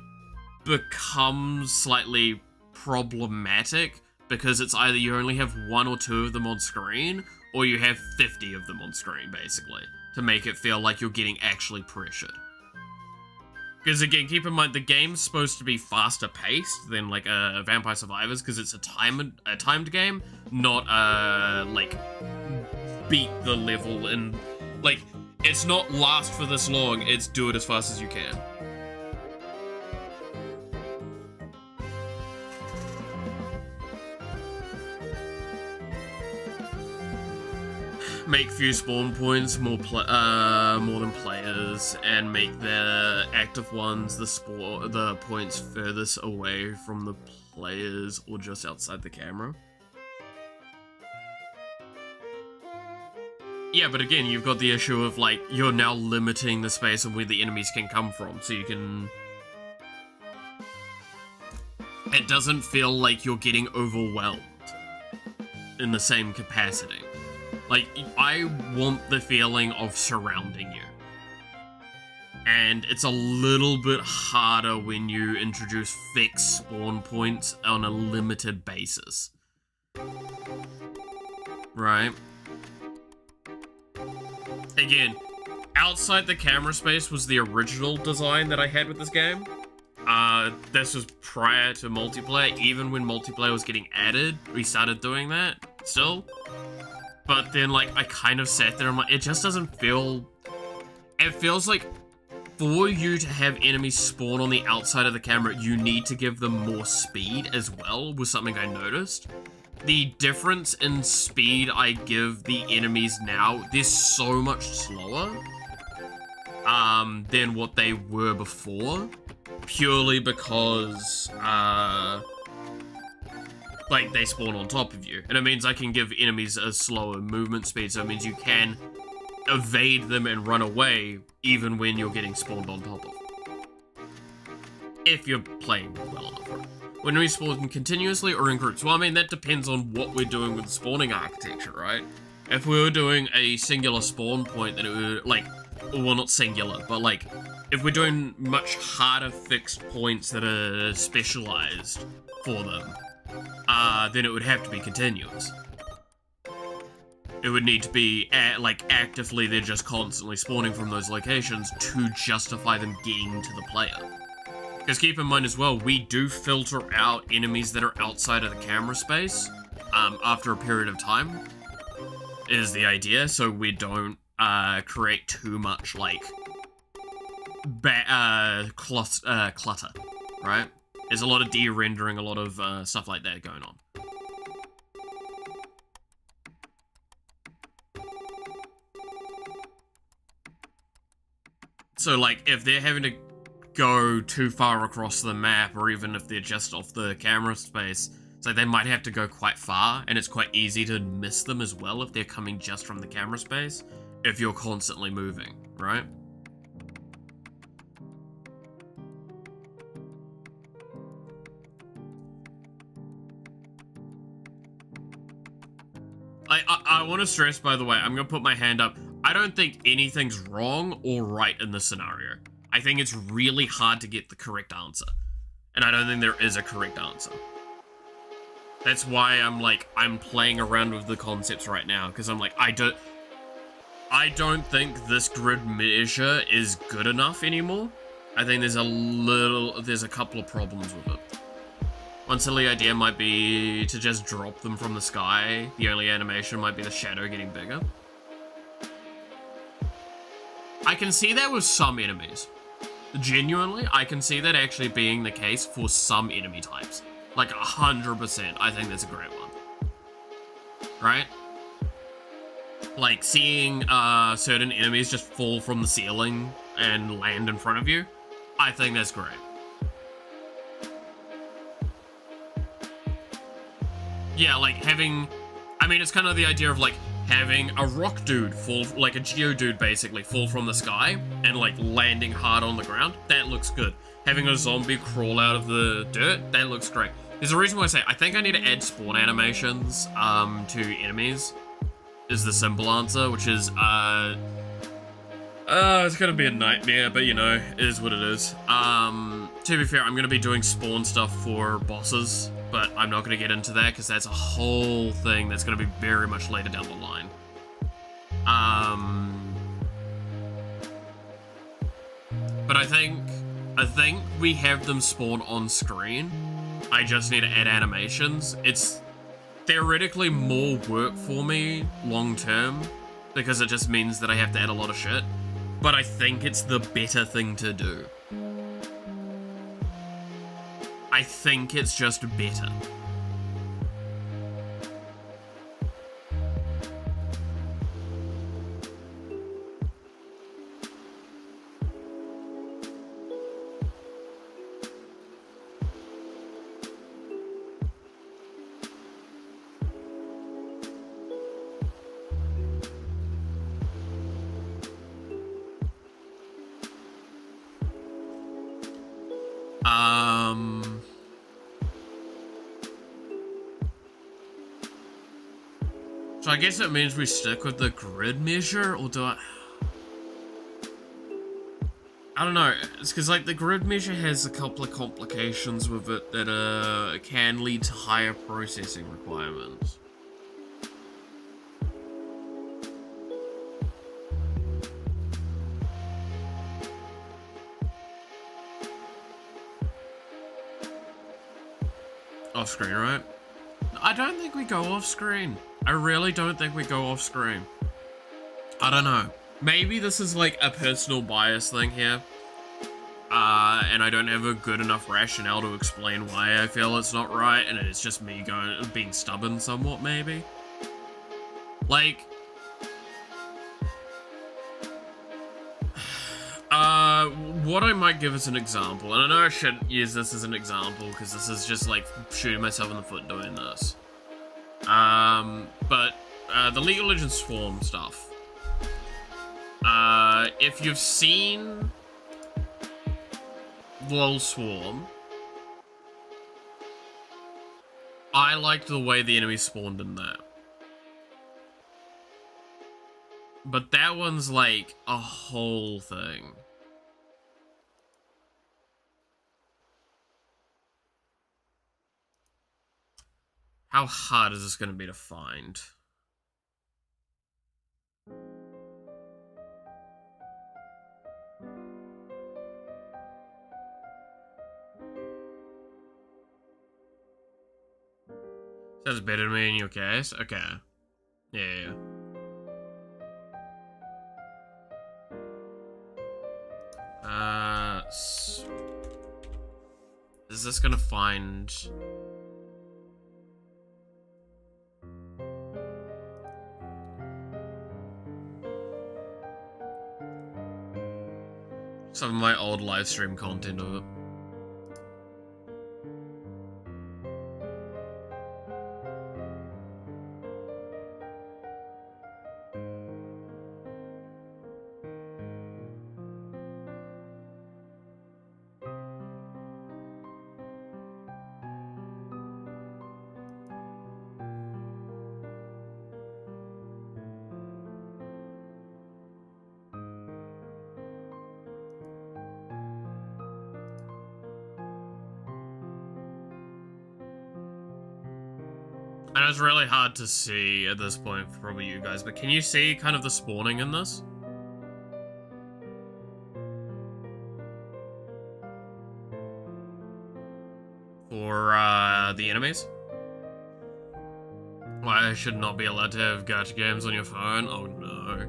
[SPEAKER 1] becomes slightly problematic because it's either you only have 1 or 2 of them on screen, or you have 50 of them on screen, basically, to make it feel like you're getting actually pressured. Because again, keep in mind, the game's supposed to be faster paced than like a Vampire Survivors, because it's a timed game, not like beat the level and like it's not last for this long. It's do it as fast as you can. Make few spawn points, more than players, and make the active ones the points furthest away from the players or just outside the camera. Yeah, but again, you've got the issue of like, you're now limiting the space of where the enemies can come from, so you can... It doesn't feel like you're getting overwhelmed in the same capacity. Like, I want the feeling of surrounding you. And it's a little bit harder when you introduce fixed spawn points on a limited basis. Right? Again, outside the camera space was the original design that I had with this game. This was prior to multiplayer. Even when multiplayer was getting added, we started doing that still. But then, like, I kind of sat there and I'm like, it just doesn't feel... It feels like for you to have enemies spawn on the outside of the camera, you need to give them more speed as well, was something I noticed. The difference in speed I give the enemies now, they're so much slower than what they were before. Purely because, like, they spawn on top of you. And it means I can give enemies a slower movement speed, so it means you can evade them and run away even when you're getting spawned on top of. If you're playing well enough, right? When we spawn continuously or in groups? Well, I mean, that depends on what we're doing with the spawning architecture, right? If we were doing a singular spawn point, then it would, like, well, not singular, but like, if we're doing much harder fixed points that are specialized for them, then it would have to be continuous. It would need to be, like, actively they're just constantly spawning from those locations to justify them getting to the player. Because keep in mind as well, we do filter out enemies that are outside of the camera space after a period of time, is the idea, so we don't create too much, like, clutter, right? There's a lot of de-rendering, a lot of stuff like that going on. So, like, if they're having to go too far across the map, or even if they're just off the camera space, it's like they might have to go quite far, and it's quite easy to miss them as well if they're coming just from the camera space, if you're constantly moving, right? I want to stress, by the way, I'm going to put my hand up. I don't think anything's wrong or right in this scenario. I think it's really hard to get the correct answer. And I don't think there is a correct answer. That's why I'm playing around with the concepts right now, because I'm like, I don't think this grid measure is good enough anymore. I think there's a couple of problems with it. One silly idea might be to just drop them from the sky. The only animation might be the shadow getting bigger. I can see that with some enemies. Genuinely, I can see that actually being the case for some enemy types. Like 100%, I think that's a great one. Right? Like seeing certain enemies just fall from the ceiling and land in front of you. I think that's great. Yeah, like having, I mean, it's kind of the idea of like having a rock dude fall, like a geodude basically, fall from the sky and like landing hard on the ground. That looks good. Having a zombie crawl out of the dirt, that looks great. There's a reason why I say, I think I need to add spawn animations to enemies, is the simple answer, which is, it's gonna be a nightmare, but you know, it is what it is. To be fair, I'm gonna be doing spawn stuff for bosses, but I'm not gonna get into that because that's a whole thing that's gonna be very much later down the line. But I think we have them spawn on screen. I just need to add animations. It's theoretically more work for me long term because it just means that I have to add a lot of shit. But I think it's the better thing to do. I think it's just better. So I guess it means we stick with the grid measure, or do I don't know. It's because like the grid measure has a couple of complications with it that can lead to higher processing requirements. Off screen, right? I don't think we go off screen. I really don't think we go off screen. I don't know. Maybe this is like a personal bias thing here. And I don't have a good enough rationale to explain why I feel it's not right, and it's just me being stubborn somewhat, maybe. Like, what I might give as an example, and I know I shouldn't use this as an example because this is just like shooting myself in the foot doing this. But the League of Legends Swarm stuff. If you've seen LOL Swarm, I liked the way the enemies spawned in that. But that one's like a whole thing. How hard is this going to be to find? Sounds better to me in your case. Okay. Yeah. This is this gonna find... some of my old live stream content of it. I know it's really hard to see at this point for probably you guys, but can you see kind of the spawning in this? For, the enemies? Why I should not be allowed to have gacha games on your phone? Oh no.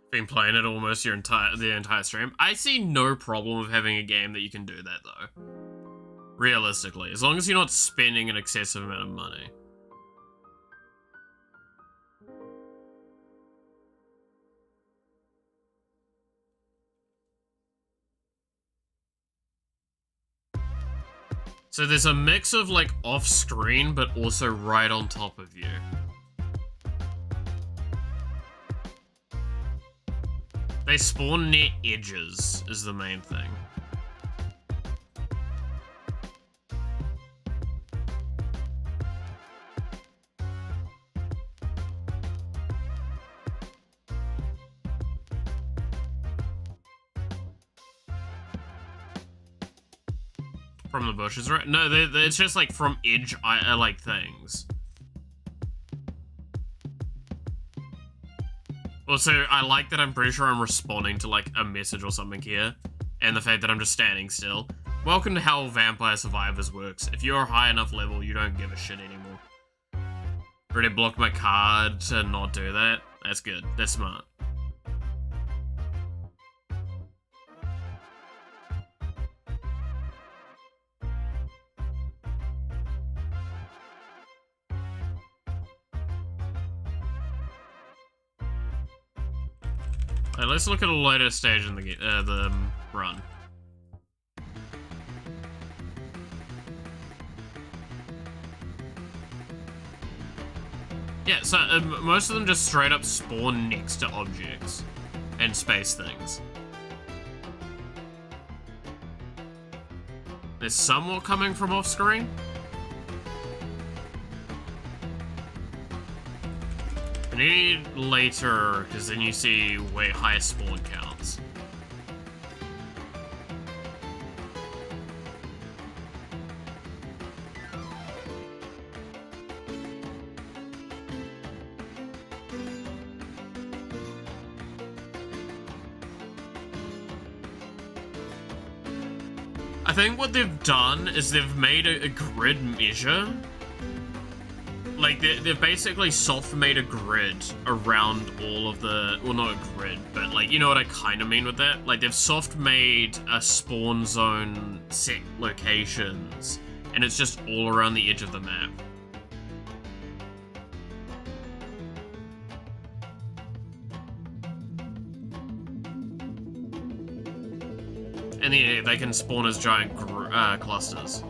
[SPEAKER 1] Been playing it almost the entire stream. I see no problem with having a game that you can do that though. Realistically, as long as you're not spending an excessive amount of money. So there's a mix of like off screen, but also right on top of you. They spawn near edges, is the main thing. From the bushes, right? No, it's just like from edge, like things. Also, I like that I'm pretty sure I'm responding to, like, a message or something here. And the fact that I'm just standing still. Welcome to how Vampire Survivors works. If you're a high enough level, you don't give a shit anymore. Already blocked my card to not do that. That's good. That's smart. Let's look at a later stage in the run. Yeah, so most of them just straight up spawn next to objects and space things. There's some more coming from off screen. I need later, because then you see way higher spawn counts. I think what they've done is they've made a grid measure. Like, they've basically soft-made a grid around all of the... well, not a grid, but, like, you know what I kind of mean with that? Like, they've soft-made a spawn zone set locations, and it's just all around the edge of the map. And then they can spawn as giant clusters.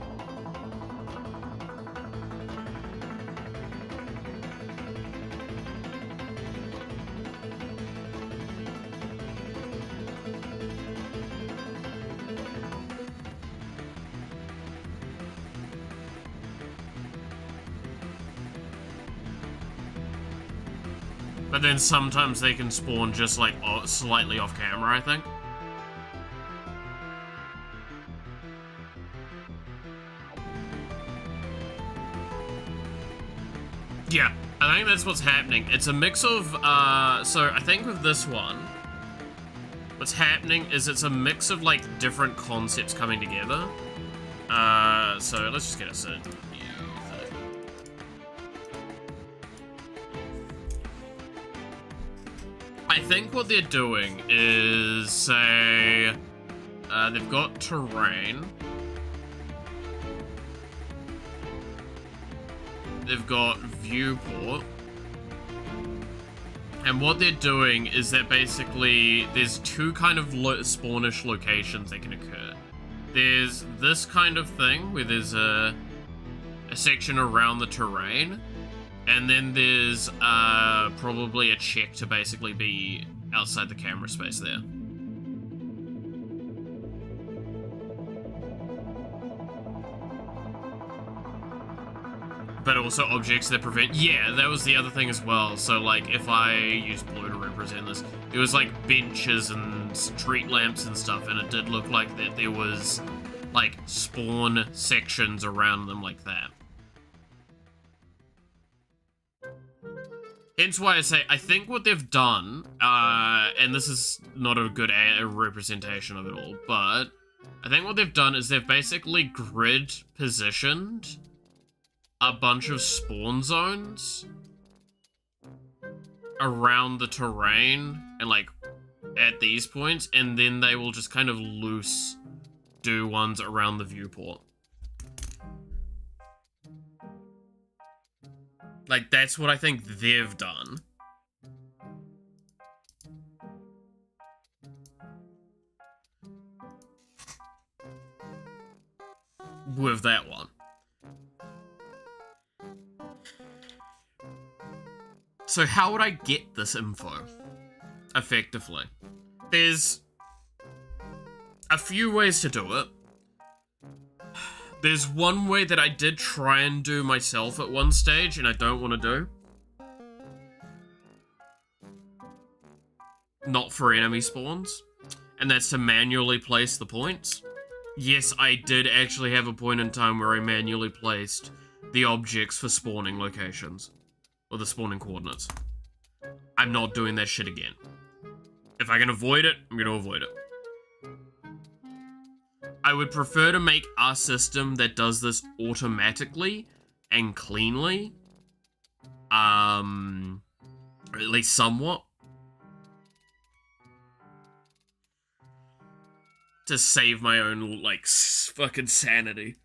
[SPEAKER 1] But then sometimes they can spawn just like slightly off camera, I think. Yeah, I think that's what's happening. It's a mix of, so I think with this one, what's happening is it's a mix of like different concepts coming together. So let's just get a certain I think what they're doing is, say, they've got terrain. They've got viewport. And what they're doing is that basically there's two kind of spawnish locations that can occur. There's this kind of thing where there's a section around the terrain, and then there's probably a check to basically be outside the camera space there. But also objects that prevent... Yeah, that was the other thing as well. So, like, if I use blue to represent this, there was, like, benches and street lamps and stuff, and it did look like that there was, like, spawn sections around them like that. Hence why I say, I think what they've done, and this is not a good representation of it all, but I think what they've done is they've basically grid positioned a bunch of spawn zones around the terrain and like at these points, and then they will just kind of loose do ones around the viewport. Like, that's what I think they've done. With that one. So how would I get this info, effectively? There's a few ways to do it. There's one way that I did try and do myself at one stage, and I don't want to do. Not for enemy spawns. And that's to manually place the points. Yes, I did actually have a point in time where I manually placed the objects for spawning locations. Or the spawning coordinates. I'm not doing that shit again. If I can avoid it, I'm gonna avoid it. I would prefer to make a system that does this automatically and cleanly. Or at least somewhat. To save my own, like, fucking sanity.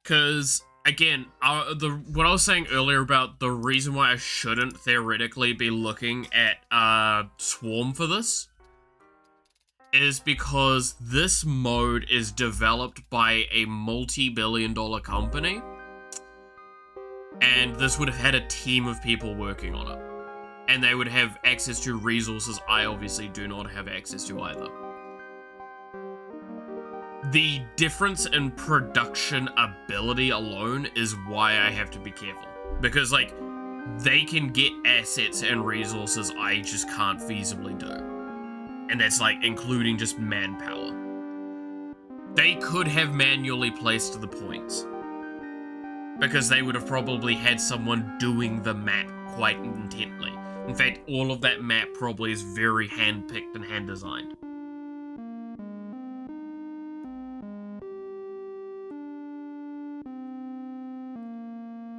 [SPEAKER 1] Because... Again, what I was saying earlier about the reason why I shouldn't theoretically be looking at Swarm for this is because this mode is developed by a multi-billion-dollar company, and this would have had a team of people working on it, and they would have access to resources I obviously do not have access to either. The difference in production ability alone is why I have to be careful. Because, like, they can get assets and resources I just can't feasibly do. And that's, like, including just manpower. They could have manually placed the points. Because they would have probably had someone doing the map quite intently. In fact, all of that map probably is very hand-picked and hand-designed.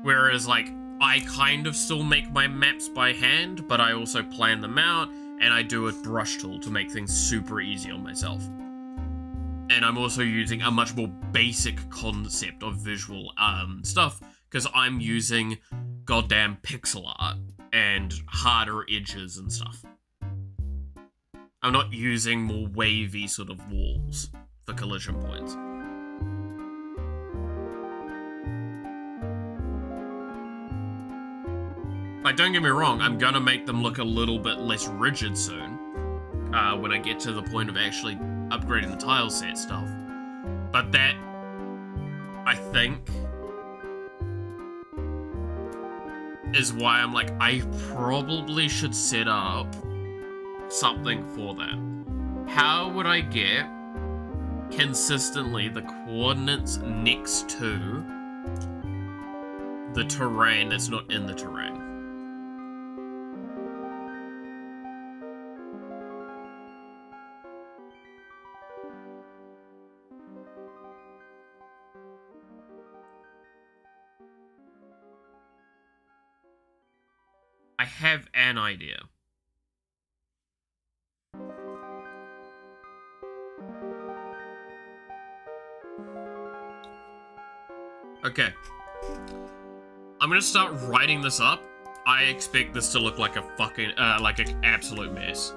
[SPEAKER 1] Whereas, like, I kind of still make my maps by hand, but I also plan them out, and I do a brush tool to make things super easy on myself. And I'm also using a much more basic concept of visual stuff, because I'm using goddamn pixel art and harder edges and stuff. I'm not using more wavy sort of walls for collision points. Like, don't get me wrong, I'm gonna make them look a little bit less rigid soon, when I get to the point of actually upgrading the tile set stuff. But that, I think, is why I'm like, I probably should set up something for that. How would I get consistently the coordinates next to the terrain that's not in the terrain? I have an idea. Okay. I'm gonna start writing this up. I expect this to look like a fucking, like an absolute mess.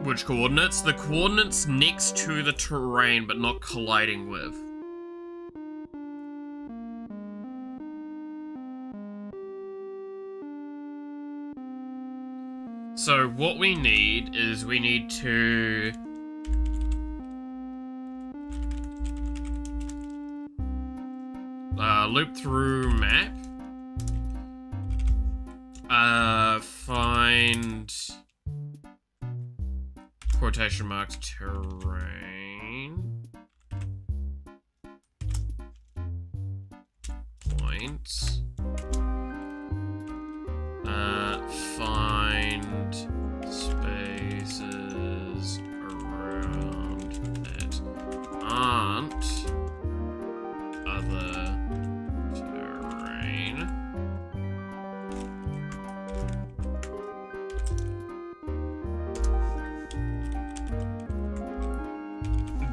[SPEAKER 1] Which coordinates? The coordinates next to the terrain, but not colliding with. So what we need is we need to loop through map, find quotation marks terrain points, find spaces around that aren't other terrain.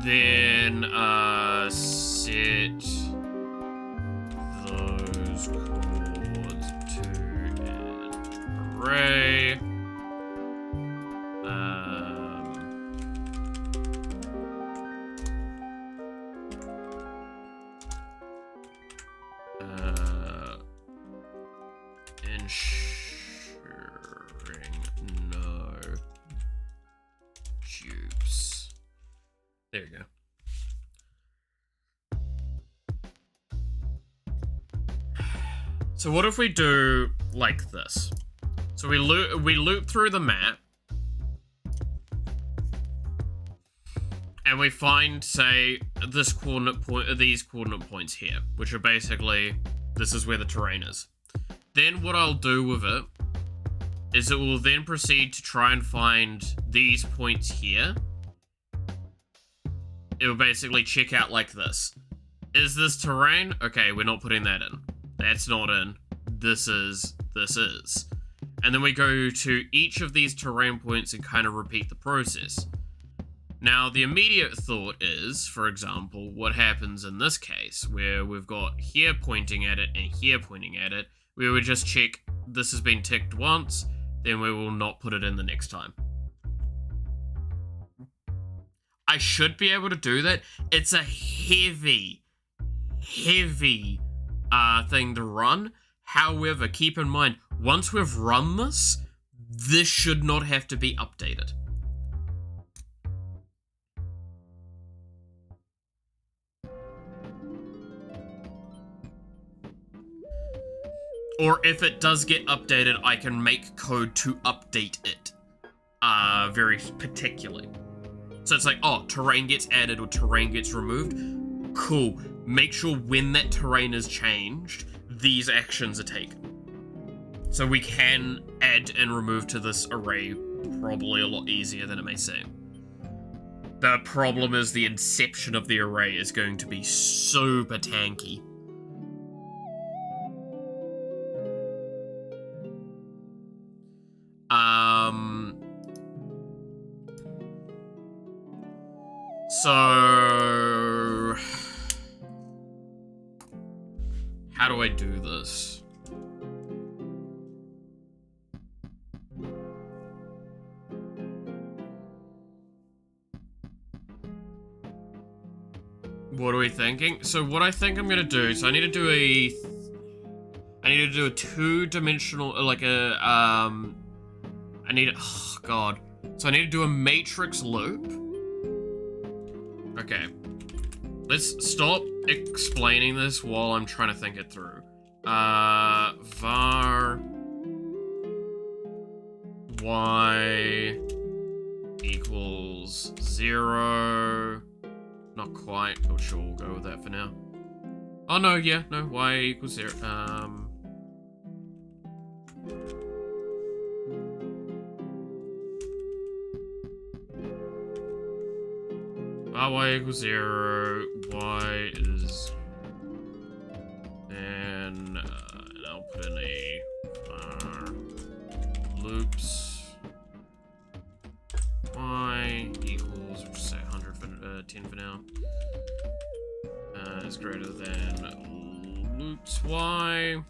[SPEAKER 1] Then, set those chords to an array. Ensuring no dupes. There you go. So what if we do like this? So we loop through the map, and we find, say, this coordinate point, these coordinate points here, which are basically, this is where the terrain is. Then what I'll do with it is it will then proceed to try and find these points here. It will basically check out like this. Is this terrain? Okay, we're not putting that in. That's not in. This is. And then we go to each of these terrain points and kind of repeat the process. Now, the immediate thought is, for example, what happens in this case, where we've got here pointing at it and here pointing at it, we would just check this has been ticked once, then we will not put it in the next time. I should be able to do that. It's a heavy thing to run. However, keep in mind, once we've run this, this should not have to be updated. Or if it does get updated, I can make code to update it very particularly. So it's like, oh, terrain gets added or terrain gets removed. Cool. Make sure when that terrain is changed, these actions are taken. So we can add and remove to this array probably a lot easier than it may seem. The problem is the inception of the array is going to be super tanky. So how do I do this? What are we thinking? So what I think I'm gonna do, so I need to do a two-dimensional, like a, oh god. So I need to do a matrix loop. Okay. Let's stop explaining this while I'm trying to think it through. Var y equals 0. Not quite, but sure, we'll go with that for now. Oh no, yeah, no, y equals 0. y equals 0, y is... And I'll put in a loops y equals, we'll just say 100 for 10 for now, is greater than loops y,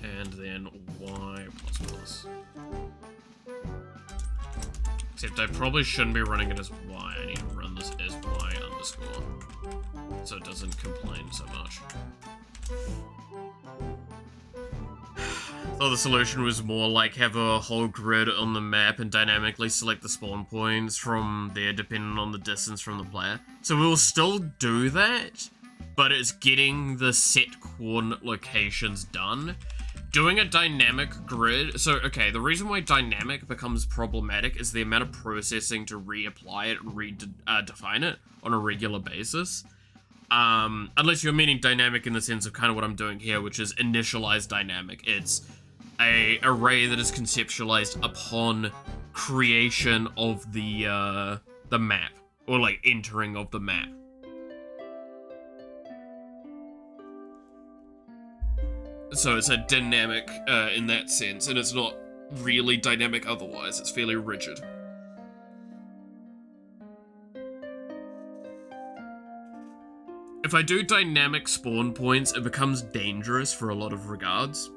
[SPEAKER 1] and then y plus plus. Except I probably shouldn't be running it as y, I need to run this as y underscore, so it doesn't complain so much. Thought the solution was more like have a whole grid on the map and dynamically select the spawn points from there depending on the distance from the player. So we'll still do that, but it's getting the set coordinate locations done. Doing a dynamic grid, so okay, the reason why dynamic becomes problematic is the amount of processing to reapply it and redefine it on a regular basis. Unless you're meaning dynamic in the sense of kind of what I'm doing here, which is initialize dynamic. It's a array that is conceptualized upon creation of the map, or like entering of the map. So it's a dynamic in that sense, and it's not really dynamic otherwise, it's fairly rigid. If I do dynamic spawn points, it becomes dangerous for a lot of regards.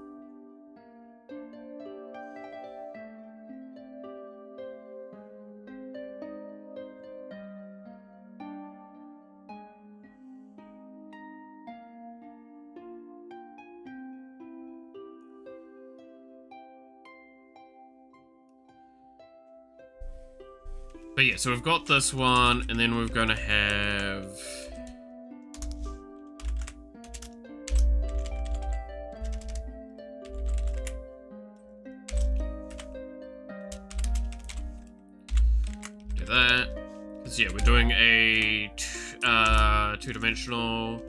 [SPEAKER 1] But yeah, so we've got this one, and then we're gonna have... do that. Because yeah, we're doing a two-dimensional...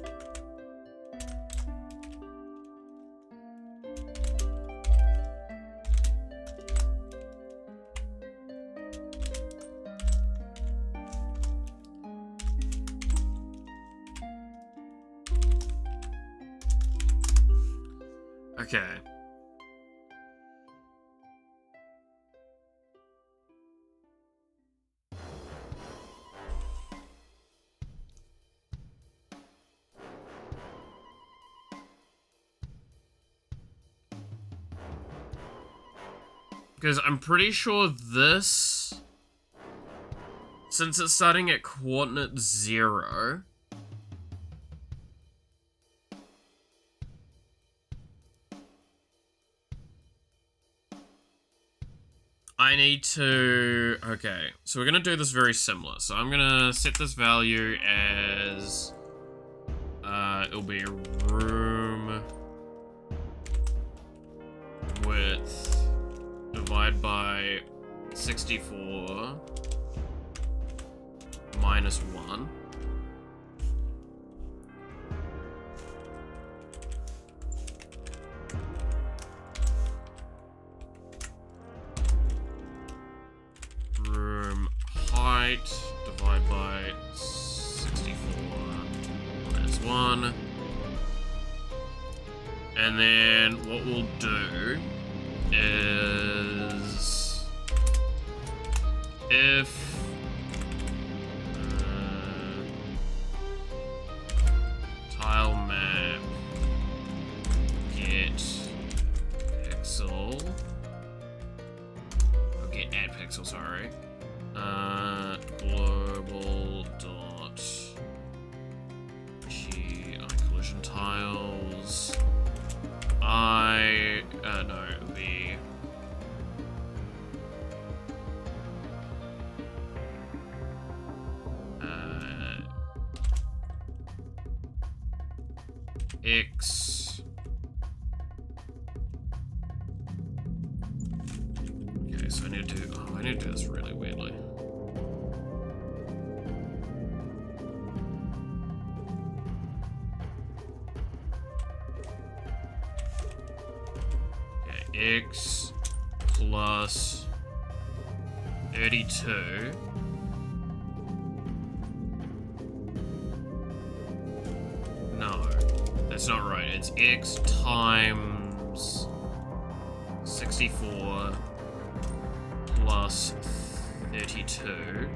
[SPEAKER 1] Okay. Because I'm pretty sure this, since it's starting at coordinate 0, I need to, okay, so we're gonna do this very similar. So I'm gonna set this value as, it'll be room width divide by 64 minus 1. Room height divide by 64 minus 1. And then what we'll do is if tile map get pixel, get add pixel, sorry, global dot collision tiles, no, it would be X. Okay, so I need to do, I need to do this really weirdly. Okay, X plus 32 that's not right. It's x times 64 plus 32.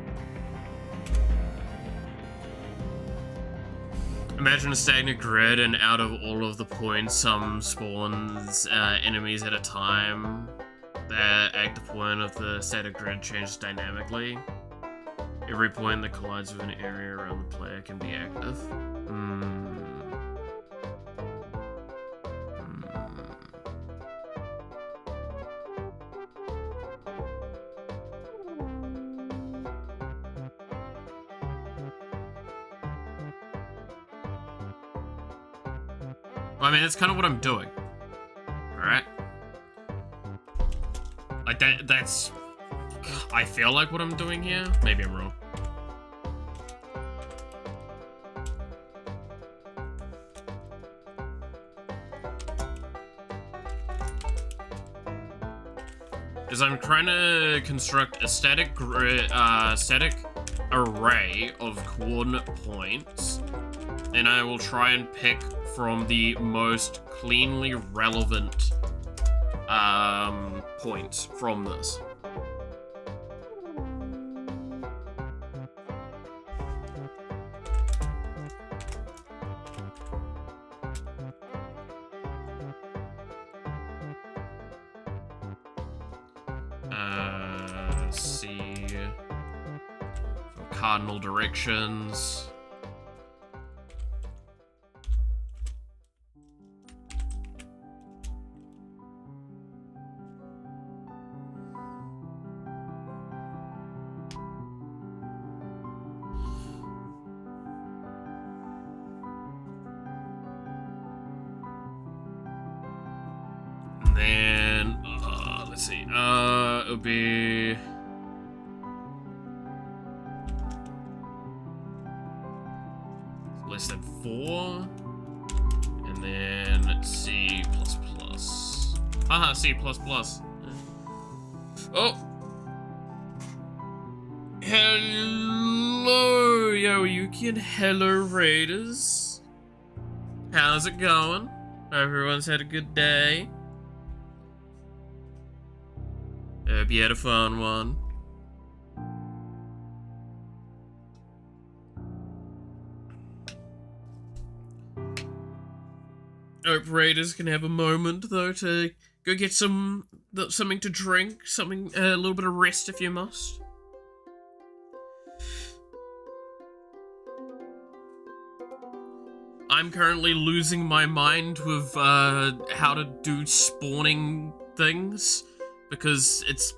[SPEAKER 1] Imagine a stagnant grid, and out of all of the points, some spawns enemies at a time. That at the point of the static grid changes dynamically. Every point that collides with an area around the player can be active. Well, I mean, that's kind of what I'm doing. Alright? Like, that's... I feel like what I'm doing here. Maybe I'm wrong. Is I'm trying to construct a static array of coordinate points, and I will try and pick from the most cleanly relevant points from this. See for cardinal directions. And then, let's see, it'll be... less than 4, and then C++. Haha, C++. Oh! Hello, Yuki, and hello, Raiders. How's it going? Hope everyone's had a good day. Hope you had a fun one. Hope Raiders can have a moment, though, to go get something to drink, a little bit of rest if you must. I'm currently losing my mind with how to do spawning things, because it's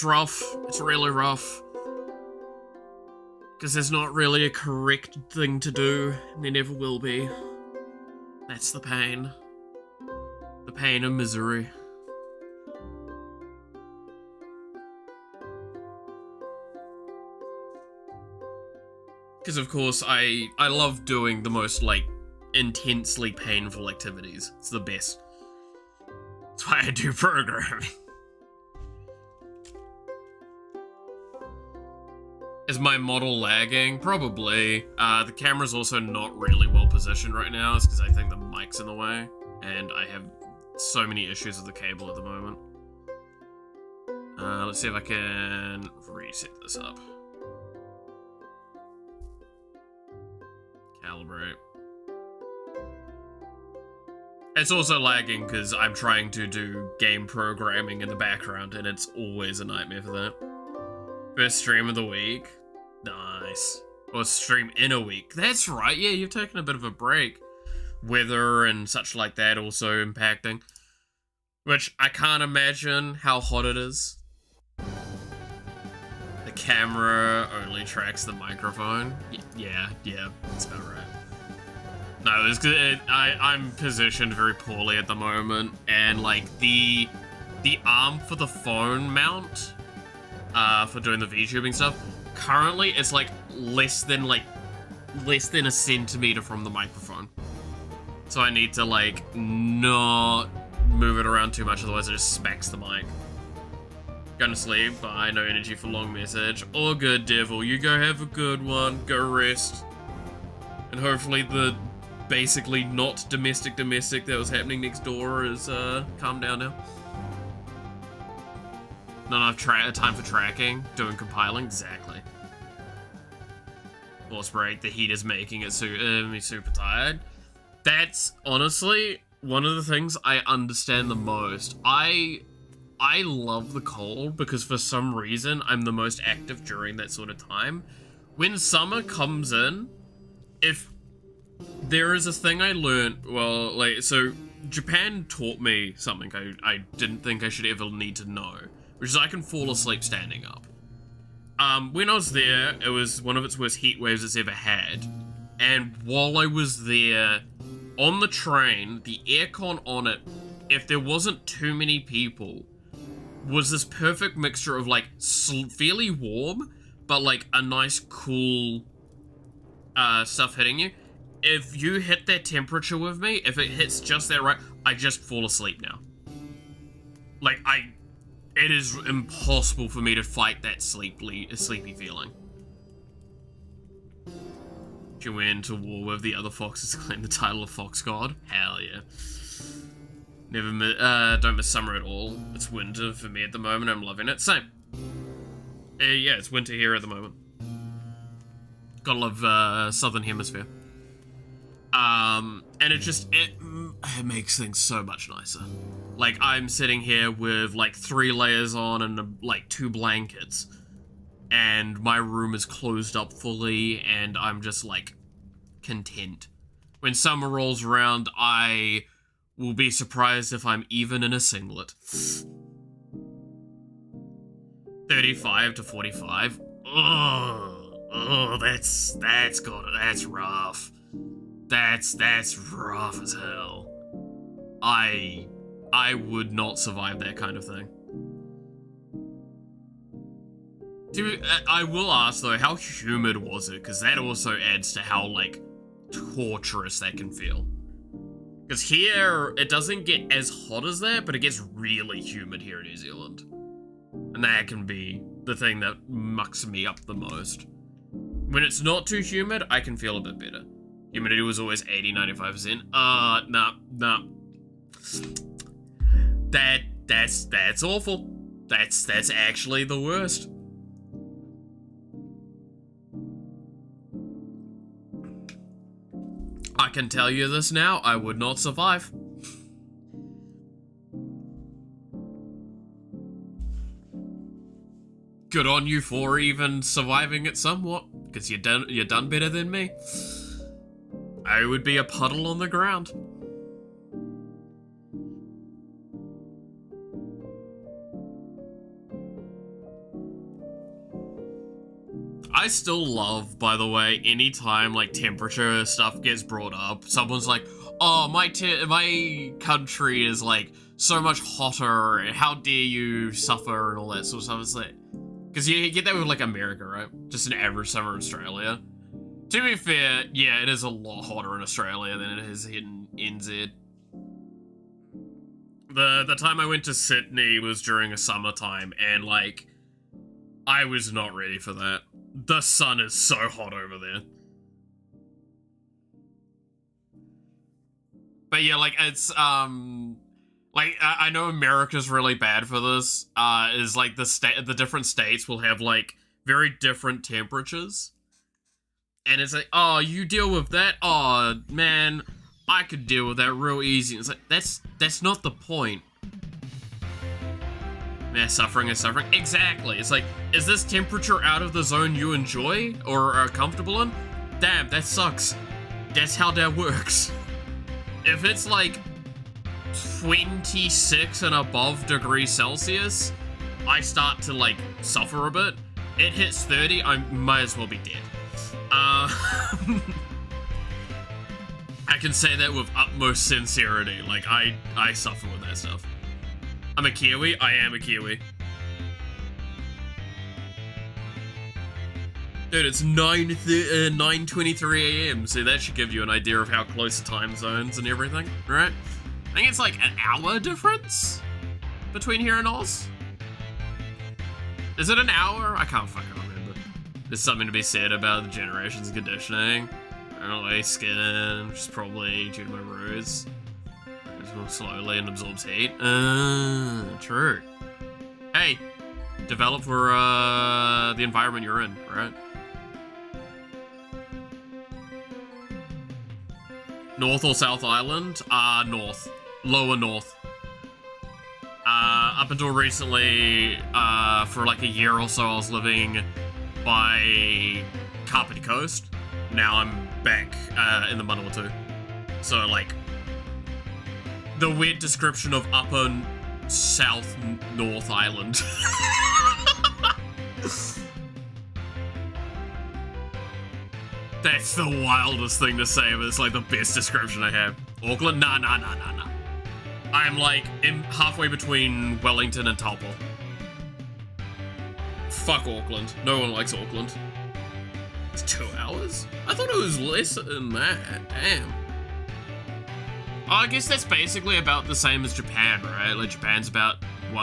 [SPEAKER 1] rough. It's really rough. Because there's not really a correct thing to do, and there never will be. That's the pain. The pain and misery. Because of course, I love doing the most, like, intensely painful activities. It's the best. That's why I do programming. Is my model lagging? Probably. The camera's also not really well positioned right now. It's because I think the mic's in the way. And I have so many issues with the cable at the moment. Let's see if I can reset this up. Calibrate. It's also lagging because I'm trying to do game programming in the background, and it's always a nightmare for that. First stream of the week. Nice. Or stream in a week. That's right, yeah, you've taken a bit of a break. Weather and such like that also impacting. Which, I can't imagine how hot it is. The camera only tracks the microphone. Yeah, that's about right. No, it's good. I'm positioned very poorly at the moment, and like the arm for the phone mount, for doing the VTubing stuff, currently it's like less than a centimeter from the microphone. So I need to like not move it around too much, otherwise it just smacks the mic. Going to sleep. Bye. No energy for long message. All good, devil. You go have a good one. Go rest. And hopefully the basically not domestic that was happening next door is calmed down now. Not enough time for tracking, doing compiling, exactly. Force break, the heat is making it me super tired. That's honestly one of the things I understand the most. I love the cold because for some reason I'm the most active during that sort of time. When summer comes in, if there is a thing I learned, well, like, so Japan taught me something I didn't think I should ever need to know, which is I can fall asleep standing up. When I was there, it was one of its worst heat waves it's ever had, and while I was there, on the train, the aircon on it, if there wasn't too many people, was this perfect mixture of, like, fairly warm, but, like, a nice, cool, stuff hitting you. If you hit that temperature with me, if it hits just that right, I just fall asleep now. Like, it is impossible for me to fight that sleepy feeling. You went to war with the other foxes to claim the title of Fox God? Hell yeah. Don't miss summer at all. It's winter for me at the moment, I'm loving it. Same. Yeah, it's winter here at the moment. Gotta love, Southern Hemisphere. And it makes things so much nicer. Like, I'm sitting here with, like, 3 layers on and, like, 2 blankets. And my room is closed up fully, and I'm just, like, content. When summer rolls around, I will be surprised if I'm even in a singlet. 35 to 45. Oh, that's rough. That's rough as hell. I would not survive that kind of thing. Dude, I will ask though, how humid was it? Because that also adds to how, like, torturous that can feel. Because here, it doesn't get as hot as that, but it gets really humid here in New Zealand. And that can be the thing that mucks me up the most. When it's not too humid, I can feel a bit better. Humidity was always 80-95%. Nah. That's awful. That's actually the worst. I can tell you this now, I would not survive. Good on you for even surviving it somewhat, because you're done better than me. I would be a puddle on the ground. I still love, by the way, anytime, like, temperature stuff gets brought up, someone's like, oh, my country is, like, so much hotter, and how dare you suffer, and all that sort of stuff. It's like, because you get that with, like, America, right? Just an average summer in Australia. To be fair, yeah, it is a lot hotter in Australia than it is in NZ. The time I went to Sydney was during a summertime, and, like, I was not ready for that. The sun is so hot over there. But yeah, like, it's, like, I know America's really bad for this, is, like, the different states will have, like, very different temperatures. And it's like, oh, you deal with that? Oh, man, I could deal with that real easy. It's like, that's not the point. Yeah, suffering is suffering. Exactly. It's like, is this temperature out of the zone you enjoy or are comfortable in? Damn, that sucks. That's how that works. If it's like 26 and above degrees Celsius, I start to, like, suffer a bit. It hits 30, I might as well be dead. I can say that with utmost sincerity. Like, I suffer with that stuff. I'm a Kiwi. I am a Kiwi. Dude, it's 9:23 a.m., so that should give you an idea of how close to time zones and everything, right? I think it's like an hour difference between here and Oz. Is it an hour? I can't fucking remember. There's something to be said about the generations conditioning. Anyway, skin, which is probably due to my ruse. It moves slowly and absorbs heat. True. Hey, develop for the environment you're in, right? North or South Island? North. Lower North. Up until recently, for like a year or so, I was living by Carpety Coast. Now I'm back in the Manawatu. So, like, the weird description of Upper South North Island. That's the wildest thing to say, but it's like the best description I have. Auckland? Nah. I'm like halfway between Wellington and Taupo. Fuck Auckland. No one likes Auckland. It's 2 hours? I thought it was less than that. Damn. Oh, I guess that's basically about the same as Japan, right? Like, Japan's about 2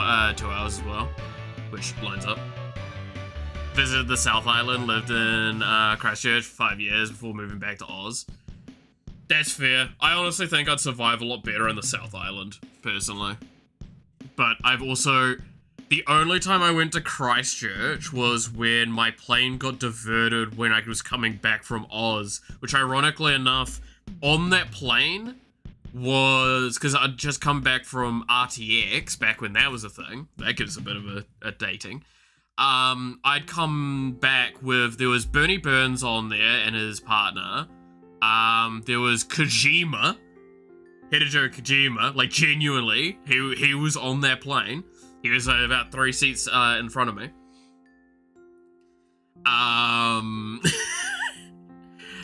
[SPEAKER 1] hours as well, which lines up. Visited the South Island, lived in Christchurch for 5 years before moving back to Oz. That's fair. I honestly think I'd survive a lot better in the South Island, personally. But I've also... The only time I went to Christchurch was when my plane got diverted when I was coming back from Oz, which ironically enough, on that plane was... Because I'd just come back from RTX, back when that was a thing. That gives a bit of a dating. I'd come back with... There was Bernie Burns on there and his partner. There was Kojima, Hideo Kojima, like genuinely, he was on that plane. He was about 3 seats in front of me.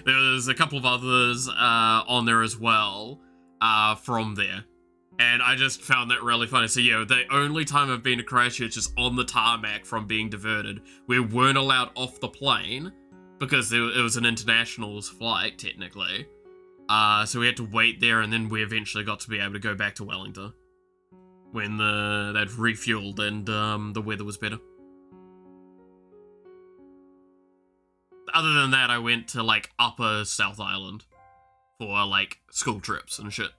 [SPEAKER 1] There was a couple of others on there as well from there. And I just found that really funny. So yeah, the only time I've been to Christchurch is on the tarmac from being diverted. We weren't allowed off the plane because it was an international flight, technically. So we had to wait there, and then we eventually got to be able to go back to Wellington when they'd refueled and the weather was better. Other than that, I went to, like, Upper South Island for, like, school trips and shit.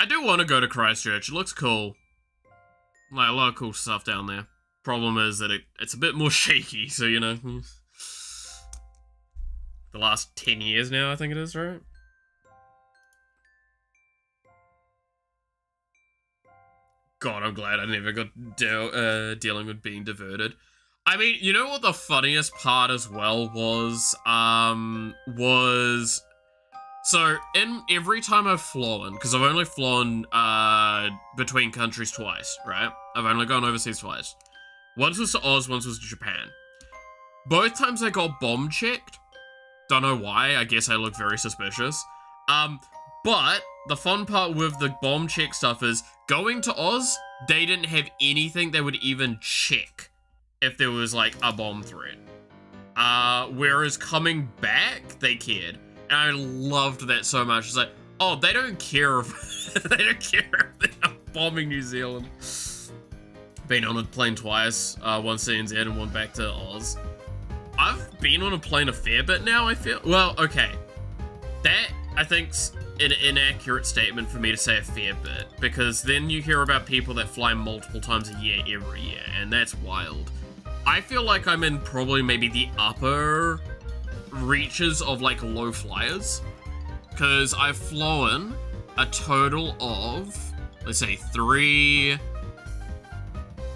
[SPEAKER 1] I do want to go to Christchurch. It looks cool. Like, a lot of cool stuff down there. Problem is that it's a bit more shaky, so, you know. The last 10 years now, I think it is, right? God, I'm glad I never got dealing with being diverted. I mean, you know what the funniest part as well was? So, in every time I've flown, because I've only flown between countries twice, right? I've only gone overseas twice. Once was to Oz, once was to Japan. Both times I got bomb checked. Don't know why, I guess I look very suspicious. But the fun part with the bomb check stuff is, going to Oz, they didn't have anything that would even check if there was, like, a bomb threat. Whereas coming back, they cared. And I loved that so much. It's like, oh, they don't care if they don't care if they're bombing New Zealand. Been on a plane twice, once to NZ and one back to Oz. I've been on a plane a fair bit now, I feel. Well, okay. That, I think's an inaccurate statement for me to say a fair bit, because then you hear about people that fly multiple times a year every year, and that's wild. I feel like I'm in probably maybe the upper reaches of, like, low flyers, because I've flown a total of, let's say, 3,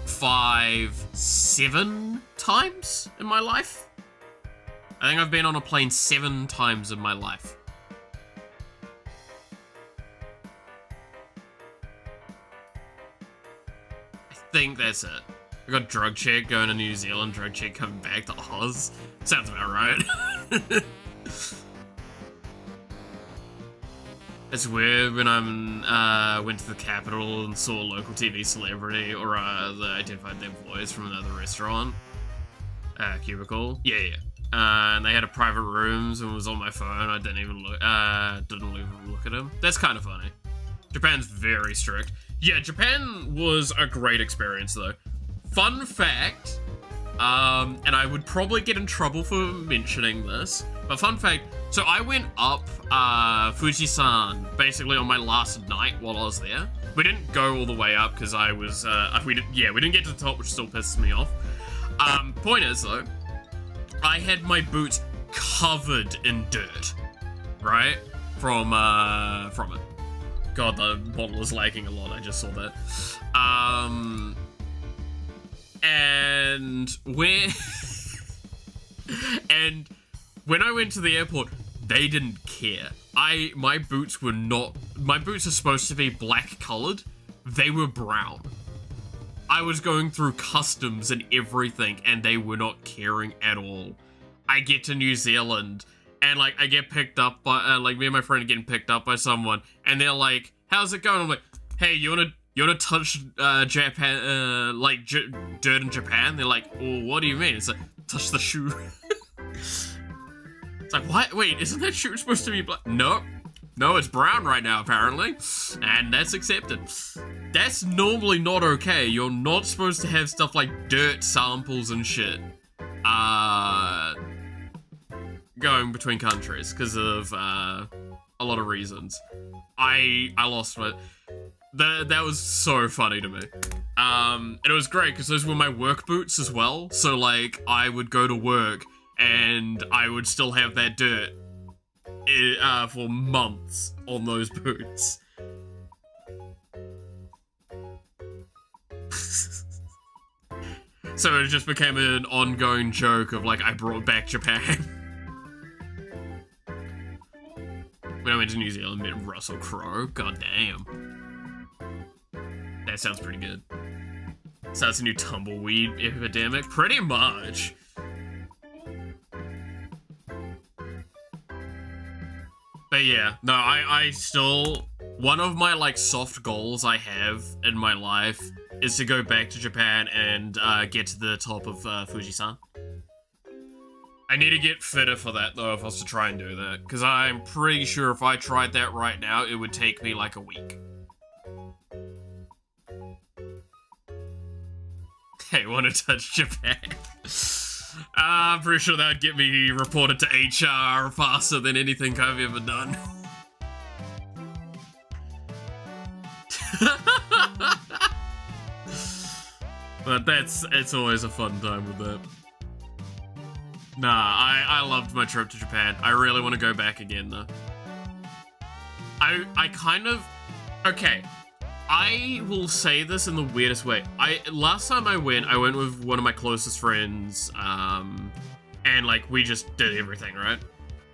[SPEAKER 1] 5, 7 times in my life. I think I've been on a plane 7 times in my life. I think that's it. I got drug check going to New Zealand, drug check coming back to Oz. Sounds about right. It's weird when I went to the capital and saw a local TV celebrity, or they identified their voice from another restaurant. Cubicle. Yeah. And they had a private rooms and was on my phone. I didn't even look at him. That's kind of funny. Japan's very strict. Yeah, Japan was a great experience though. Fun fact, And I would probably get in trouble for mentioning this, but fun fact, so I went up Fujisan basically on my last night while I was there. We didn't go all the way up because I was, we didn't get to the top, which still pisses me off. Point is though, I had my boots covered in dirt, right? From it. God, the bottle is lagging a lot, I just saw that. And when I went to the airport, they didn't care. My boots are supposed to be black colored. They were brown. I was going through customs and everything, and they were not caring at all. I get to New Zealand, and like I get picked up by like me and my friend are getting picked up by someone, and they're like, "How's it going?" I'm like, "Hey, you wanna touch Japan, dirt in Japan?" They're like, "Well, what do you mean?" It's like, touch the shoe. It's like, what? Wait, isn't that shoe supposed to be black? No, it's brown right now apparently, and that's accepted. That's normally not okay. You're not supposed to have stuff like dirt samples and shit going between countries because of a lot of reasons. I lost it. That was so funny to me. And it was great because those were my work boots as well. So like I would go to work and I would still have that dirt for months on those boots. So it just became an ongoing joke of like, I brought back Japan. When I went to New Zealand, met Russell Crowe. God damn. That sounds pretty good. So that's a new tumbleweed epidemic? Pretty much. But yeah, no, I still... One of my, like, soft goals I have in my life is to go back to Japan and get to the top of Fujisan. I need to get fitter for that, though, if I was to try and do that. Because I'm pretty sure if I tried that right now, it would take me, like, a week. Hey, want to touch Japan? I'm pretty sure that would get me reported to HR faster than anything I've ever done. But it's always a fun time with that. Nah, I loved my trip to Japan. I really want to go back again, though. I kind of... Okay. I will say this in the weirdest way. Last time I went with one of my closest friends, and, like, we just did everything, right?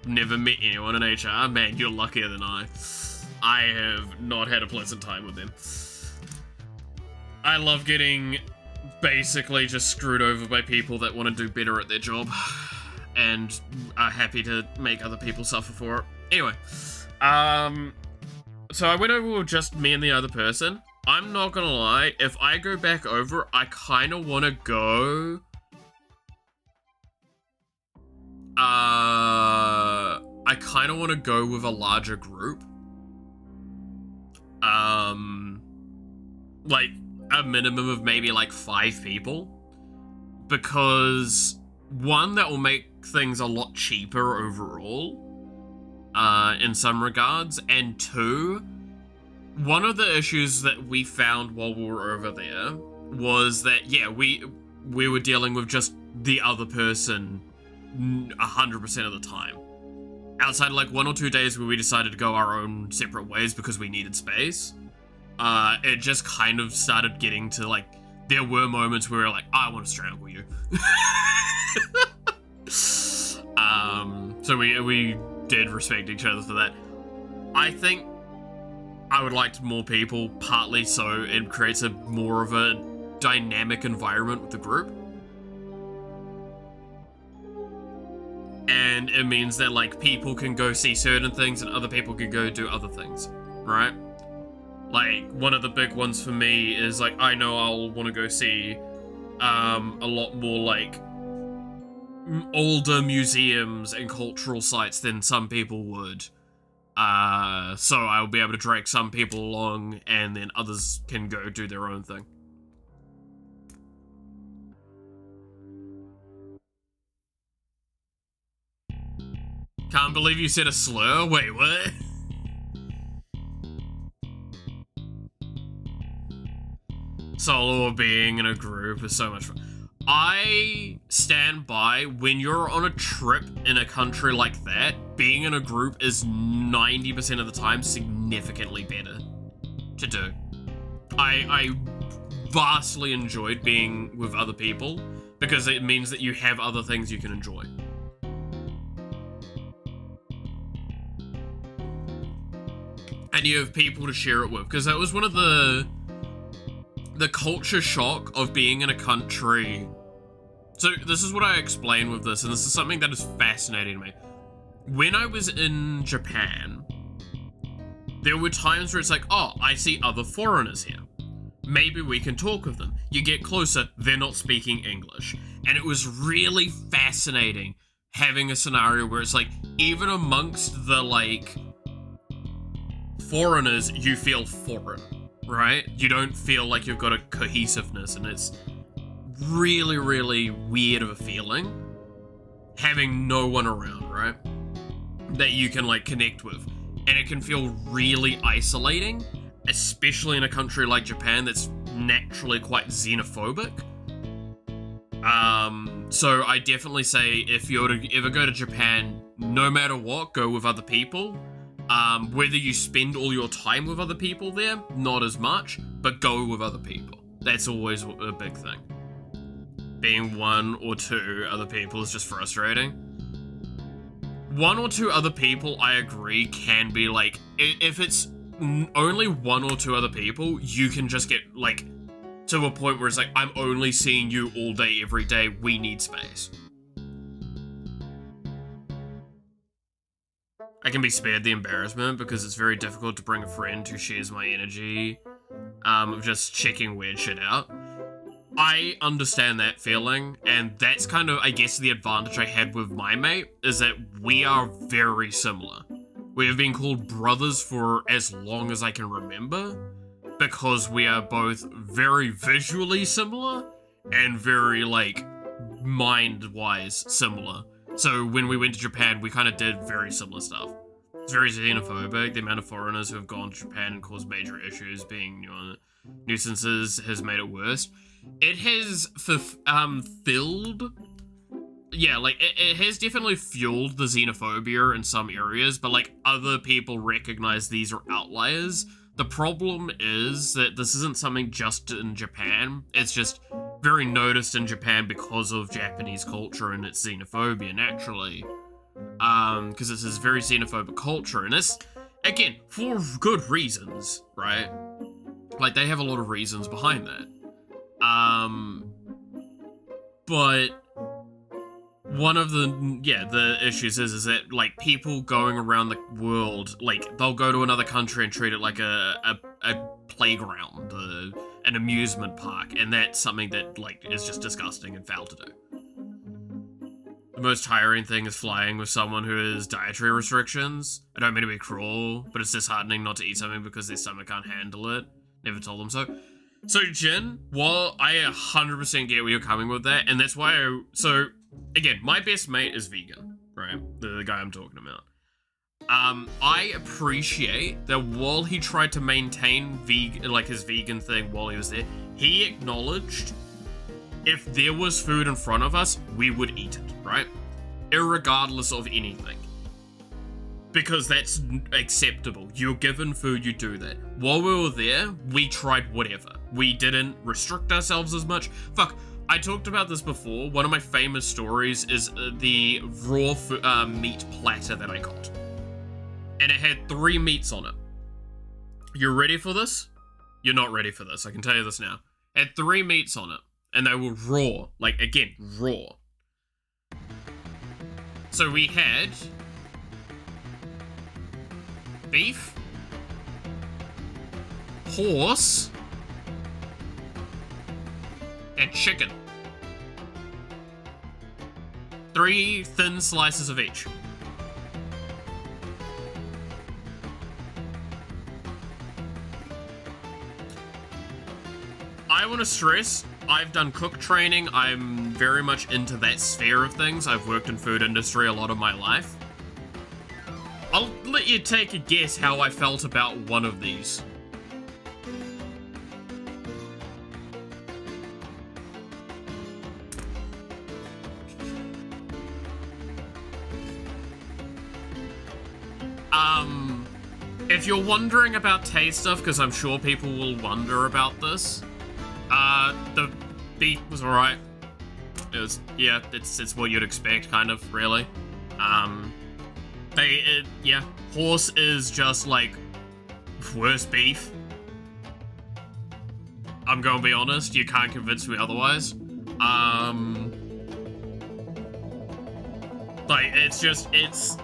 [SPEAKER 1] Never met anyone in HR. Man, you're luckier than I. I have not had a pleasant time with them. I love getting basically just screwed over by people that want to do better at their job and are happy to make other people suffer for it. Anyway, so I went over with just me and the other person. I'm not gonna lie, if I go back over, I kind of want to go... I kind of want to go with a larger group. Like, a minimum of maybe, like, 5 people. Because, one, that will make things a lot cheaper overall. In some regards, and 2, one of the issues that we found while we were over there was that, yeah, we were dealing with just the other person 100% of the time. Outside, like, 1 or 2 days where we decided to go our own separate ways because we needed space, it just kind of started getting to, like, there were moments where we were like, I want to strangle you. So we did respect each other for that. I think I would like more people, partly so it creates a more of a dynamic environment with the group. And it means that, like, people can go see certain things and other people can go do other things, right? Like, one of the big ones for me is, like, I know I'll want to go see a lot more, like, older museums and cultural sites than some people would. So I'll be able to drag some people along and then others can go do their own thing. Can't believe you said a slur. Wait, what? Solo or being in a group is so much fun. I stand by when you're on a trip in a country like that, being in a group is 90% of the time significantly better to do. I vastly enjoyed being with other people because it means that you have other things you can enjoy. And you have people to share it with, because that was one of the culture shock of being in a country. So this is what I explain with this, and this is something that is fascinating to me. When I was in Japan, there were times where it's like, oh, I see other foreigners here. Maybe we can talk with them. You get closer, they're not speaking English. And it was really fascinating having a scenario where it's like, even amongst the, like, foreigners, you feel foreign, right? You don't feel like you've got a cohesiveness, and it's really, really weird of a feeling having no one around, right? That you can, like, connect with. And it can feel really isolating, especially in a country like Japan that's naturally quite xenophobic. So I definitely say if you were to ever go to Japan, no matter what, go with other people. Whether you spend all your time with other people there, not as much, but go with other people. That's always a big thing. Being one or two other people is just frustrating. One or two other people, I agree, can be like, if it's only one or two other people, you can just get, like, to a point where it's like, I'm only seeing you all day, every day, we need space. I can be spared the embarrassment because it's very difficult to bring a friend who shares my energy of just checking weird shit out. I understand that feeling, and that's kind of, I guess, the advantage I had with my mate, is that we are very similar. We have been called brothers for as long as I can remember, because we are both very visually similar, and very, like, mind-wise similar. So when we went to Japan, we kind of did very similar stuff. It's very xenophobic. The amount of foreigners who have gone to Japan and caused major issues, being, you know, nuisances, has made it worse. It has filled... Yeah, like, it has definitely fueled the xenophobia in some areas, but, like, other people recognize these are outliers. The problem is that this isn't something just in Japan. It's just very noticed in Japan because of Japanese culture and its xenophobia, naturally. Because it's this very xenophobic culture, and it's, again, for good reasons, right? Like, they have a lot of reasons behind that. But one of the issues is that, like, people going around the world, like, they'll go to another country and treat it like a playground, an amusement park, and that's something that, like, is just disgusting and foul to do. The most tiring thing is flying with someone who has dietary restrictions. I don't mean to be cruel, but it's disheartening not to eat something because their stomach can't handle it. Never told them so. So, Jin, while I 100% get where you're coming with that, and that's why again, my best mate is vegan, right? The guy I'm talking about. I appreciate that while he tried to maintain his vegan thing while he was there, he acknowledged if there was food in front of us, we would eat it, right? Irregardless of anything. Because that's acceptable. You're given food, you do that. While we were there, we tried whatever. We didn't restrict ourselves as much. Fuck, I talked about this before. One of my famous stories is the raw meat platter that I got. And it had 3 meats on it. You're ready for this? You're not ready for this, I can tell you this now. It had 3 meats on it. And they were raw. Like, again, raw. So we had beef, horse, and chicken. 3 thin slices of each. I want to stress, I've done cook training. I'm very much into that sphere of things. I've worked in food industry a lot of my life. let you take a guess how I felt about one of these. If you're wondering about taste stuff, because I'm sure people will wonder about this, the beef was alright. It was, yeah, it's what you'd expect, kind of, really. Yeah, horse is just, like, worse beef. I'm gonna be honest, you can't convince me otherwise. Like, it's just, it's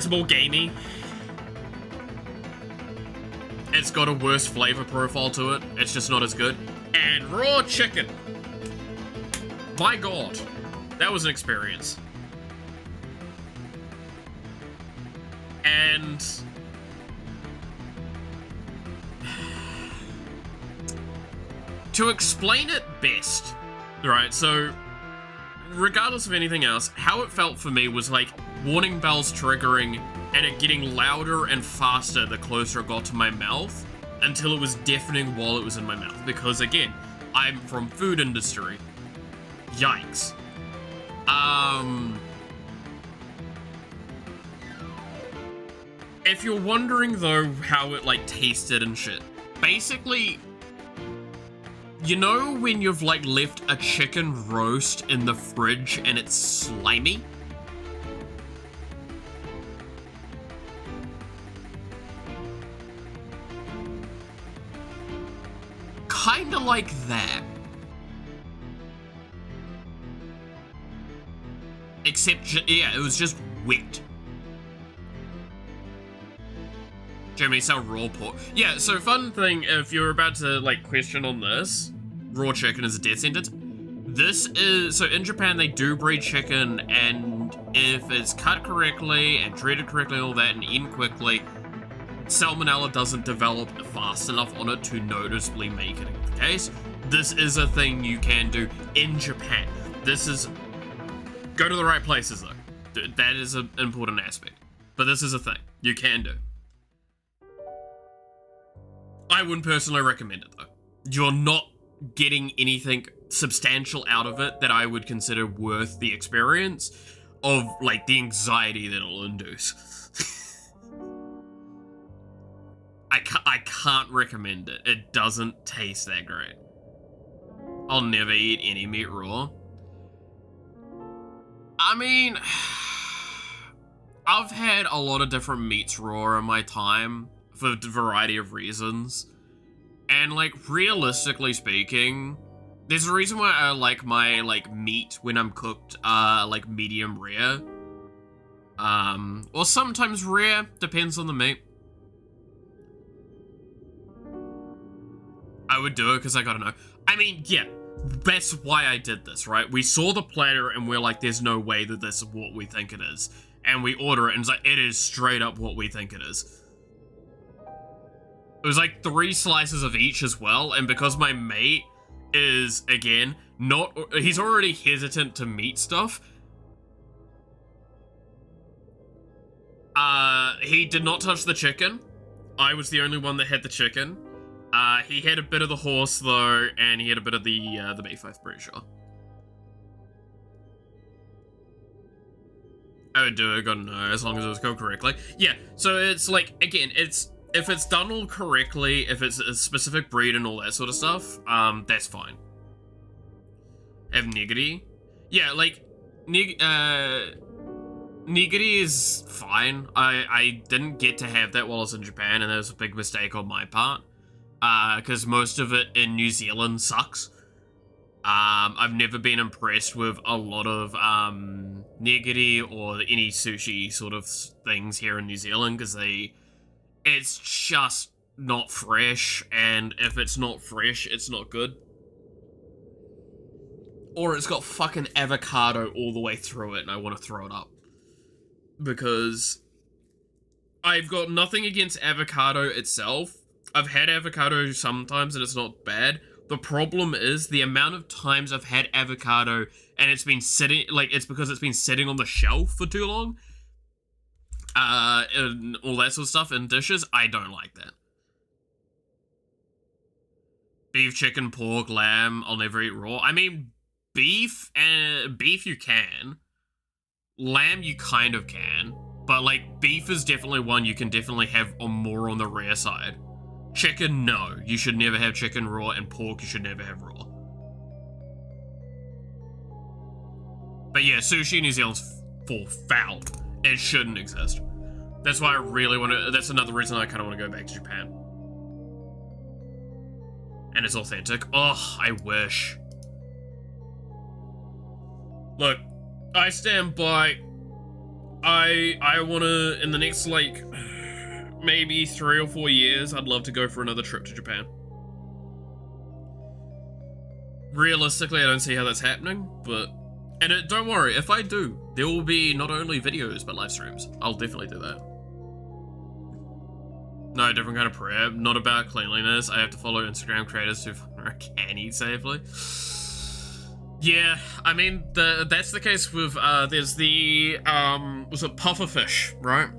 [SPEAKER 1] more gamey. It's got a worse flavor profile to it. It's just not as good. And raw chicken. My god. That was an experience. And to explain it best, right, so regardless of anything else, how it felt for me was like warning bells triggering and it getting louder and faster the closer it got to my mouth until it was deafening while it was in my mouth. Because again, I'm from food industry. Yikes. If you're wondering though how it like tasted and shit, basically, you know when you've like left a chicken roast in the fridge and it's slimy? Kinda like that. Except, yeah, it was just wet. Jeremy, sell raw pork. Yeah, so fun thing, if you're about to, like, question on this, raw chicken is a death sentence. This is, so in Japan, they do breed chicken, and if it's cut correctly and treated correctly and all that and eaten quickly, salmonella doesn't develop fast enough on it to noticeably make it the case. This is a thing you can do in Japan. This is, go to the right places though. That is an important aspect. But this is a thing you can do. I wouldn't personally recommend it though. You're not getting anything substantial out of it that I would consider worth the experience of like the anxiety that it'll induce. I can't recommend it. It doesn't taste that great. I'll never eat any meat raw. I mean, I've had a lot of different meats raw in my time for a variety of reasons. And like, realistically speaking, there's a reason why I like my like meat when I'm cooked like medium rare. Or sometimes rare, depends on the meat. I would do it because I gotta know. I mean, yeah, that's why I did this, right? We saw the platter and we're like, there's no way that this is what we think it is. And we order it and it's like, it is straight up what we think it is. It was like 3 slices of each as well. And because my mate is, again, he's already hesitant to meat stuff. He did not touch the chicken. I was the only one that had the chicken. He had a bit of the horse though, and he had a bit of the beef, I'm pretty sure. I would do it, gotta know, as long as it was cooked correctly. Yeah, so it's like, again, if it's done all correctly, if it's a specific breed and all that sort of stuff, that's fine. Have nigiri? Yeah, like, nigiri is fine. I didn't get to have that while I was in Japan, and that was a big mistake on my part. Because most of it in New Zealand sucks. I've never been impressed with a lot of nigiri or any sushi sort of things here in New Zealand, because it's just not fresh, and if it's not fresh, it's not good. Or it's got fucking avocado all the way through it, and I want to throw it up. Because I've got nothing against avocado itself. I've had avocado sometimes and it's not bad. The problem is the amount of times I've had avocado and it's been sitting, like, it's because it's been sitting on the shelf for too long. and all that sort of stuff in dishes, I don't like that. Beef, chicken, pork, lamb, I'll never eat raw. I mean, beef you can. Lamb you kind of can. But, like, beef is definitely one you can definitely have more on the rare side. Chicken, no. You should never have chicken raw, and pork you should never have raw. But yeah, sushi in New Zealand's foul. It shouldn't exist. That's why I really want to... That's another reason I kind of want to go back to Japan. And it's authentic. Oh, I wish. Look, I stand by... I want to, in the next, like, maybe 3 or 4 years, I'd love to go for another trip to Japan. Realistically, I don't see how that's happening, but... And don't worry, if I do, there will be not only videos, but live streams. I'll definitely do that. No, different kind of prep. Not about cleanliness. I have to follow Instagram creators who can eat safely. Yeah, I mean, that's the case with, there's the, was it pufferfish, right?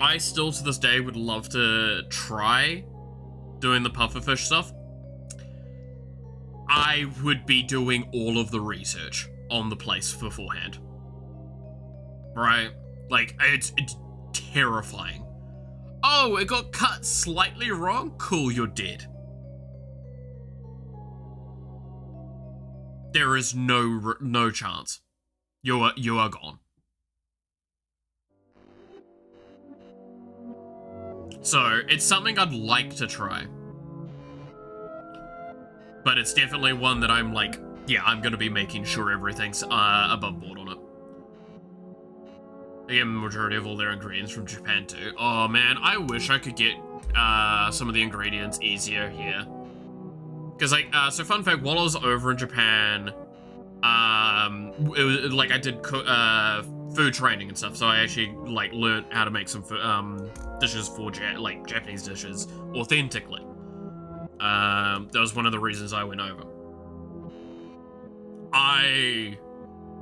[SPEAKER 1] I still, to this day, would love to try doing the pufferfish stuff. I would be doing all of the research on the place beforehand. Right? Like, it's terrifying. Oh, it got cut slightly wrong? Cool, you're dead. There is no chance. You are gone. So, it's something I'd like to try. But it's definitely one that I'm like, yeah, I'm gonna be making sure everything's above board on it. They get a majority of all their ingredients from Japan too. Oh man, I wish I could get some of the ingredients easier here. Because, like, so fun fact, while I was over in Japan, it was, like, I did food training and stuff, so I actually, like, learned how to make some dishes for, Japanese dishes authentically. That was one of the reasons I went over. I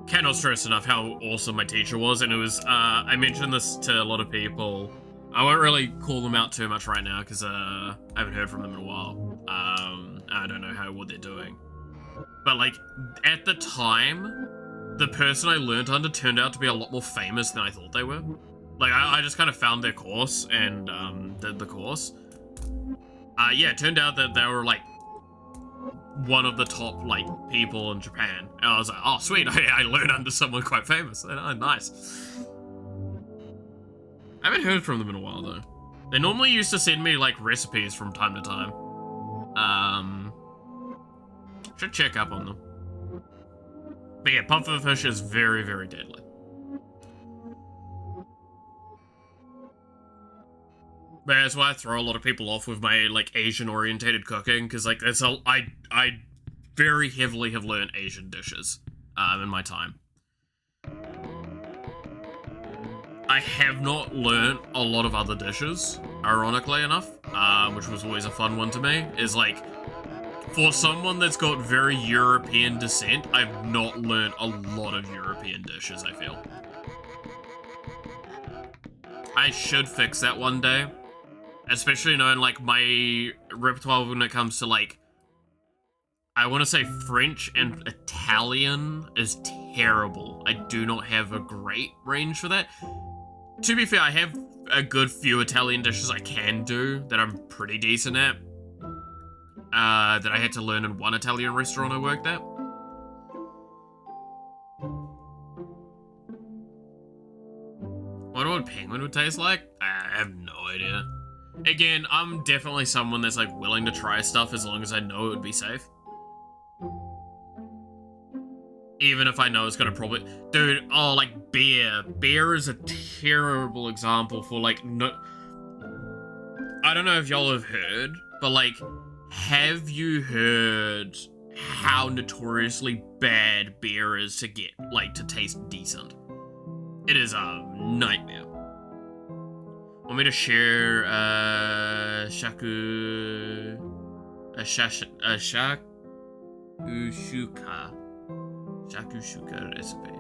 [SPEAKER 1] cannot stress enough how awesome my teacher was, and it was, I mentioned this to a lot of people. I won't really call them out too much right now, because, I haven't heard from them in a while. I don't know what they're doing. But, like, at the time, the person I learned under turned out to be a lot more famous than I thought they were. Like, I just kind of found their course and, did the course. Yeah, it turned out that they were, like, one of the top, like, people in Japan. And I was like, oh, sweet, I learned under someone quite famous. Oh, nice. I haven't heard from them in a while, though. They normally used to send me, like, recipes from time to time. Should check up on them. But yeah, pufferfish is very, very deadly. But that's why I throw a lot of people off with my, like, Asian-orientated cooking, because, like, that's I very heavily have learned Asian dishes, in my time. I have not learned a lot of other dishes, ironically enough, which was always a fun one to me, is, like, for someone that's got very European descent, I've not learned a lot of European dishes, I feel. I should fix that one day. Especially knowing, like, my repertoire when it comes to, like, I want to say French and Italian is terrible. I do not have a great range for that. To be fair, I have a good few Italian dishes I can do that I'm pretty decent at. That I had to learn in one Italian restaurant I worked at. Wonder what penguin would taste like? I have no idea. Again, I'm definitely someone that's, like, willing to try stuff as long as I know it would be safe. Even if I know it's gonna probably... Dude, oh, like, beer. Beer is a terrible example for, like, no... I don't know if y'all have heard, but, like, have you heard how notoriously bad beer is to get, like, to taste decent? It is a nightmare. Want me to share, shakushuka recipe.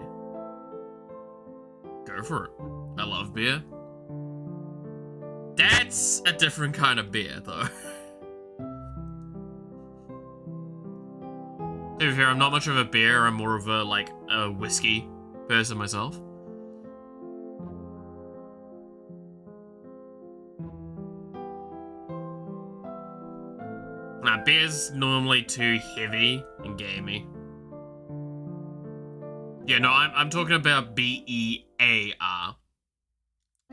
[SPEAKER 1] Go for it. I love beer. That's a different kind of beer, though. To be fair, I'm not much of a beer. I'm more of a, like, a whiskey person myself. Nah, beer's normally too heavy and gamey. Yeah, no, I'm talking about B-E-A-R.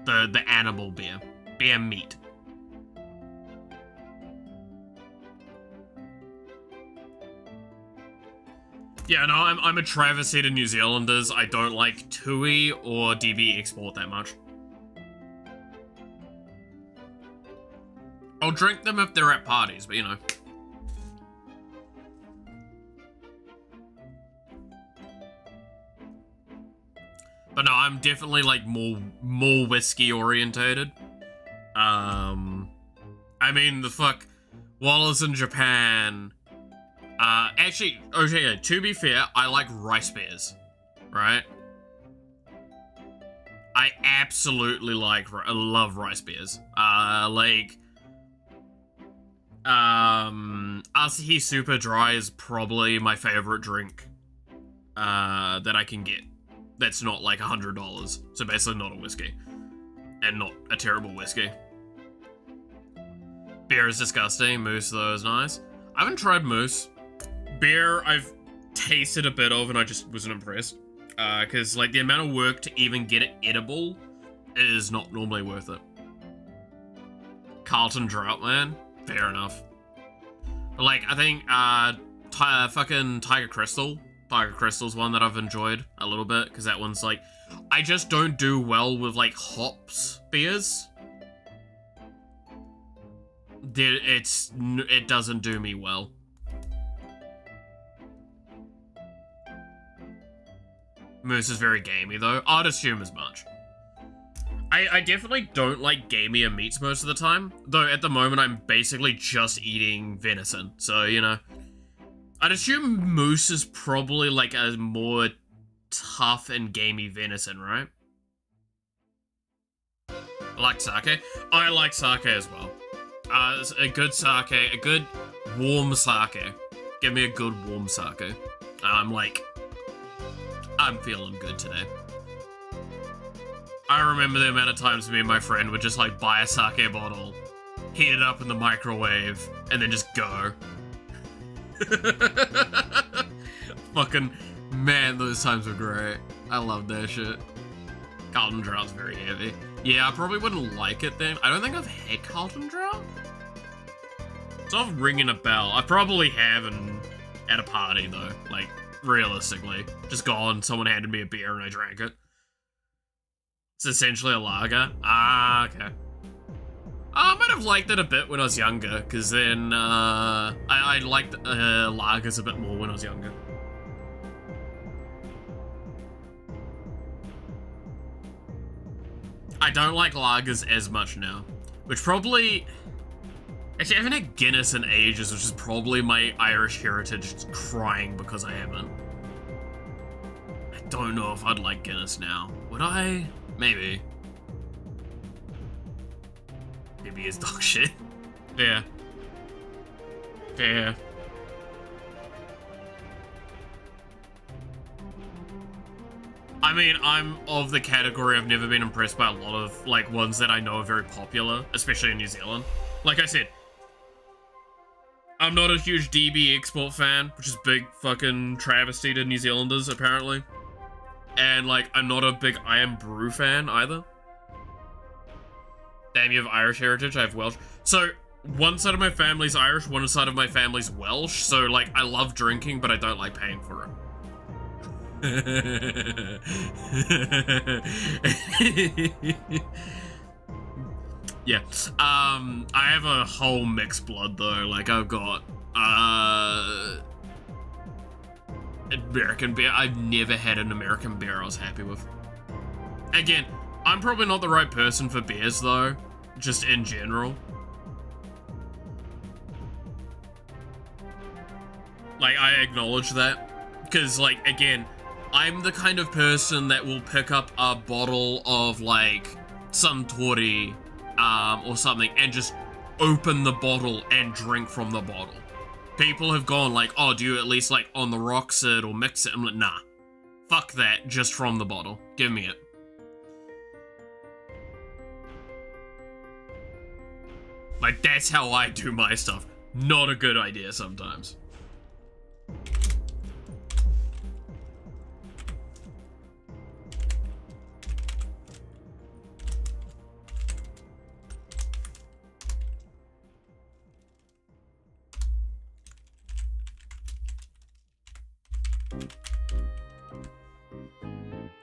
[SPEAKER 1] The animal beer. Beer meat. Yeah, no, I'm a travesty to New Zealanders. I don't like Tui or DB Export that much. I'll drink them if they're at parties, but you know. But no, I'm definitely like more whiskey orientated. I mean, the fuck, Wallace in Japan. Actually, okay, to be fair, I like rice beers, right? I absolutely love rice beers. Asahi Super Dry is probably my favorite drink, that I can get. That's not like $100, so basically not a whiskey. And not a terrible whiskey. Beer is disgusting, Moose though is nice. I haven't tried Moose. Beer, I've tasted a bit of and I just wasn't impressed. Because like the amount of work to even get it edible is not normally worth it. Carlton Drought, man. Fair enough. But like, I think, fucking Tiger Crystal. Tiger Crystal's one that I've enjoyed a little bit, because that one's like, I just don't do well with like hops beers. It doesn't do me well. Moose is very gamey though. I'd assume as much. I definitely don't like gamier meats most of the time, though at the moment I'm basically just eating venison, so you know. I'd assume moose is probably like a more tough and gamey venison, right? I like sake. I like sake as well. A good sake, a good warm sake. Give me a good warm sake. I'm feeling good today. I remember the amount of times me and my friend would just like buy a sake bottle, heat it up in the microwave, and then just go. Fucking man, those times were great. I love that shit. Carlton Drought's very heavy. Yeah, I probably wouldn't like it then. I don't think I've had Carlton Drought. It's not ringing a bell. I probably haven't at a party though. Like, realistically. Just gone, someone handed me a beer and I drank it. It's essentially a lager. Ah, okay. I might have liked it a bit when I was younger, because then, I liked lagers a bit more when I was younger. I don't like lagers as much now, which probably... Actually, I haven't had Guinness in ages, which is probably my Irish heritage crying because I haven't. I don't know if I'd like Guinness now. Would I? Maybe. Maybe it's dog shit. Yeah. Yeah. I mean, I'm of the category I've never been impressed by a lot of, like, ones that I know are very popular, especially in New Zealand. Like I said, I'm not a huge DB Export fan, which is big fucking travesty to New Zealanders, apparently. And, like, I'm not a big I Am Brew fan, either. Damn, you have Irish heritage, I have Welsh. So, one side of my family's Irish, one side of my family's Welsh, so, like, I love drinking, but I don't like paying for it. Yeah, I have a whole mixed blood though. Like I've got American beer. I've never had an American beer I was happy with. Again, I'm probably not the right person for beers though, just in general. Like I acknowledge that, because like again, I'm the kind of person that will pick up a bottle of, like, Suntory, or something, and just open the bottle and drink from the bottle. People have gone like, oh, do you at least, like, on the rocks it or mix it? I'm like, nah. Fuck that, just from the bottle. Give me it. Like, that's how I do my stuff. Not a good idea sometimes.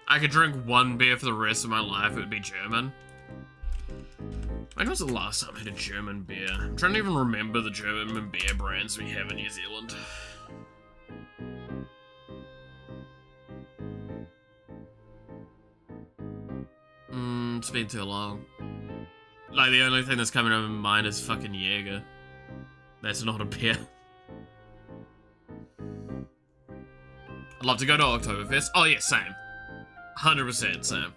[SPEAKER 1] I could drink one beer for the rest of my life, it would be German. When was the last time I had a German beer? I'm trying to even remember the German beer brands we have in New Zealand. It's been too long. Like, the only thing that's coming to my mind is fucking Jaeger. That's not a beer. I'd love to go to Oktoberfest. Oh yeah, same. 100% same.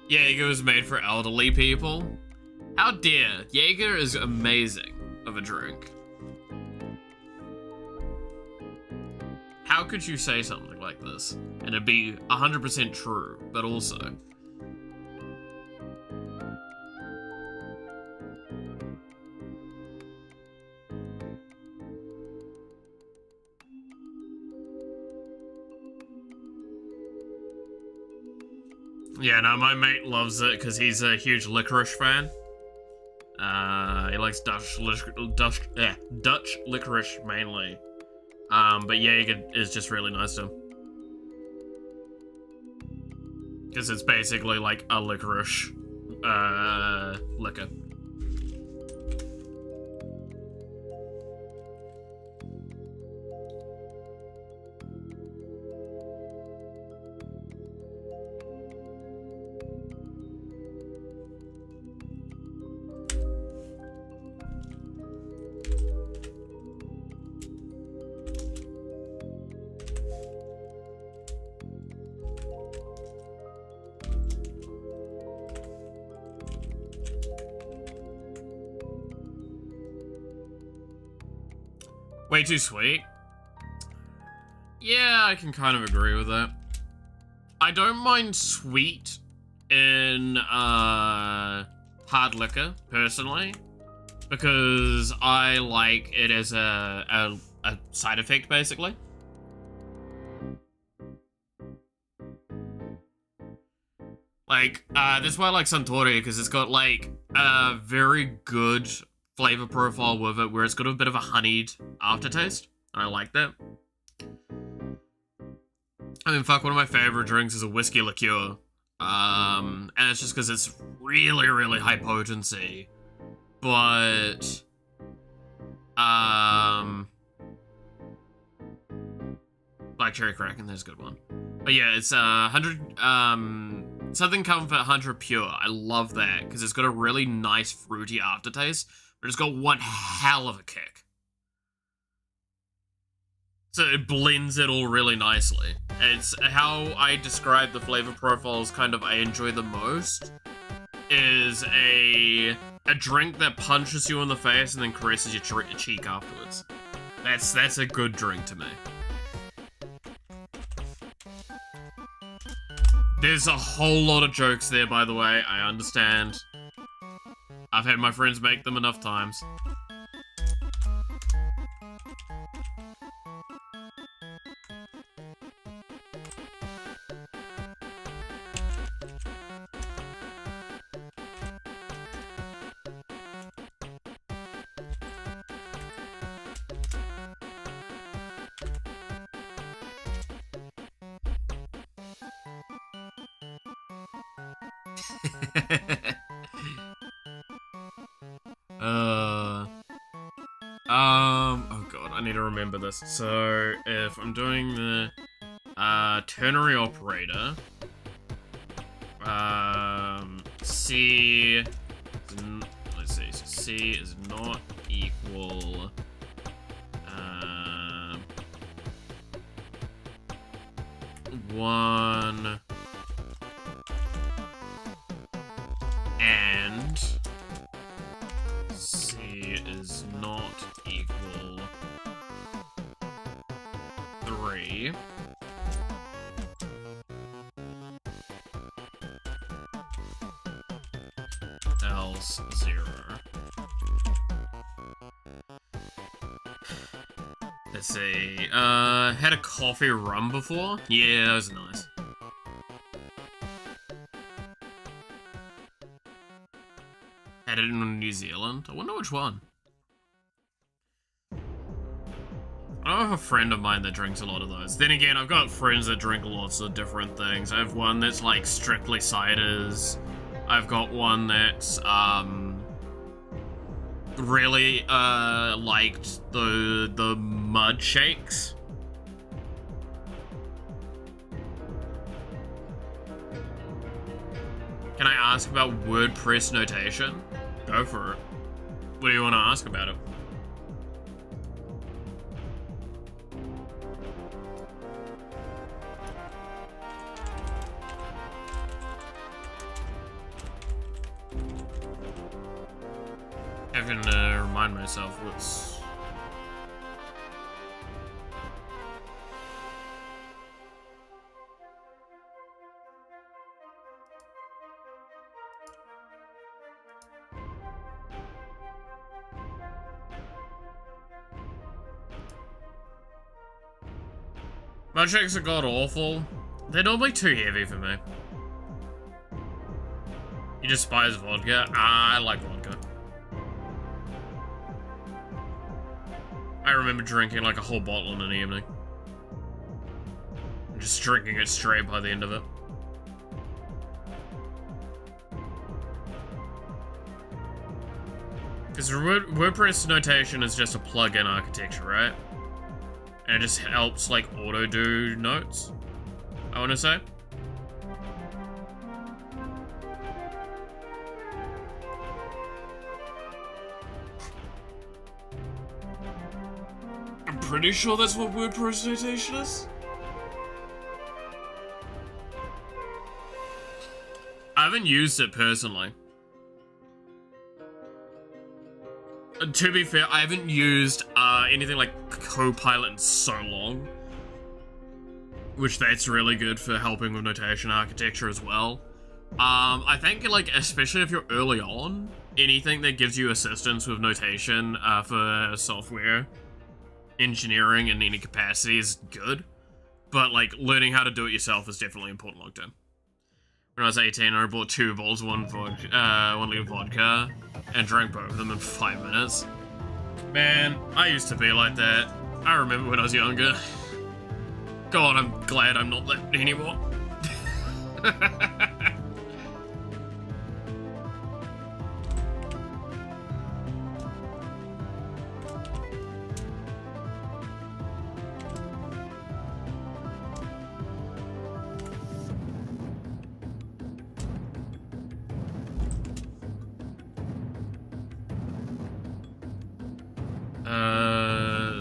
[SPEAKER 1] Jaeger was made for elderly people. How dare? Jaeger is amazing of a drink. How could you say something like this and it'd be 100% true, but also... Yeah, no, my mate loves it because he's a huge licorice fan. He likes Dutch licorice mainly. But Jaeger is just really nice to him. Because it's basically like a licorice liquor. Way too sweet? Yeah, I can kind of agree with that. I don't mind sweet in hard liquor, personally, because I like it as a side effect, basically. Like, that's why I like Suntory, because it's got, like, a very good flavor profile with it, where it's got a bit of a honeyed aftertaste, and I like that. I mean, fuck, one of my favorite drinks is a whiskey liqueur, and it's just because it's really, really high potency, but, Black Cherry Kraken, there's a good one. But yeah, it's 100, Southern Comfort 100 Pure. I love that, because it's got a really nice fruity aftertaste, but it's got one hell of a kick. So it blends it all really nicely. It's how I describe the flavor profiles kind of I enjoy the most is a drink that punches you in the face and then caresses your cheek afterwards. That's a good drink to me. There's a whole lot of jokes there, by the way, I understand. I've had my friends make them enough times. Oh god, I need to remember this. So, if I'm doing the ternary operator, C, let's see, so C is not equal, 1, and C is not equal 3. Else 0. Let's see. Had a coffee rum before? Yeah, that was nice. Had it in New Zealand? I wonder which one. I have a friend of mine that drinks a lot of those. Then again, I've got friends that drink lots of different things. I have one that's like strictly ciders. I've got one that's really liked the mud shakes. Can I ask about WordPress notation? Go for it. What do you want to ask about it? Having to remind myself what's... Milkshakes are god awful. They're normally too heavy for me. You despise vodka? I like vodka. I remember drinking like a whole bottle in an evening. Just drinking it straight by the end of it. Because WordPress notation is just a plug-in architecture, right? And it just helps like auto-do notes, I want to say. I'm pretty sure that's what WordPress notation is. I haven't used it personally. To be fair, I haven't used anything like Copilot in so long. Which that's really good for helping with notation architecture as well. I think like, especially if you're early on, anything that gives you assistance with notation for software engineering in any capacity is good. But like, learning how to do it yourself is definitely important long term. When I was 18, I bought 2 bottles of 1 liter vodka and drank both of them in 5 minutes. Man, I used to be like that. I remember when I was younger. God, I'm glad I'm not that anymore.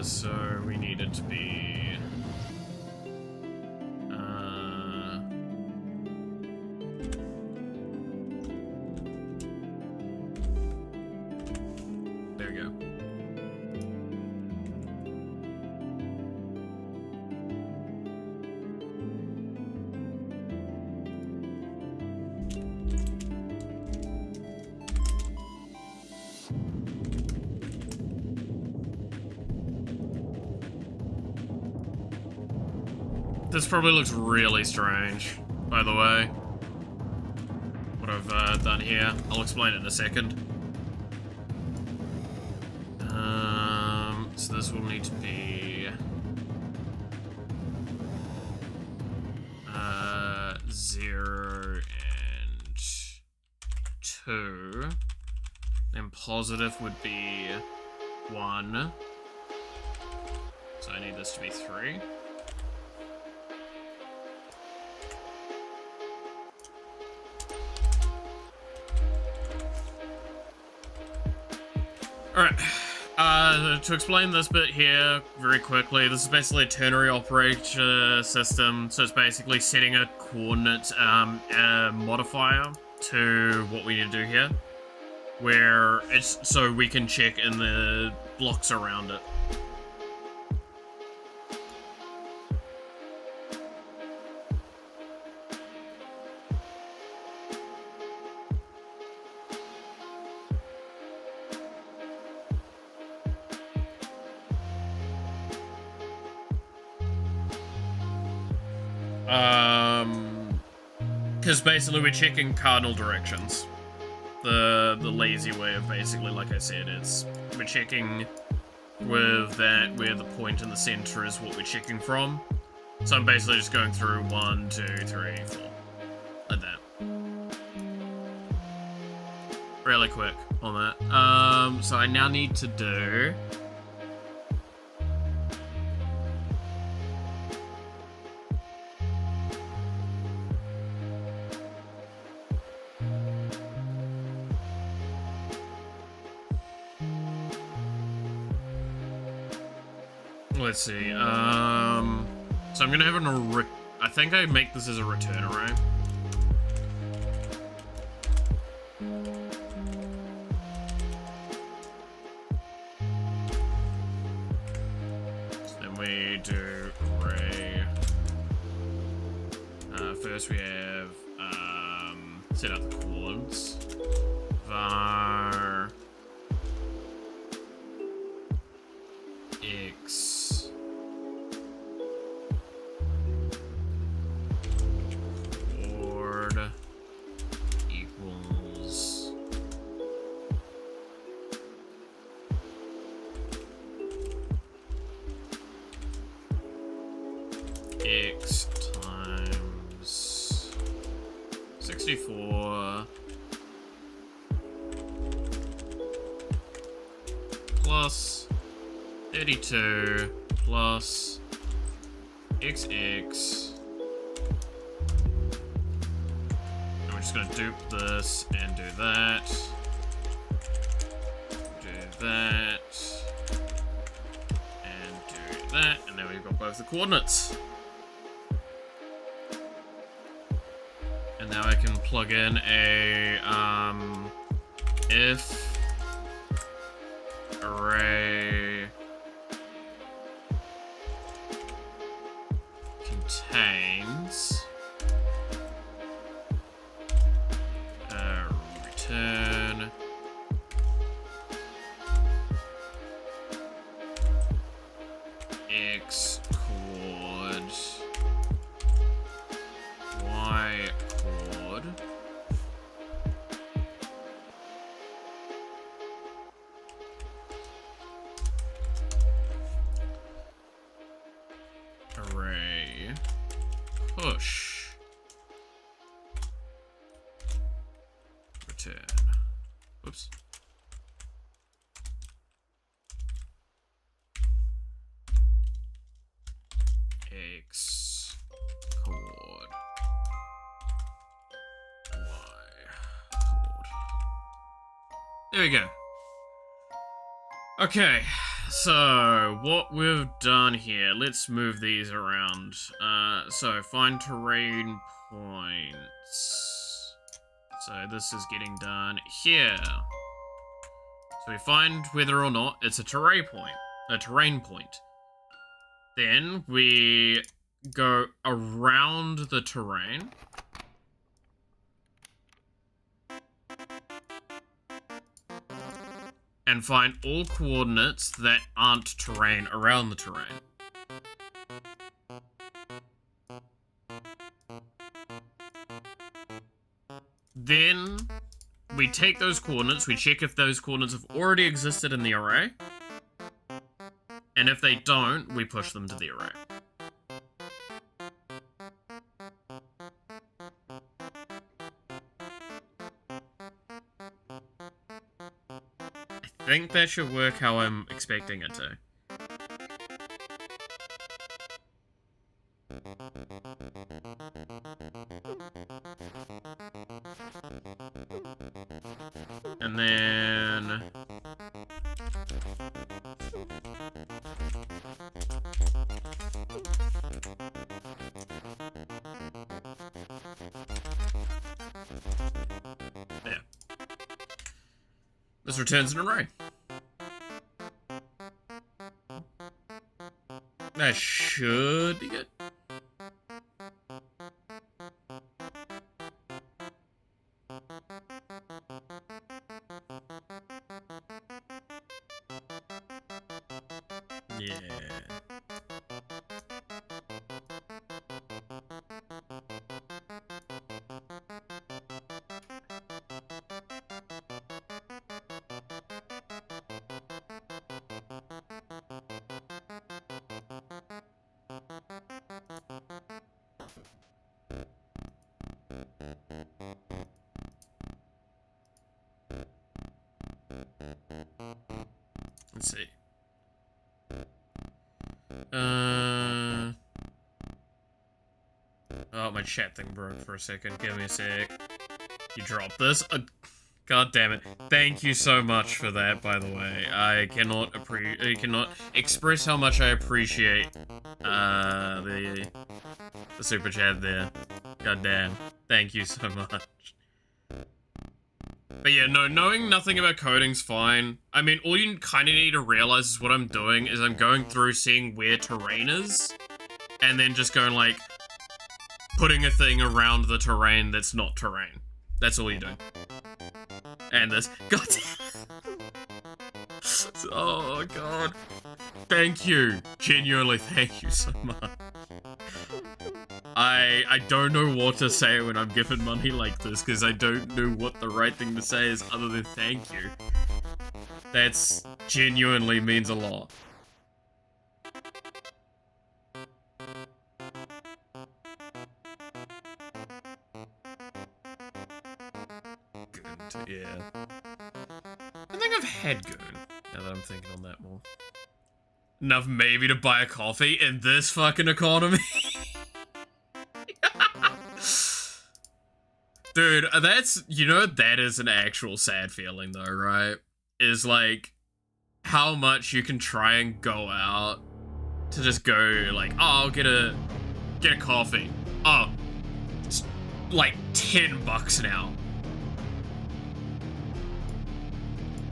[SPEAKER 1] So we needed to be... there we go. This probably looks really strange, by the way. What I've done here. I'll explain it in a second. So this will need to be 0 and 2. Then positive would be 1. So I need this to be 3. Alright, to explain this bit here very quickly, this is basically a ternary operator system, so it's basically setting a coordinate modifier to what we need to do here, where it's so we can check in the blocks around it. Because basically we're checking cardinal directions. The lazy way of basically, like I said, is we're checking with that where the point in the center is what we're checking from. So I'm basically just going through 1, 2, 3, 4. Like that. Really quick on that. So I now need to do... Let's see, so I'm gonna have I think I make this as a return array. So then we do array. First we have, set out the coords. Var x chord equals x times 64 plus 32 plus XX. And we're just gonna dupe this and do that. Do that. And do that. And now we've got both the coordinates. And now I can plug in a if array contains return x chord y chord array push return. Whoops. X chord y chord. There we go. Okay, so what we've done here, let's move these around. So find terrain points. So this is getting done here. So we find whether or not it's a terrain point. Then we go around the terrain. And find all coordinates that aren't terrain around the terrain. Then we take those coordinates, we check if those coordinates have already existed in the array. And if they don't, we push them to the array. I think that should work how I'm expecting it to. And then... yeah. This returns an array. That should be good. Yeah. Let's see. Oh, my chat thing broke for a second. Give me a sec. You dropped this? God damn it. Thank you so much for that, by the way. I cannot express how much I appreciate, the super chat there. God damn. Thank you so much. But yeah, no, knowing nothing about coding's fine. I mean, all you kind of need to realize is what I'm doing is I'm going through seeing where terrain is, and then just going like, putting a thing around the terrain that's not terrain. That's all you do. And this, god damn. Oh god. Thank you. Genuinely, thank you so much. I don't know what to say when I'm given money like this, because I don't know what the right thing to say is other than thank you. That's genuinely means a lot. Good, yeah. I think I've had good, now that I'm thinking on that more. Enough maybe to buy a coffee in this fucking economy. Dude, that's, you know, that is an actual sad feeling though, right? Is like, how much you can try and go out to just go like, oh, I'll get a coffee. Oh, it's like $10 now.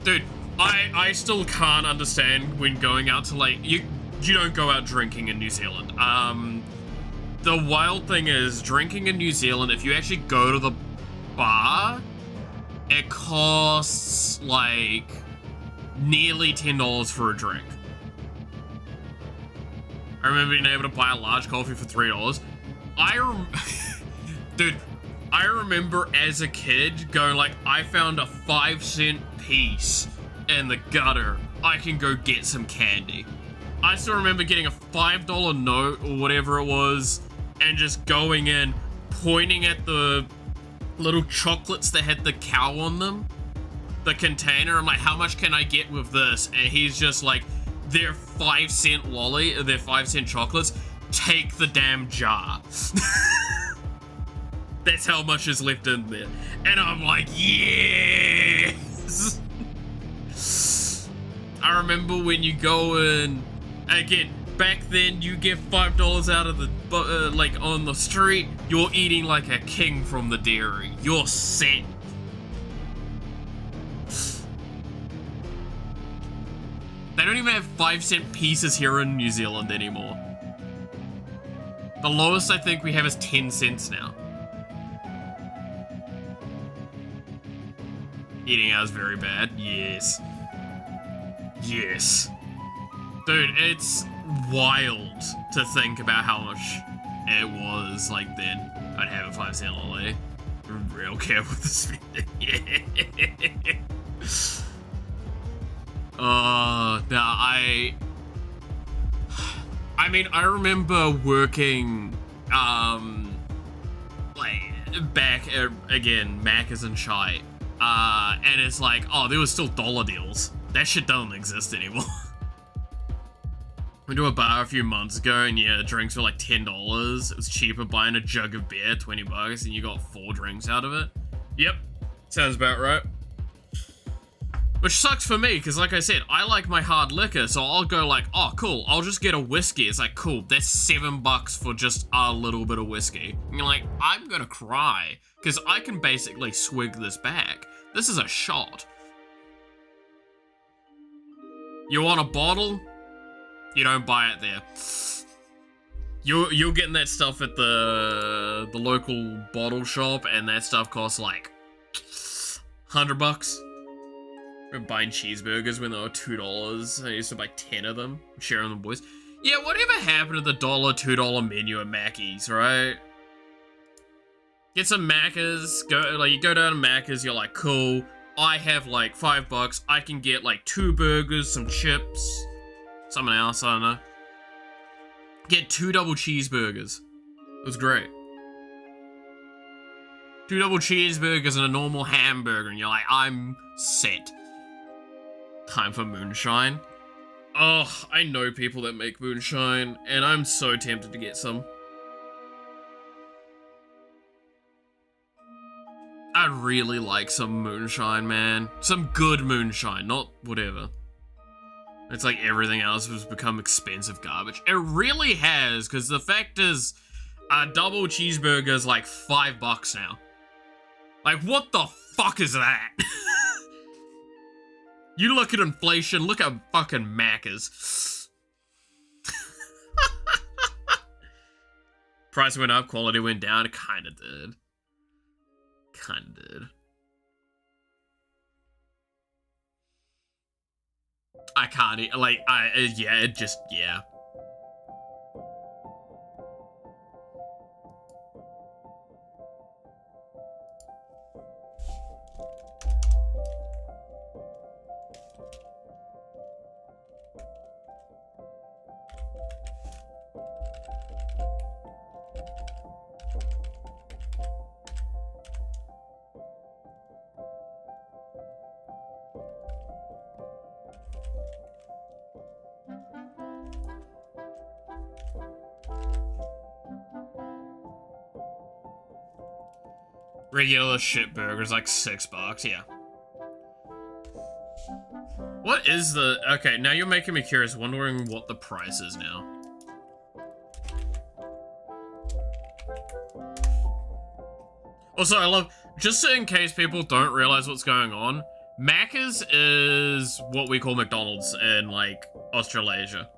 [SPEAKER 1] Dude, I still can't understand when going out to like, you don't go out drinking in New Zealand. The wild thing is, drinking in New Zealand, if you actually go to the bar, it costs like nearly $10 for a drink. I remember being able to buy a large coffee for $3. Dude, I remember as a kid going like, I found a 5-cent piece in the gutter. I can go get some candy. I still remember getting a $5 note or whatever it was and just going in, pointing at the little chocolates that had the cow on them, the container. I'm like, how much can I get with this? And he's just like, they're 5-cent lolly, they're 5-cent chocolates. Take the damn jar. That's how much is left in there. And I'm like, yes! I remember when you go in, again, back then you get $5 out of the, like on the street, you're eating like a king from the dairy. You're set. They don't even have 5-cent pieces here in New Zealand anymore. The lowest I think we have is 10 cents now. Eating out is very bad. Yes. Yes. Dude, it's wild to think about how much it was like then. I'd have a 5-cent lolly. Real careful with the spending. Yeah. Now I mean, I remember working, like, back at, again, Macca's and shite, and it's like, oh, there was still dollar deals. That shit doesn't exist anymore. Went to a bar a few months ago, and yeah, drinks were like $10. It was cheaper buying a jug of beer, $20, and you got 4 drinks out of it. Yep, sounds about right. Which sucks for me, because like I said, I like my hard liquor, so I'll go like, oh cool, I'll just get a whiskey. It's like, cool, that's $7 for just a little bit of whiskey. And you're like, I'm gonna cry, because I can basically swig this back. This is a shot. You want a bottle? You don't buy it there. You're getting that stuff at the local bottle shop, and that stuff costs like $100. We're buying cheeseburgers when they were $2. I used to buy 10 of them, sharing them with boys. Yeah, whatever happened to the $1, $2 menu at Mackey's, right? Get some Maccas, you go down to Maccas, you're like, cool, I have like $5, I can get like 2 burgers, some chips, something else, I don't know. Get 2 double cheeseburgers. It was great. 2 double cheeseburgers and a normal hamburger, and you're like, I'm set. Time for moonshine. Oh, I know people that make moonshine, and I'm so tempted to get some. I really like some moonshine, man. Some good moonshine, not whatever. It's like everything else has become expensive garbage. It really has, because the fact is, a double cheeseburger is like $5 now. Like, what the fuck is that? You look at inflation, look at fucking Maccas. Price went up, quality went down, it kinda did. Kinda did. I can't eat, like, yeah, it just, yeah. Regular shit burgers like $6, yeah. What is the... Okay, now you're making me curious, wondering what the price is now. Also, I love... Just in case people don't realize what's going on, Macca's is what we call McDonald's in, like, Australasia.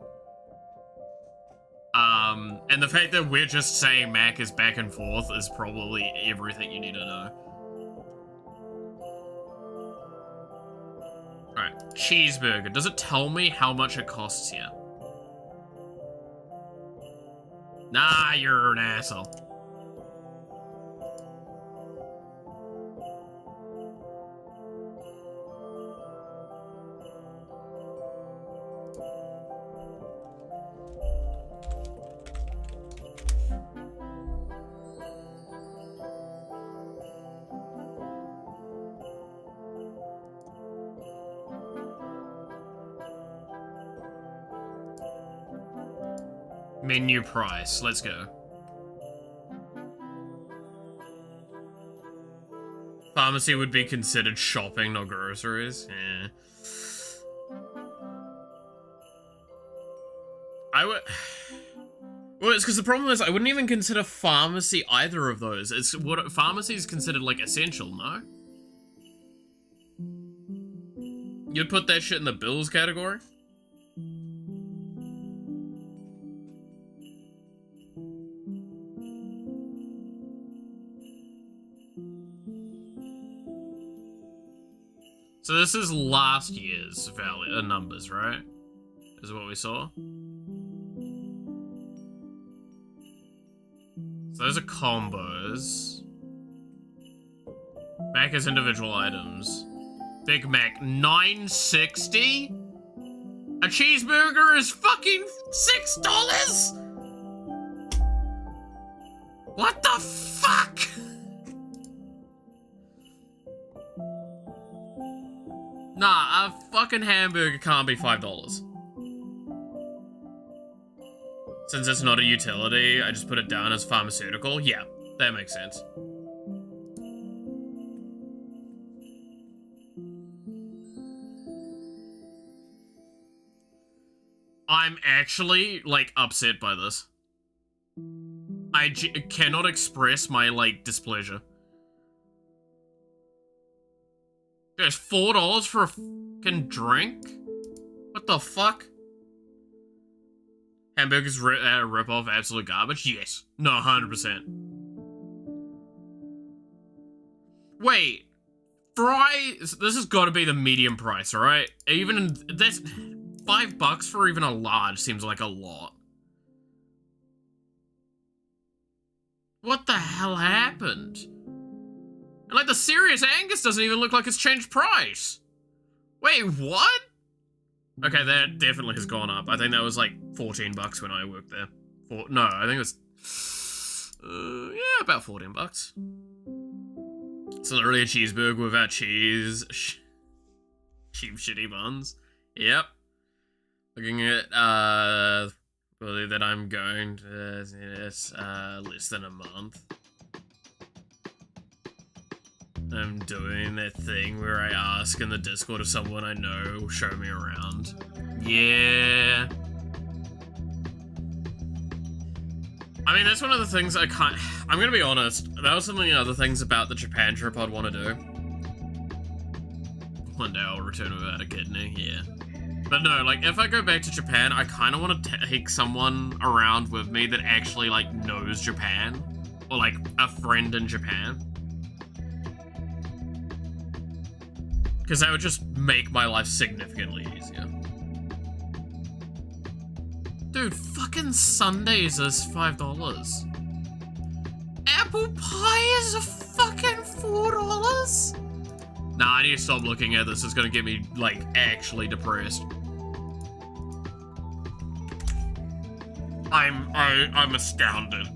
[SPEAKER 1] And the fact that we're just saying Macca's back and forth is probably everything you need to know. Alright, cheeseburger. Does it tell me how much it costs here? Nah, you're an asshole. Menu price, let's go. Pharmacy would be considered shopping, not groceries. Eh. I would... Well, it's because the problem is I wouldn't even consider pharmacy either of those. It's what pharmacy is considered like essential, no? You'd put that shit in the bills category? So this is last year's value, numbers, right? Is what we saw. So those are combos. Back as individual items. Big Mac, $9.60? A cheeseburger is fucking $6? What the fuck? Nah, a fucking hamburger can't be $5. Since it's not a utility, I just put it down as pharmaceutical. Yeah, that makes sense. I'm actually, like, upset by this. I cannot express my, like, displeasure. There's $4 for a fucking drink? What the fuck? Hamburgers rip off absolute garbage? Yes. No, 100%. Wait. Fries? This has got to be the medium price, alright? Even, that's $5 for even a large seems like a lot. What the hell happened? And like the Serious Angus doesn't even look like it's changed price. Wait, what? Okay, that definitely has gone up. I think that was like $14 when I worked there. No, I think it was, yeah, about $14. It's literally a cheeseburger without cheese. Cheap shitty buns. Yep. Looking at, believe that I'm going to, it's, less than a month. I'm doing that thing where I ask in the Discord if someone I know will show me around. Yeah. I mean, that's one of the things I can't... I'm gonna be honest. That was some of the other things about the Japan trip I'd want to do. One day I'll return without a kidney, yeah. But no, like, if I go back to Japan, I kind of want to take someone around with me that actually, like, knows Japan. Or, like, a friend in Japan. Because that would just make my life significantly easier. Dude, fucking Sundays is $5. Apple pie is a fucking $4? Nah, I need to stop looking at this. It's gonna get me, like, actually depressed. I'm astounded.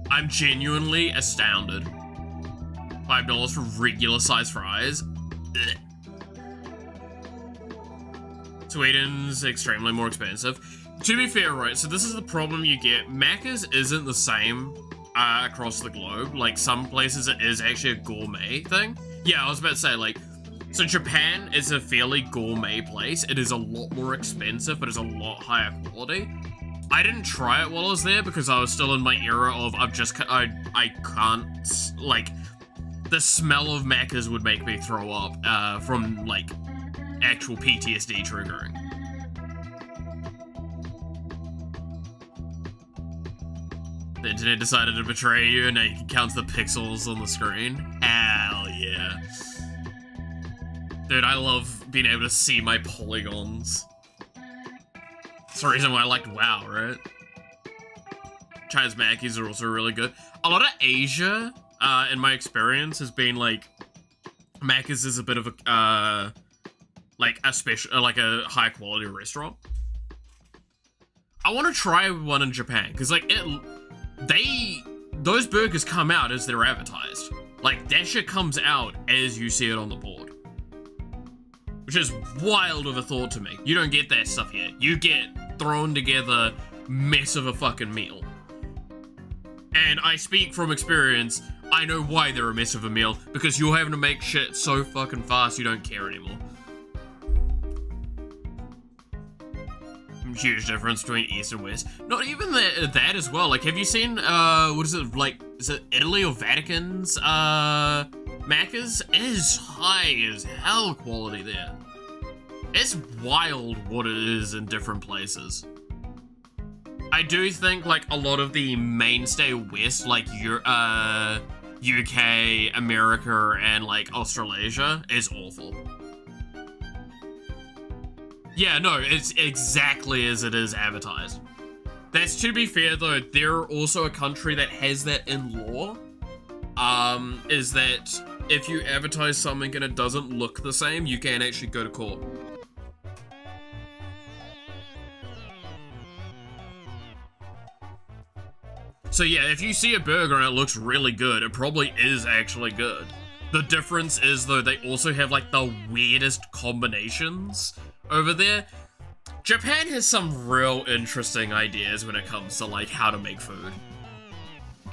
[SPEAKER 1] I'm genuinely astounded. $5 for regular size fries? Ugh. Sweden's extremely more expensive. To be fair, right, so this is the problem you get. Macca's isn't the same across the globe. Like, some places it is actually a gourmet thing. Yeah, I was about to say, like, so Japan is a fairly gourmet place. It is a lot more expensive, but it's a lot higher quality. I didn't try it while I was there because I was still in my era of I can't, like, the smell of Macca's would make me throw up from, like, actual PTSD triggering. The internet decided to betray you and now you can count the pixels on the screen. Hell yeah. Dude, I love being able to see my polygons. That's the reason why I liked WoW, right? China's Mackies are also really good. A lot of Asia, in my experience, has been like, Macca's is a bit of a, like a special, like a high quality restaurant. I want to try one in Japan, because like, those burgers come out as they're advertised. Like, that shit comes out as you see it on the board. Which is wild of a thought to me. You don't get that stuff here. You get thrown together mess of a fucking meal. And I speak from experience, I know why they're a mess of a meal, because you're having to make shit so fucking fast you don't care anymore. Huge difference between East and West. Not even that as well. Like, have you seen, what is it, like, is it Italy or Vatican's, Macca's? It is high as hell quality there. It's wild what it is in different places. I do think, like, a lot of the mainstay West, like, UK, America, and, like, Australasia is awful. Yeah, no, it's exactly as it is advertised. That's, to be fair, though, they're also a country that has that in law. Is that if you advertise something and it doesn't look the same, you can actually go to court. So yeah, if you see a burger and it looks really good, it probably is actually good. The difference is, though, they also have, like, the weirdest combinations over there. Japan has some real interesting ideas when it comes to, like, how to make food.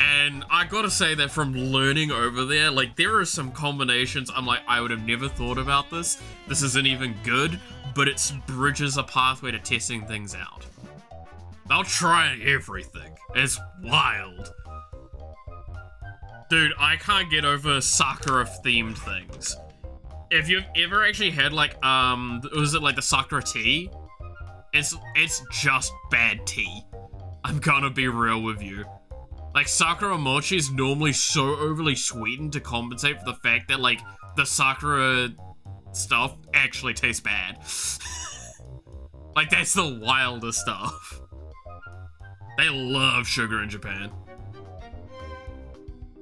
[SPEAKER 1] And I gotta say that from learning over there, like, there are some combinations I'm like, I would have never thought about this. This isn't even good, but it bridges a pathway to testing things out. They'll try everything. It's wild. Dude, I can't get over Sakura-themed things. If you've ever actually had, like, was it like the Sakura tea? It's just bad tea. I'm gonna be real with you. Like, Sakura mochi is normally so overly sweetened to compensate for the fact that, like, the Sakura stuff actually tastes bad. Like, that's the wildest stuff. They love sugar in Japan.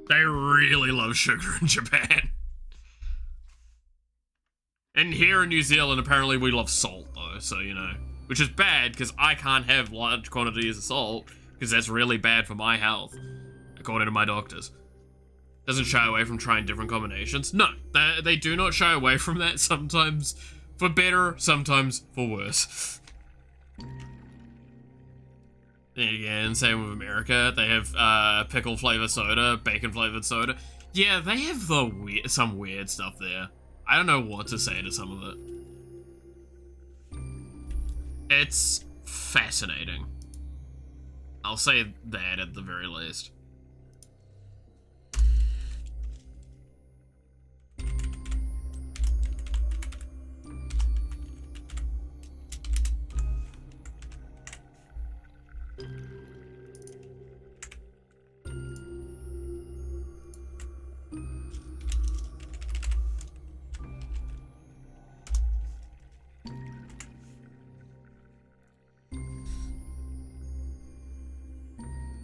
[SPEAKER 1] They really love sugar in Japan. And here in New Zealand, apparently we love salt, though, so, you know. Which is bad, because I can't have large quantities of salt, because that's really bad for my health, according to my doctors. Doesn't shy away from trying different combinations. No, they do not shy away from that, sometimes for better, sometimes for worse. And again, same with America. They have pickle flavored soda, bacon flavored soda. Yeah, they have some weird stuff there. I don't know what to say to some of it. It's fascinating. I'll say that at the very least.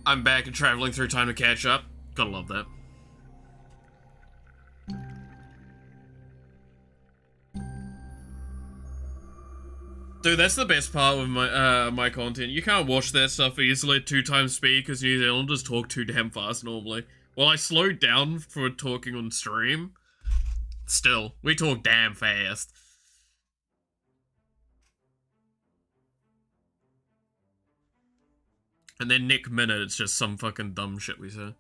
[SPEAKER 1] I'm back and traveling through time to catch up. Gotta love that. Dude, that's the best part with my my content. You can't watch that stuff easily at 2 times speed because New Zealanders talk too damn fast normally. Well, I slowed down for talking on stream. Still, we talk damn fast. And then Nick Minute, it's just some fucking dumb shit we say.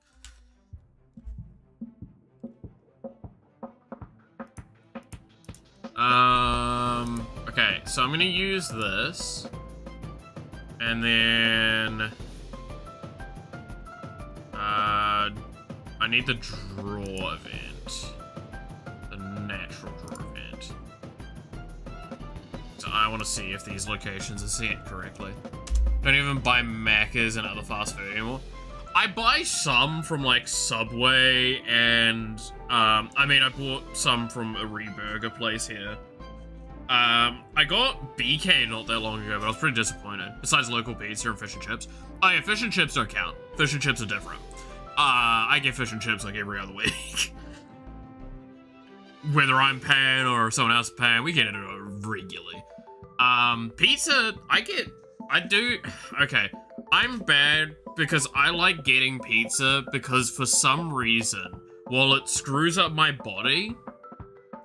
[SPEAKER 1] Okay, so I'm gonna use this. And then... I need the draw event. The natural draw event. So I want to see if these locations are set correctly. Don't even buy Macca's and other fast food anymore. I buy some from, like, Subway and, I mean, I bought some from a Reburger place here. I got BK not that long ago, but I was pretty disappointed. Besides local pizza and fish and chips. Oh yeah, fish and chips don't count. Fish and chips are different. I get fish and chips like every other week. Whether I'm paying or someone else is paying, we get it regularly. Pizza, okay, I'm bad because I like getting pizza because for some reason, while it screws up my body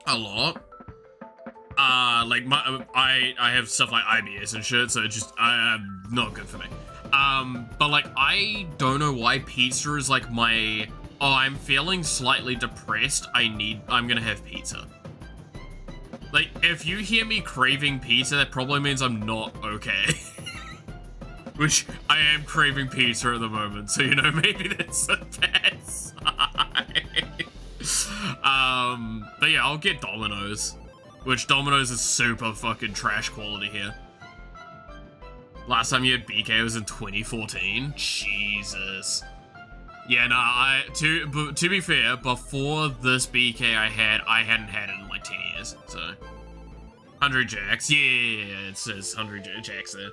[SPEAKER 1] a lot, like I have stuff like IBS and shit, so it's just, not good for me. But like, I don't know why pizza is like my, oh, I'm feeling slightly depressed, I'm gonna have pizza. Like, if you hear me craving pizza, that probably means I'm not okay. Which, I am craving pizza at the moment, so, you know, maybe that's a bad sign. But yeah, I'll get Domino's. Which, Domino's is super fucking trash quality here. Last time you had BK was in 2014? Jesus. Yeah, no, to be fair, before this BK I hadn't had it in like 10 years, so. 100 Jacks, yeah, it says 100 Jacks there.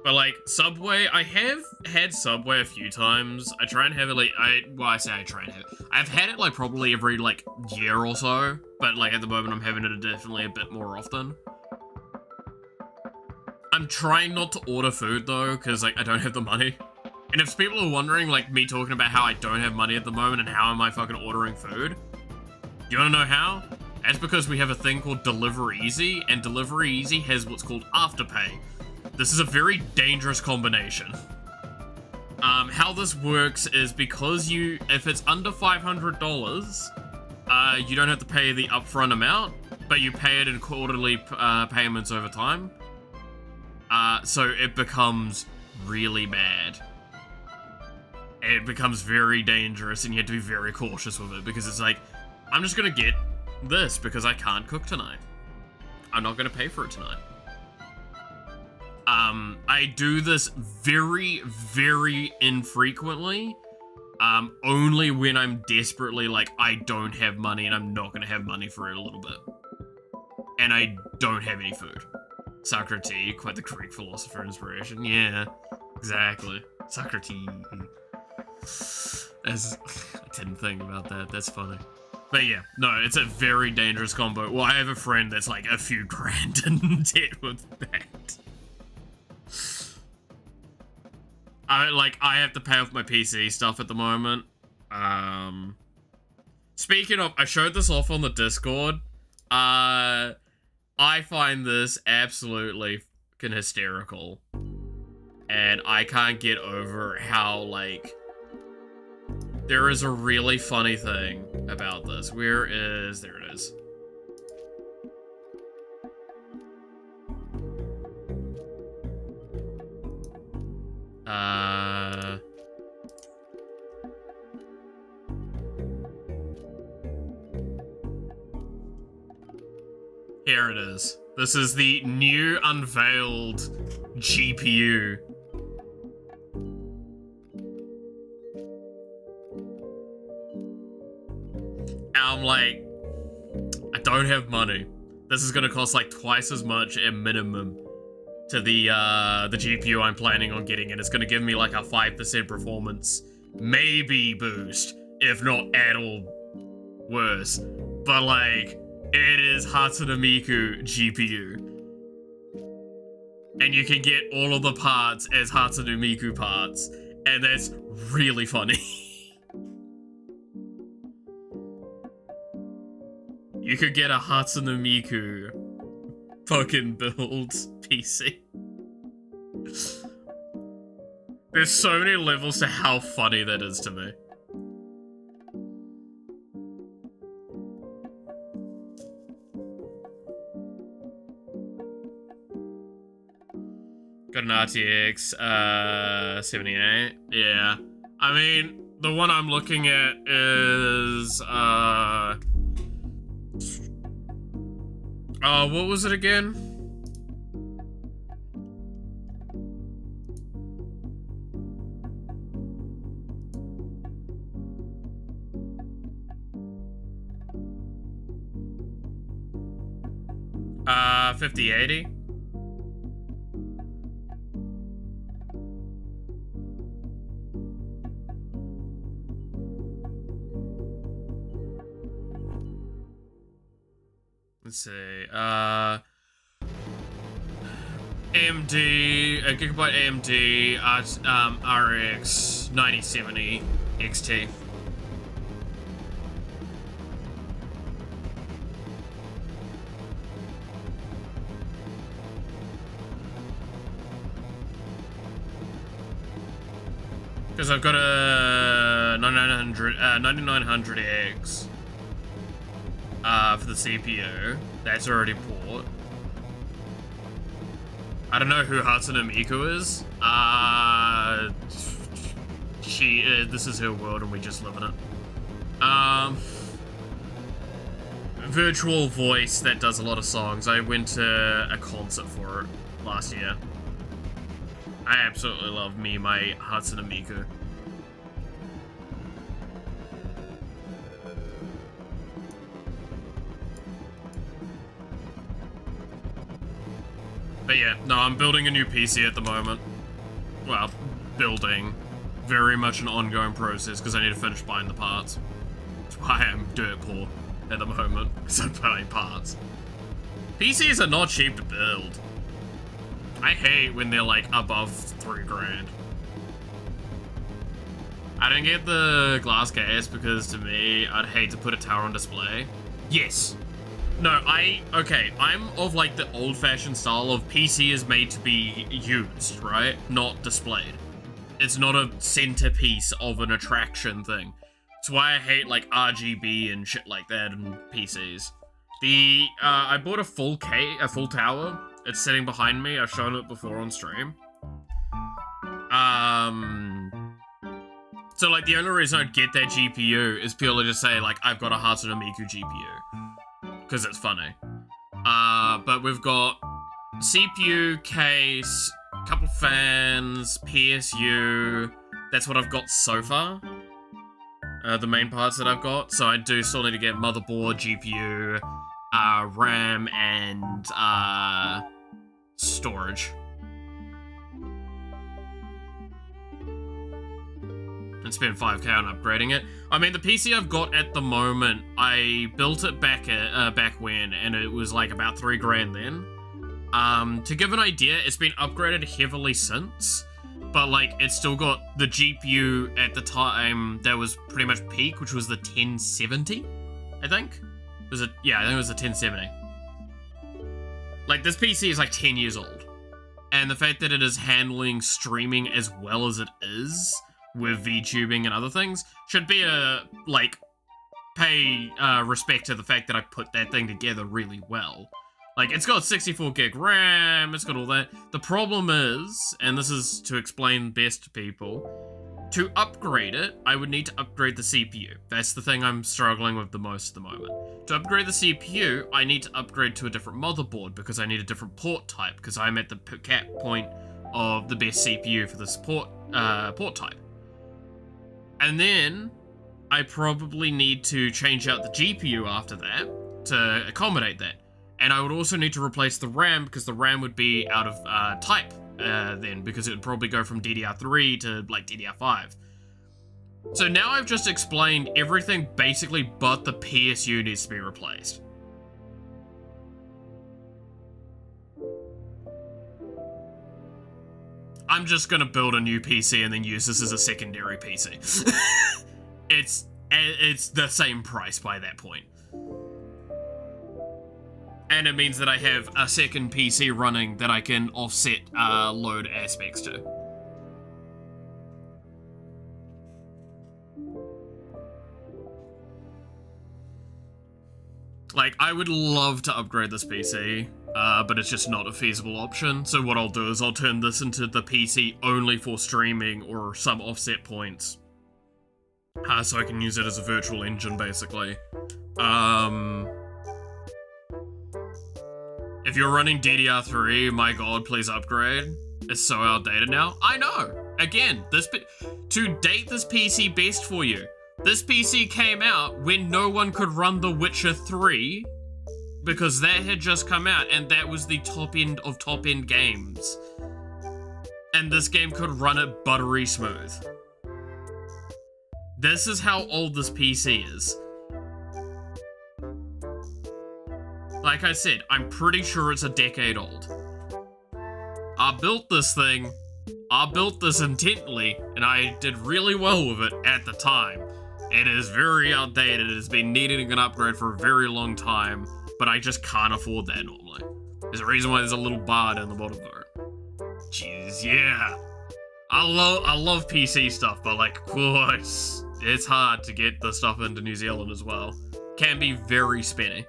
[SPEAKER 1] But like, Subway, I have had Subway a few times. I try and have it like, I say I try and have it. I've had it like probably every like year or so, but like at the moment I'm having it definitely a bit more often. I'm trying not to order food though, because like I don't have the money. And if people are wondering, like, me talking about how I don't have money at the moment and how am I fucking ordering food, you wanna know how? That's because we have a thing called Deliver Easy, and Deliver Easy has what's called Afterpay. This is a very dangerous combination. How this works is because if it's under $500, you don't have to pay the upfront amount, but you pay it in quarterly payments over time. So it becomes really bad. It becomes very dangerous, and you have to be very cautious with it, because it's like, I'm just gonna get this because I can't cook tonight. I'm not gonna pay for it tonight. I do this very, very infrequently. Only when I'm desperately like, I don't have money and I'm not gonna have money for a little bit. And I don't have any food. Socrates, quite the Greek philosopher inspiration. Yeah, exactly. Socrates. I didn't think about that. That's funny. But yeah, no, it's a very dangerous combo. Well, I have a friend that's like a few grand in debt with that. I have to pay off my PC stuff at the moment. Speaking of, I showed this off on the Discord. I find this absolutely fucking hysterical. And I can't get over how, like, there is a really funny thing about this. There it is. Here it is. This is the new unveiled GPU. I'm like, I don't have money. This is gonna cost like twice as much at minimum to the GPU I'm planning on getting, and it's gonna give me like a 5% performance, maybe boost, if not at all worse. But like, it is Hatsune Miku GPU. And you can get all of the parts as Hatsune Miku parts, and that's really funny. You could get a Hatsune Miku fucking build PC. There's so many levels to how funny that is to me. Got an RTX 78. Yeah. I mean, the one I'm looking at is what was it again? Uh, 5080. Let's see, AMD, a Gigabyte AMD, RX 9070 XT. Because I've got a 9900X. For the CPU. That's already bought. I don't know who Hatsune Miku is. This is her world and we just live in it. Virtual voice that does a lot of songs. I went to a concert for it last year. I absolutely love my Hatsune Miku. But yeah, no, I'm building a new PC at the moment. Well, building. Very much an ongoing process because I need to finish buying the parts. That's why I'm dirt poor at the moment, because I'm buying parts. PCs are not cheap to build. I hate when they're like above $3 grand. I didn't get the glass case because to me, I'd hate to put a tower on display. Yes. No, okay, I'm of like the old-fashioned style of PC is made to be used, right? Not displayed. it's not a centerpiece of an attraction thing. It's why I hate like RGB and shit like that in PCs. I bought a full tower. It's sitting behind me. I've shown it before on stream. So like the only reason I'd get that GPU is purely to say like I've got a Hatsune Miku GPU. Because it's funny. But we've got CPU, case, couple fans, PSU. That's what I've got so far. The main parts that I've got. So I do still need to get motherboard, GPU, RAM, and storage. And spend 5k on upgrading it. I mean, the PC I've got at the moment, I built it back when, and it was like about 3 grand then. To give an idea, it's been upgraded heavily since, but like it's still got the GPU at the time that was pretty much peak, which was the 1070, I think. Yeah, I think it was the 1070. Like this PC is like 10 years old, and the fact that it is handling streaming as well as it is with VTubing and other things should be pay respect to the fact that I put that thing together really well. Like, it's got 64 gig RAM, it's got all that. The problem is, and this is to explain best to people, to upgrade it, I would need to upgrade the CPU. That's the thing I'm struggling with the most at the moment. To upgrade the CPU, I need to upgrade to a different motherboard because I need a different port type, because I'm at the cap point of the best CPU for this port type. And then, I probably need to change out the GPU after that to accommodate that. And I would also need to replace the RAM, because the RAM would be out of type then, because it would probably go from DDR3 to, like, DDR5. So now I've just explained everything basically but the PSU needs to be replaced. I'm just gonna build a new PC and then use this as a secondary PC. It's the same price by that point. And it means that I have a second PC running that I can offset load aspects to. Like, I would love to upgrade this PC, but it's just not a feasible option. So what I'll do is I'll turn this into the PC only for streaming or some offset points. So I can use it as a virtual engine, basically. If you're running DDR3, my god, please upgrade. It's so outdated now. I know! Again, to date this PC best for you. This PC came out when no one could run The Witcher 3, because that had just come out, and that was the top end of top end games. And this game could run it buttery smooth. This is how old this PC is. Like I said, I'm pretty sure it's a decade old. I built this thing, I built this intently, and I did really well with it at the time. It is very outdated, it has been needing an upgrade for a very long time, but I just can't afford that normally. There's a reason why there's a little bar down the bottom of it. Jeez, yeah. I love PC stuff, but like, whoa, it's hard to get the stuff into New Zealand as well. Can be very spenny.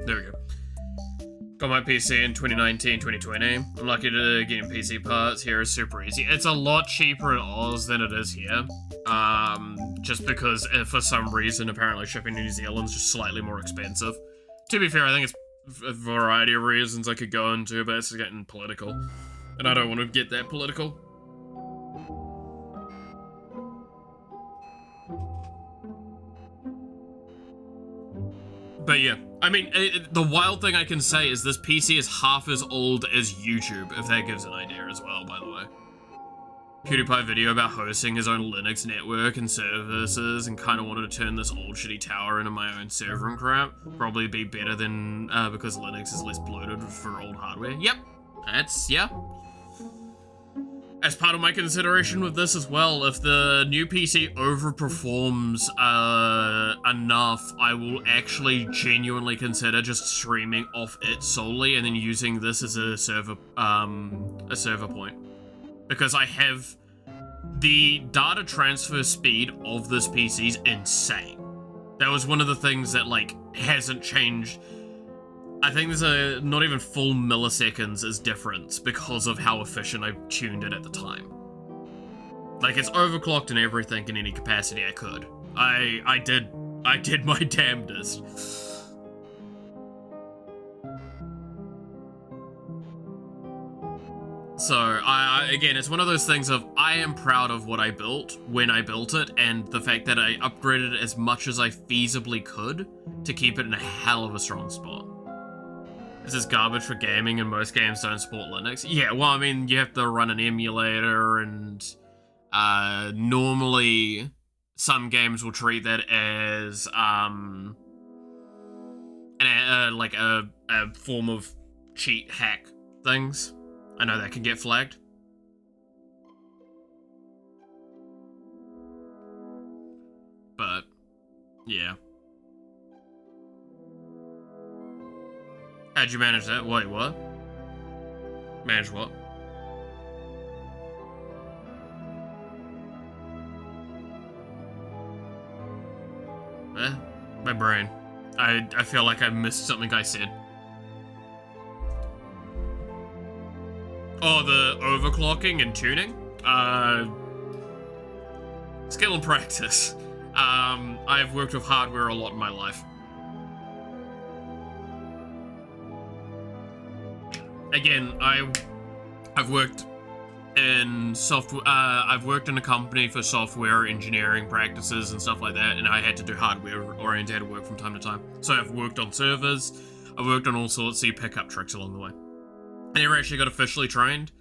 [SPEAKER 1] There we go. Got my PC in 2019, 2020. I'm lucky to get in PC parts. Here is super easy. It's a lot cheaper in Oz than it is here. Just because for some reason, apparently shipping to New Zealand is just slightly more expensive. To be fair, I think it's a variety of reasons I could go into, but it's getting political. And I don't want to get that political. But yeah, I mean, the wild thing I can say is this PC is half as old as YouTube, if that gives an idea as well, by the way. PewDiePie video about hosting his own Linux network and services and kind of wanted to turn this old shitty tower into my own server and crap. Probably be better than, because Linux is less bloated for old hardware. Yep, yeah. As part of my consideration with this as well, if the new PC overperforms enough, I will actually genuinely consider just streaming off it solely and then using this as a server point. Because I have the data transfer speed of this PC is insane. That was one of the things that like hasn't changed. I think there's a not even full milliseconds is difference because of how efficient I tuned it at the time. Like it's overclocked and everything in any capacity I could. I did my damnedest. So, again, it's one of those things of, I am proud of what I built when I built it, and the fact that I upgraded it as much as I feasibly could to keep it in a hell of a strong spot. This is garbage for gaming, and most games don't support Linux. Yeah, well, I mean, you have to run an emulator, and normally some games will treat that as, like a form of cheat hack things. I know that can get flagged. But, yeah. How'd you manage that? Wait, what? Manage what? My brain. I feel like I missed something I said. Oh, the overclocking and tuning? Skill and practice. I've worked with hardware a lot in my life. Again, I've worked in software, I've worked in a company for software engineering practices and stuff like that, and I had to do hardware-oriented work from time to time. So I've worked on servers, I've worked on all sorts, so you pick up tricks along the way. I never actually got officially trained.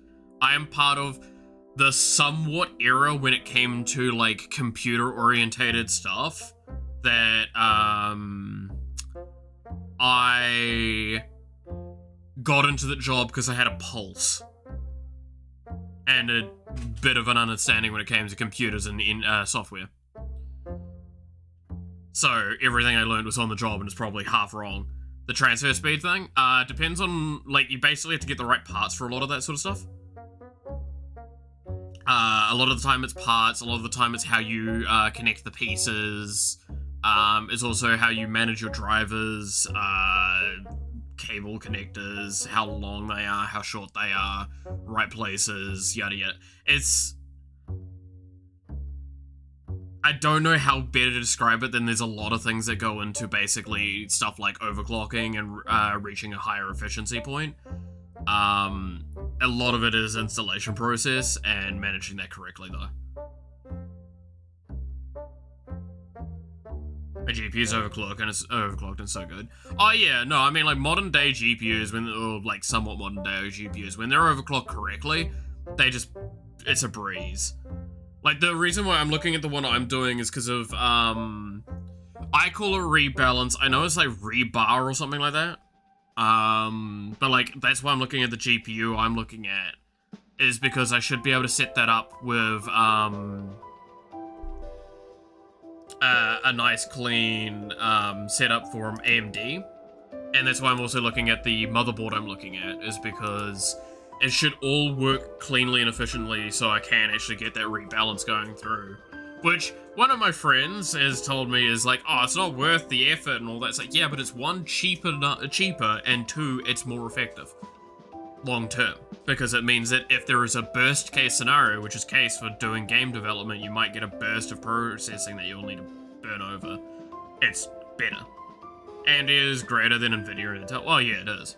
[SPEAKER 1] I am part of the somewhat era when it came to, like, computer-orientated stuff that, I got into the job because I had a pulse. And a bit of an understanding when it came to computers and software. So, everything I learned was on the job and it's probably half wrong. The transfer speed thing, depends on, like, you basically have to get the right parts for a lot of that sort of stuff. A lot of the time it's parts, a lot of the time it's how you connect the pieces. It's also how you manage your drivers, cable connectors, how long they are, how short they are, right places, yada yada. I don't know how better to describe it than there's a lot of things that go into basically stuff like overclocking and reaching a higher efficiency point. A lot of it is installation process and managing that correctly though. My GPU's overclocked and so good. Oh yeah, no, I mean like modern day GPUs, or like somewhat modern day GPUs, when they're overclocked correctly, it's a breeze. Like the reason why I'm looking at the one I'm doing is because of, I call it rebalance. I know it's like rebar or something like that. But like, that's why I'm looking at the GPU I'm looking at, is because I should be able to set that up with, a nice clean setup for AMD, and that's why I'm also looking at the motherboard I'm looking at, is because it should all work cleanly and efficiently so I can actually get that rebalance going through. Which, one of my friends has told me is like, oh, it's not worth the effort and all that. It's like, yeah, but it's one, cheaper, and two, it's more effective. Long term. Because it means that if there is a burst case scenario, which is case for doing game development, you might get a burst of processing that you'll need to burn over. It's better. And it is greater than Nvidia and Intel. Well, yeah, it is.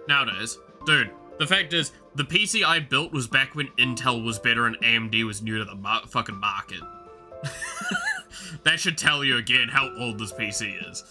[SPEAKER 1] Nowadays. Dude, the fact is, the PC I built was back when Intel was better and AMD was new to the fucking market. That should tell you again how old this PC is.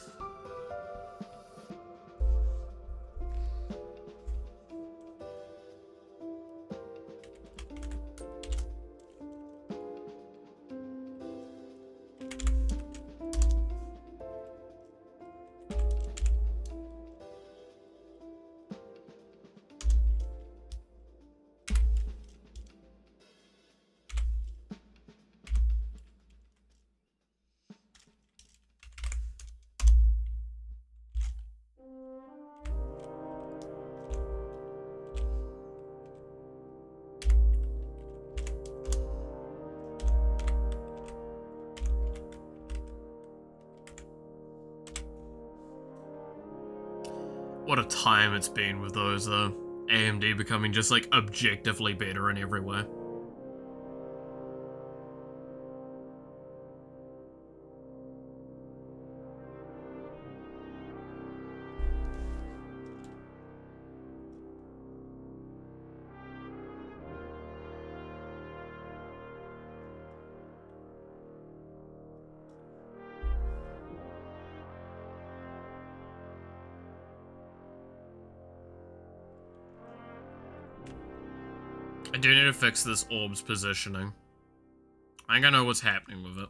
[SPEAKER 1] What a time it's been with those, AMD becoming just, like, objectively better in every way. I do need to fix this orb's positioning. I think I know what's happening with it.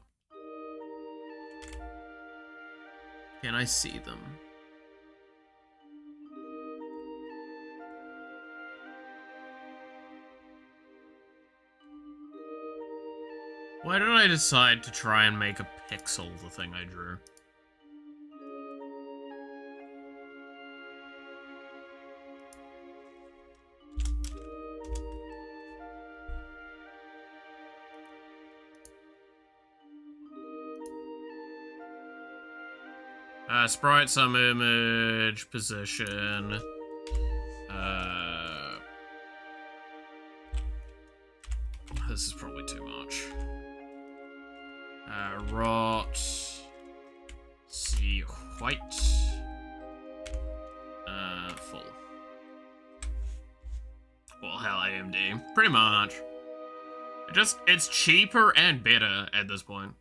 [SPEAKER 1] Can I see them? Why did I decide to try and make a pixel the thing I drew? Sprite, some image, position. This is probably too much. Rot. See white. Full. Well, hell, AMD. Pretty much. It's cheaper and better at this point.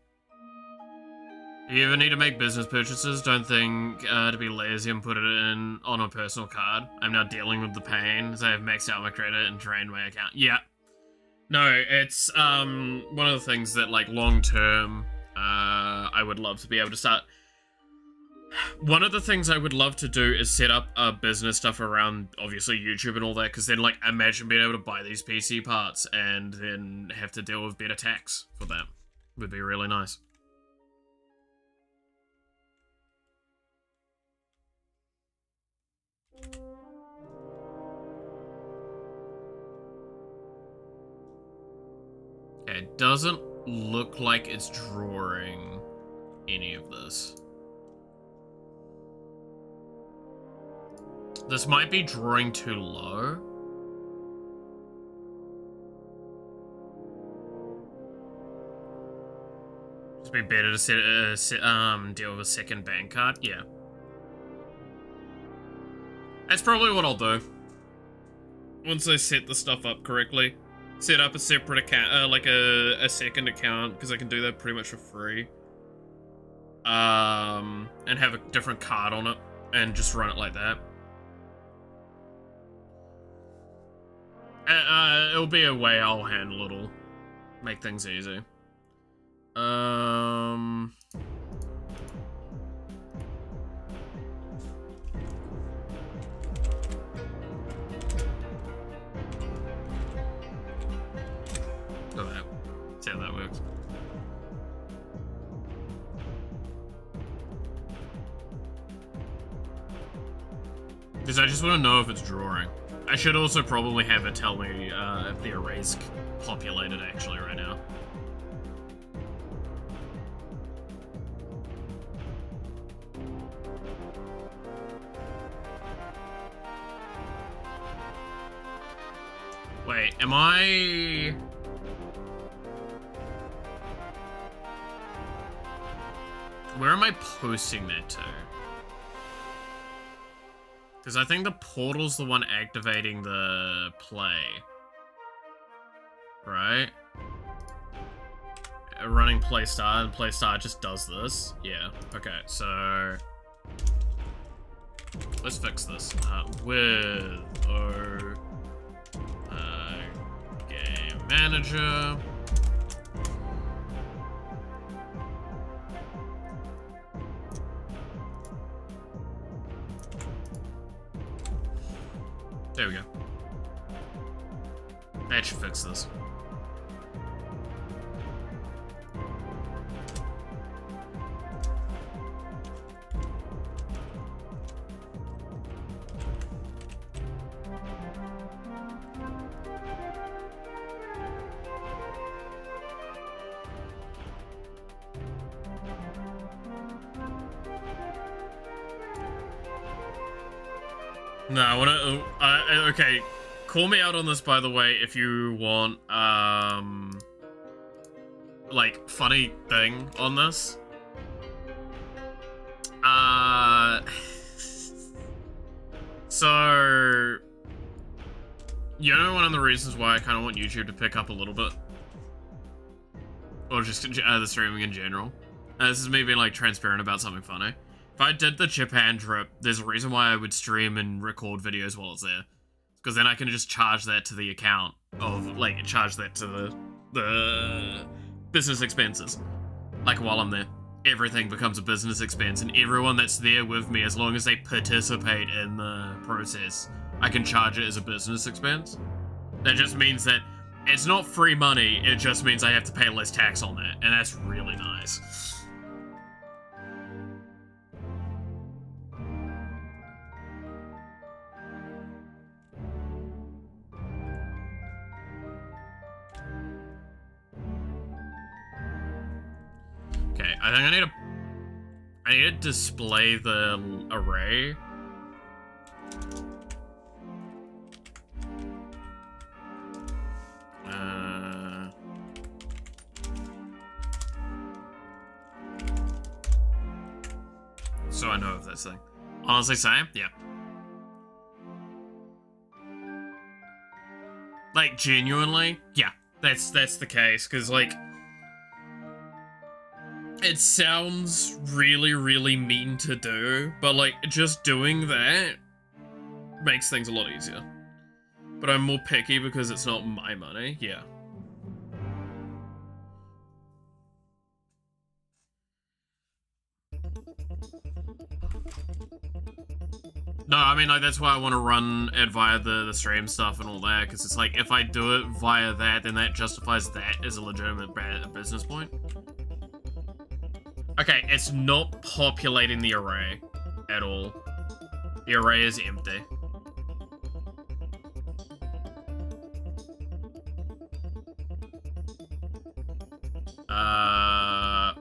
[SPEAKER 1] If you ever need to make business purchases, don't think to be lazy and put it in on a personal card. I'm now dealing with the pain as I have maxed out my credit and drained my account. Yeah. No, it's one of the things that, like, long term, I would love to be able to start. One of the things I would love to do is set up business stuff around, obviously, YouTube and all that, because then, like, imagine being able to buy these PC parts and then have to deal with better tax for that. Would be really nice. It doesn't look like it's drawing any of this. This might be drawing too low. It'd be better to deal with a second bank card. Yeah. That's probably what I'll do. Once I set the stuff up correctly. Set up a separate account, like a second account, because I can do that pretty much for free. And have a different card on it, and just run it like that. It'll be a way I'll handle it all. Make things easy. Look at that. See how that works. Because I just want to know if it's drawing. I should also probably have it tell me if the array's populated actually right now. Wait, am I... Where am I posting that to? Because I think the portal's the one activating the play. Right? Running playstart, and playstart just does this. Yeah, okay, so... Let's fix this. With game manager. There we go. That should fix this. No, I wanna, okay, call me out on this, by the way, if you want, like, funny thing on this. So, you know, one of the reasons why I kind of want YouTube to pick up a little bit, or just the streaming in general. This is me being like transparent about something funny. If I did the Japan trip, there's a reason why I would stream and record videos while it's there, because then I can just charge that to the account of like charge that to the business expenses. Like while I'm there, everything becomes a business expense, and everyone that's there with me, as long as they participate in the process, I can charge it as a business expense. That just means that it's not free money, it just means I have to pay less tax on that, and that's really nice. Okay, I think I need to display the array. So I know of this thing. Honestly, same? Yeah. Like, genuinely? Yeah, that's the case, because, like, it sounds really, really mean to do, but, like, just doing that makes things a lot easier. But I'm more picky because it's not my money, yeah. No, I mean, like, that's why I want to run it via the stream stuff and all that, because it's like, if I do it via that, then that justifies that as a legitimate business point. Okay, it's not populating the array at all. The array is empty.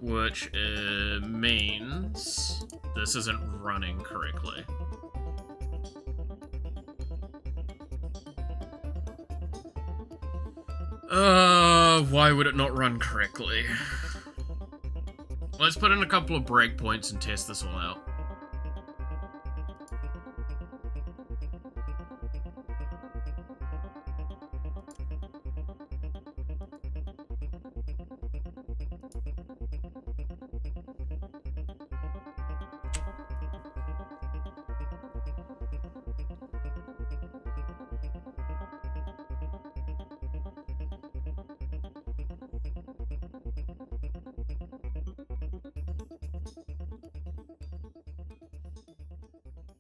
[SPEAKER 1] Which means this isn't running correctly. Why would it not run correctly? Let's put in a couple of breakpoints and test this all out.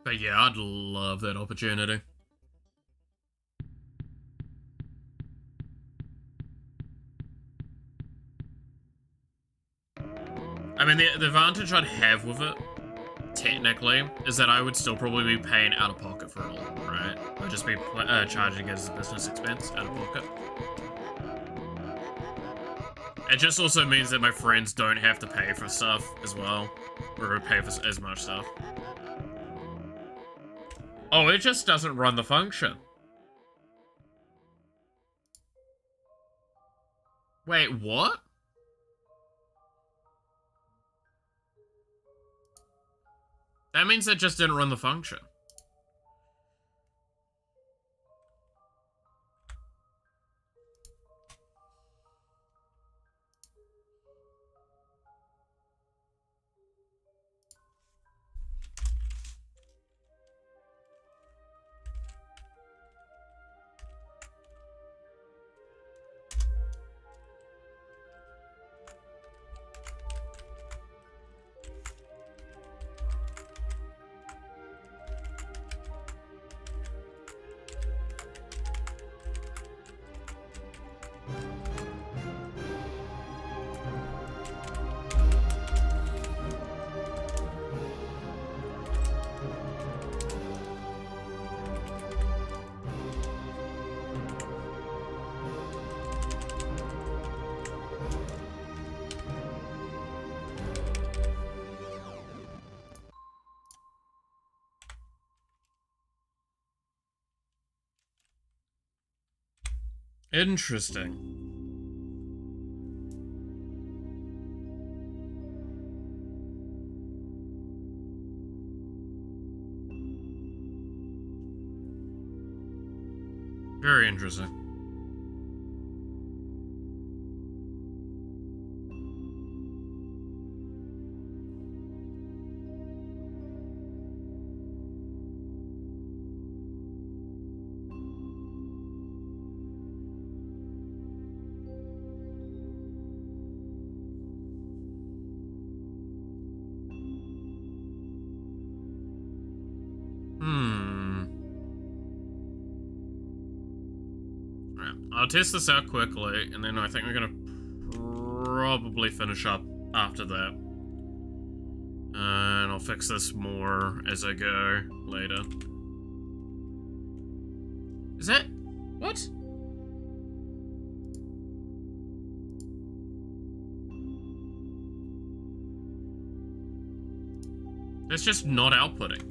[SPEAKER 1] But yeah, I'd love that opportunity. I mean, the advantage I'd have with it, technically, is that I would still probably be paying out of pocket for it all, right? I'd just be charging as a business expense out of pocket. It just also means that my friends don't have to pay for stuff as well, or pay for as much stuff. Oh, it just doesn't run the function. Wait, what? That means it just didn't run the function. Interesting. Very interesting. Right. I'll test this out quickly, and then I think we're gonna probably finish up after that. And I'll fix this more as I go later. Is that... what? It's just not outputting.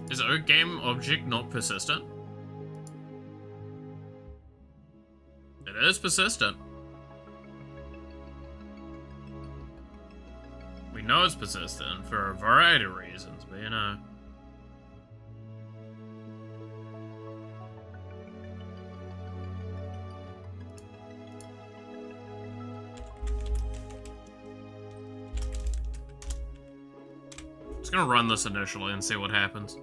[SPEAKER 1] Is game object not persistent? It is persistent. We know it's persistent for a variety of reasons, but you know. Just gonna run this initially and see what happens.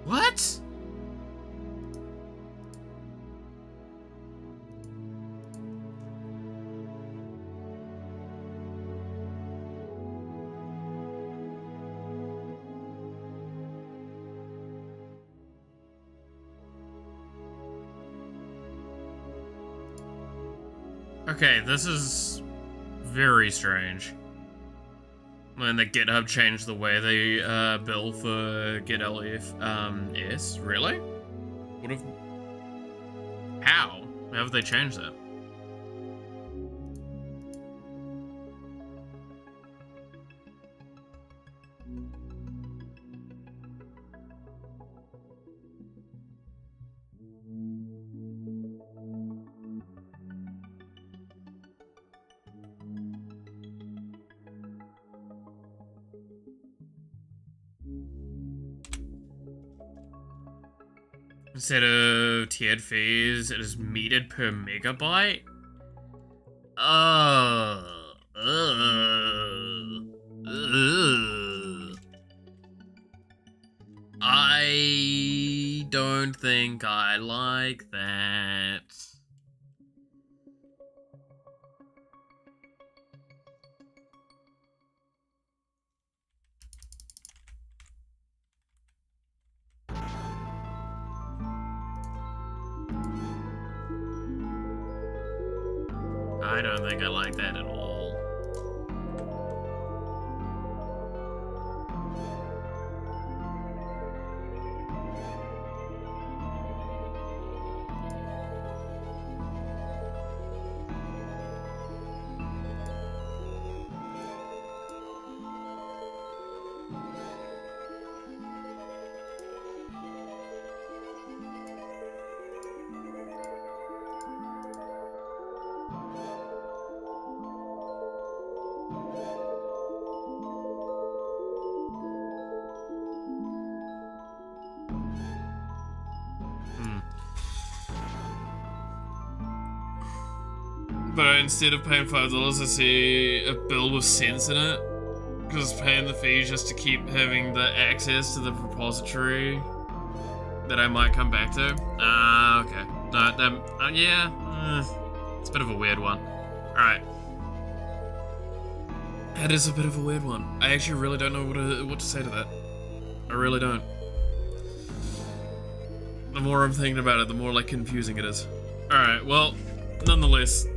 [SPEAKER 1] What? Okay, this is very strange. When the GitHub changed the way they bill for GitLF, really? What have... How? How have they changed that? Instead of tiered fees, it is metered per megabyte? I don't think I like that. I don't think I like that at all. but instead of paying $5, I see a bill with cents in it. Because paying the fee just to keep having the access to the repository that I might come back to. Okay. No, yeah. It's a bit of a weird one. Alright. That is a bit of a weird one. I actually really don't know what to say to that. I really don't. The more I'm thinking about it, the more like confusing it is. Alright, well, nonetheless,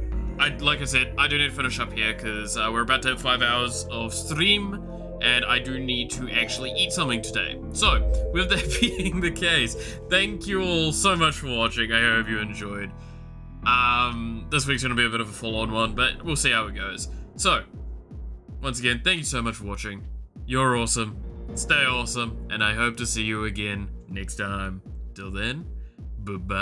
[SPEAKER 1] like I said, I do need to finish up here because we're about to have 5 hours of stream and I do need to actually eat something today. So, with that being the case, thank you all so much for watching. I hope you enjoyed. This week's gonna be a bit of a full-on one, but we'll see how it goes. So, once again, thank you so much for watching. You're awesome. Stay awesome, and I hope to see you again next time. Till then, bye-bye.